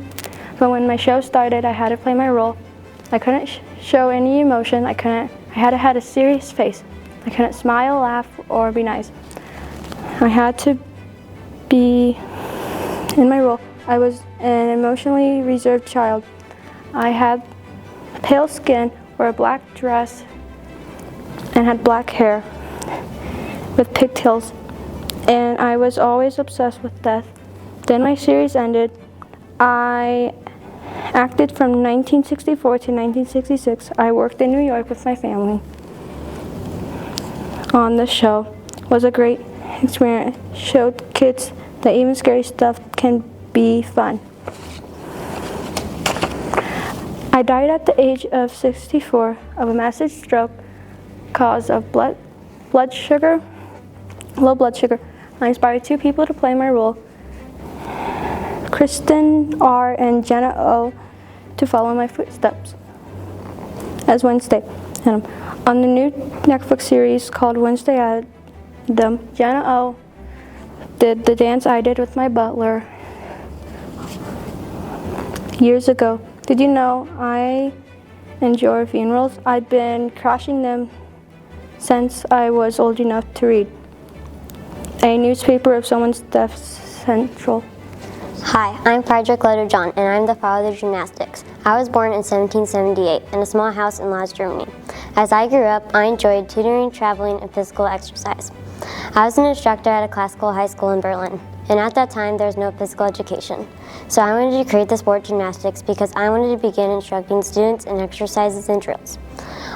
But when my show started, I had to play my role. I couldn't show any emotion. I had to have a serious face. I couldn't smile, laugh, or be nice. I had to be in my role. I was an emotionally reserved child. I had pale skin, wore a black dress, and had black hair with pigtails. And I was always obsessed with death. Then my series ended. I acted from 1964 to 1966. I worked in New York with my family on the show. It was a great experience. Showed kids that even scary stuff can be fun. I died at the age of 64 of a massive stroke cause of low blood sugar. I inspired 2 people to play my role, Kristen R. and Jenna O, to follow my footsteps as Wednesday Adam. On the new Netflix series called Wednesday Adam, Jenna O did the dance I did with my butler years ago. Did you know I enjoy funerals? I've been crashing them since I was old enough to read a newspaper of someone's death central. Hi, I'm Frederick Loder-John, and I'm the father of gymnastics. I was born in 1778 in a small house in Laz, Germany. As I grew up, I enjoyed tutoring, traveling, and physical exercise. I was an instructor at a classical high school in Berlin, and at that time there was no physical education. So I wanted to create the sport gymnastics because I wanted to begin instructing students in exercises and drills.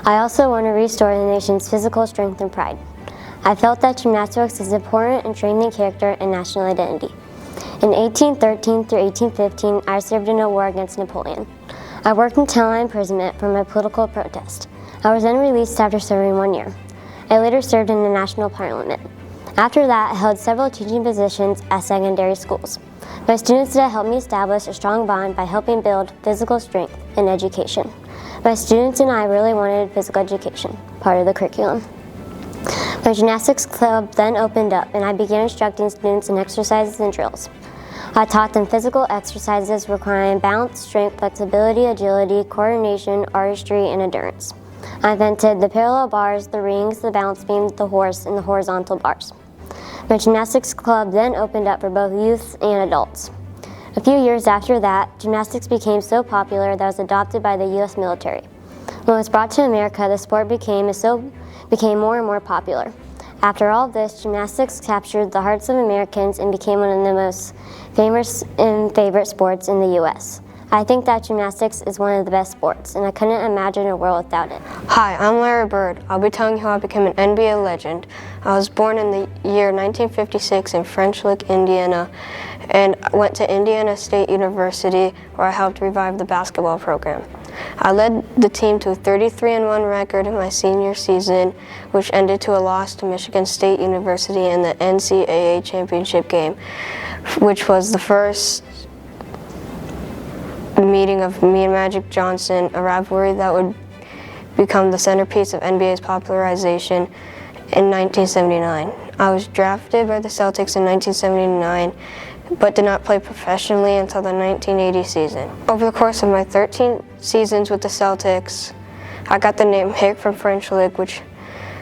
I also want to restore the nation's physical strength and pride. I felt that gymnastics is important in training character and national identity. In 1813 through 1815, I served in a war against Napoleon. I worked in Talon imprisonment for my political protest. I was then released after serving 1 year. I later served in the national parliament. After that, I held several teaching positions at secondary schools. My students did help me establish a strong bond by helping build physical strength in education. My students and I really wanted physical education, part of the curriculum. My gymnastics club then opened up, and I began instructing students in exercises and drills. I taught them physical exercises requiring balance, strength, flexibility, agility, coordination, artistry, and endurance. I invented the parallel bars, the rings, the balance beam, the horse, and the horizontal bars. My gymnastics club then opened up for both youths and adults. A few years after that, gymnastics became so popular that it was adopted by the U.S. military. When it was brought to America, the sport became more and more popular. After all of this, gymnastics captured the hearts of Americans and became one of the most famous and favorite sports in the U.S. I think that gymnastics is one of the best sports, and I couldn't imagine a world without it. Hi, I'm Larry Bird. I'll be telling you how I became an NBA legend. I was born in the year 1956 in French Lick, Indiana, and went to Indiana State University, where I helped revive the basketball program. I led the team to a 33-1 record in my senior season, which ended to a loss to Michigan State University in the NCAA championship game, which was the first meeting of me and Magic Johnson, a rivalry that would become the centerpiece of NBA's popularization in 1979. I was drafted by the Celtics in 1979, but did not play professionally until the 1980 season. Over the course of my 13 seasons with the Celtics, I got the name Hick from French Lick, which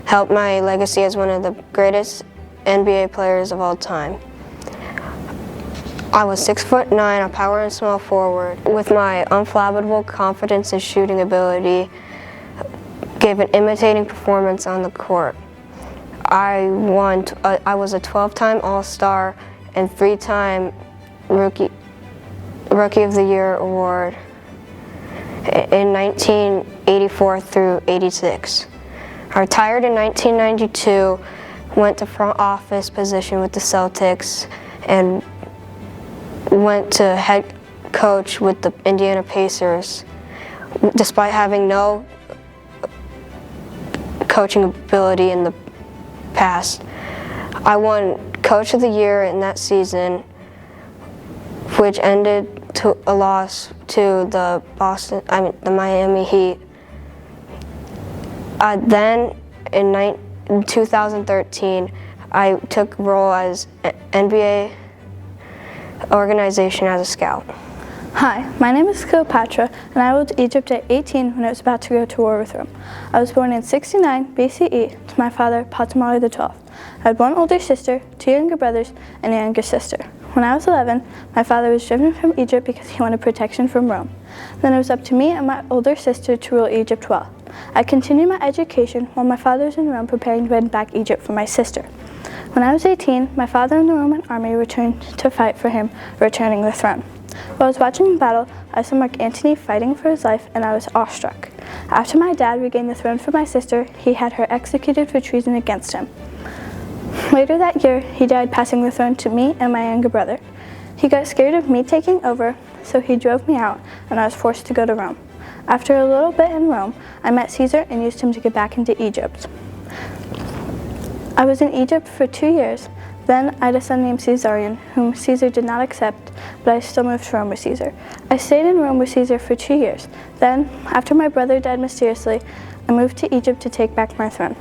helped my legacy as one of the greatest NBA players of all time. I was 6'9", a power and small forward. With my unflappable confidence and shooting ability, gave an imitating performance on the court. I was a 12-time All-Star and 3-time Rookie of the Year award in 1984 through 86. I retired in 1992, went to front office position with the Celtics, and went to head coach with the Indiana Pacers. Despite having no coaching ability in the past, I won Coach of the Year in that season, which ended to a loss to the Miami Heat. Then in 2013, I took a role as NBA organization as a scout. Hi, my name is Cleopatra, and I ruled Egypt at 18 when I was about to go to war with Rome. I was born in 69 BCE to my father, Ptolemy XII. I had one older sister, 2 younger brothers, and a younger sister. When I was 11, my father was driven from Egypt because he wanted protection from Rome. Then it was up to me and my older sister to rule Egypt well. I continued my education while my father was in Rome preparing to win back Egypt for my sister. When I was 18, my father and the Roman army returned to fight for him, returning the throne. While I was watching the battle, I saw Mark Antony fighting for his life, and I was awestruck. After my dad regained the throne for my sister, he had her executed for treason against him. Later that year, he died passing the throne to me and my younger brother. He got scared of me taking over, so he drove me out, and I was forced to go to Rome. After a little bit in Rome, I met Caesar and used him to get back into Egypt. I was in Egypt for 2 years. Then I had a son named Caesarion, whom Caesar did not accept, but I still moved to Rome with Caesar. I stayed in Rome with Caesar for 2 years. Then, after my brother died mysteriously, I moved to Egypt to take back my throne.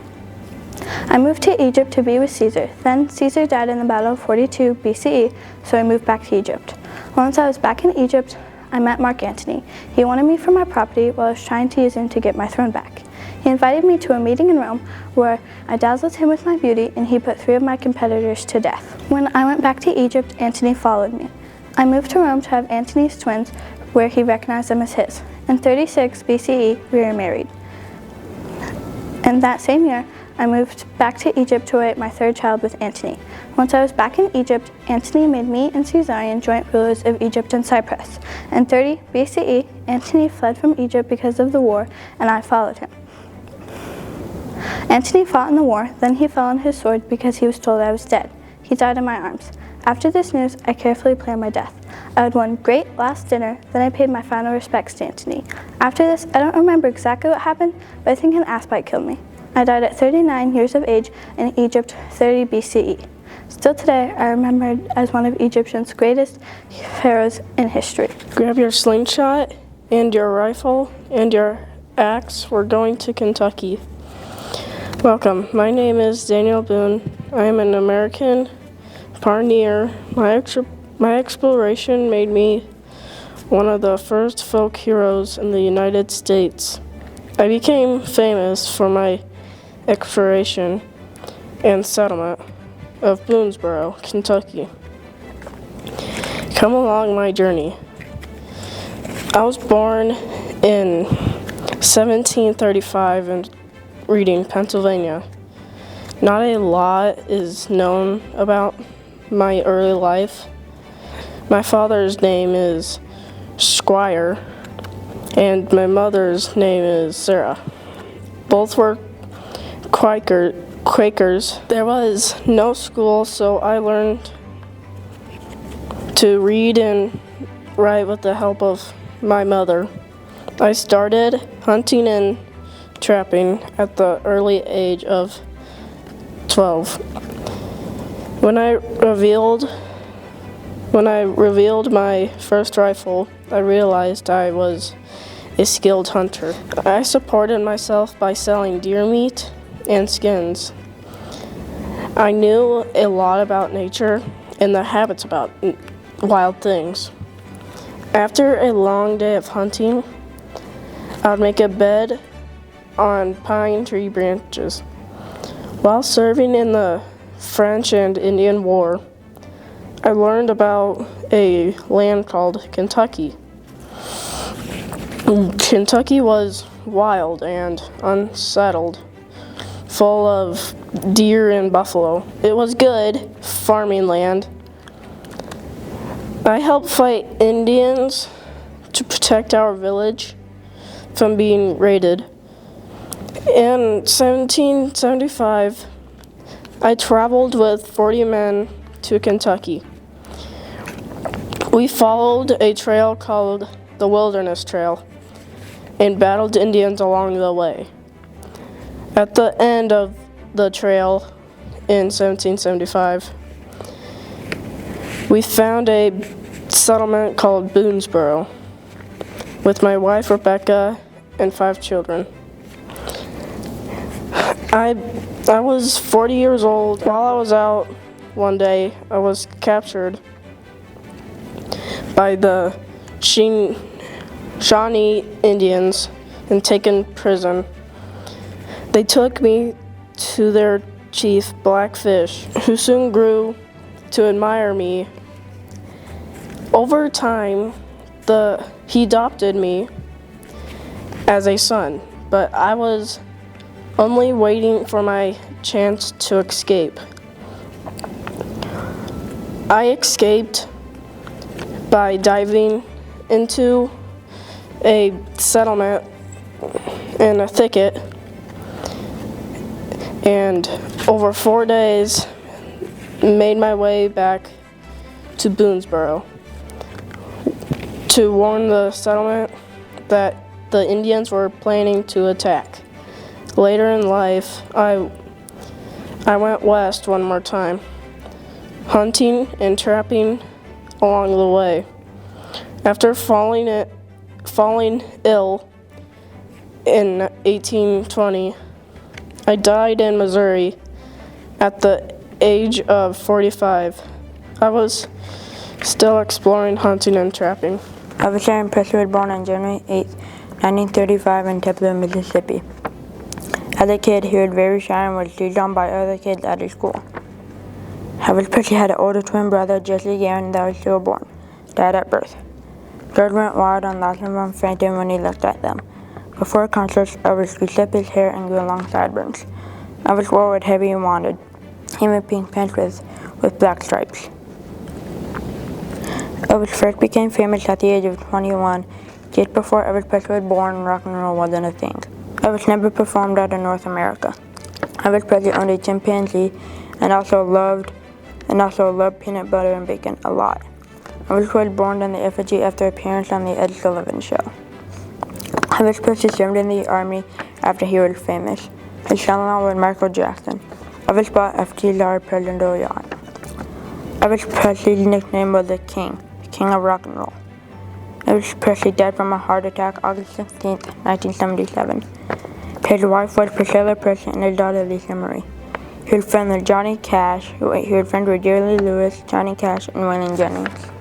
I moved to Egypt to be with Caesar. Then Caesar died in the Battle of 42 BCE, so I moved back to Egypt. Once I was back in Egypt, I met Mark Antony. He wanted me for my property while I was trying to use him to get my throne back. He invited me to a meeting in Rome where I dazzled him with my beauty, and he put 3 of my competitors to death. When I went back to Egypt, Antony followed me. I moved to Rome to have Antony's twins, where he recognized them as his. In 36 BCE, we were married. And that same year, I moved back to Egypt to await my 3rd child with Antony. Once I was back in Egypt, Antony made me and Caesarion joint rulers of Egypt and Cyprus. In 30 BCE, Antony fled from Egypt because of the war, and I followed him. Antony fought in the war, then he fell on his sword because he was told I was dead. He died in my arms. After this news, I carefully planned my death. I had one great last dinner, then I paid my final respects to Antony. After this, I don't remember exactly what happened, but I think an ass bite killed me. I died at 39 years of age in Egypt, 30 BCE. Still today, I am remembered as one of Egyptians' greatest pharaohs in history. Grab your slingshot and your rifle and your axe. We're going to Kentucky. Welcome, my name is Daniel Boone. I am an American pioneer. My exploration made me one of the first folk heroes in the United States. I became famous for my exploration and settlement of Boonesboro, Kentucky. Come along my journey. I was born in 1735 in Reading, Pennsylvania. Not a lot is known about my early life. My father's name is Squire, and my mother's name is Sarah. Both were Quakers. There was no school, so I learned to read and write with the help of my mother. I started hunting and trapping at the early age of 12. When I revealed my first rifle, I realized I was a skilled hunter. I supported myself by selling deer meat and skins. I knew a lot about nature and the habits about wild things. After a long day of hunting, I would make a bed on pine tree branches. While serving in the French and Indian War, I learned about a land called Kentucky. Kentucky was wild and unsettled, full of deer and buffalo. It was good farming land. I helped fight Indians to protect our village from being raided. In 1775, I traveled with 40 men to Kentucky. We followed a trail called the Wilderness Trail and battled Indians along the way. At the end of the trail in 1775, we found a settlement called Boonesboro with my wife Rebecca and 5 children. I was 40 years old. While I was out one day, I was captured by the Shawnee Indians and taken prison. They took me to their chief, Blackfish, who soon grew to admire me. Over time, he adopted me as a son, but I was only waiting for my chance to escape. I escaped by diving into a settlement in a thicket, and over 4 days made my way back to Boonesboro to warn the settlement that the Indians were planning to attack. Later in life, I went west one more time, hunting and trapping along the way. After falling ill in 1820, I died in Missouri at the age of 45. I was still exploring hunting and trapping. Aaron Presley was born on January 8, 1935 in Tupelo, Mississippi. As a kid, he was very shy and was teased on by other kids at his school. Elvis Presley had an older twin brother, Jesse Gavin, that was stillborn, died at birth. George went wild and lost him from fainting when he looked at them. Before concerts, Elvis would clip his hair and grew long sideburns. Elvis wore whatever he wanted, even pink pants with black stripes. Elvis first became famous at the age of 21. Just before Elvis Presley was born, rock and roll wasn't a thing. Elvis never performed out in North America. Elvis Presley owned a chimpanzee and also loved peanut butter and bacon a lot. Elvis was born in the effigy after appearance on the Ed Sullivan Show. Elvis Presley served in the army after he was famous. His son-in-law was Michael Jackson. Elvis bought FDR presidential yacht. Elvis Presley's nickname was the King of rock and roll. Elvis Presley died from a heart attack August 16, 1977. His wife was Priscilla Presley and his daughter Lisa Marie. He was friends with Johnny Cash, he was friends with Jerry Lee Lewis, Johnny Cash, and Waylon Jennings.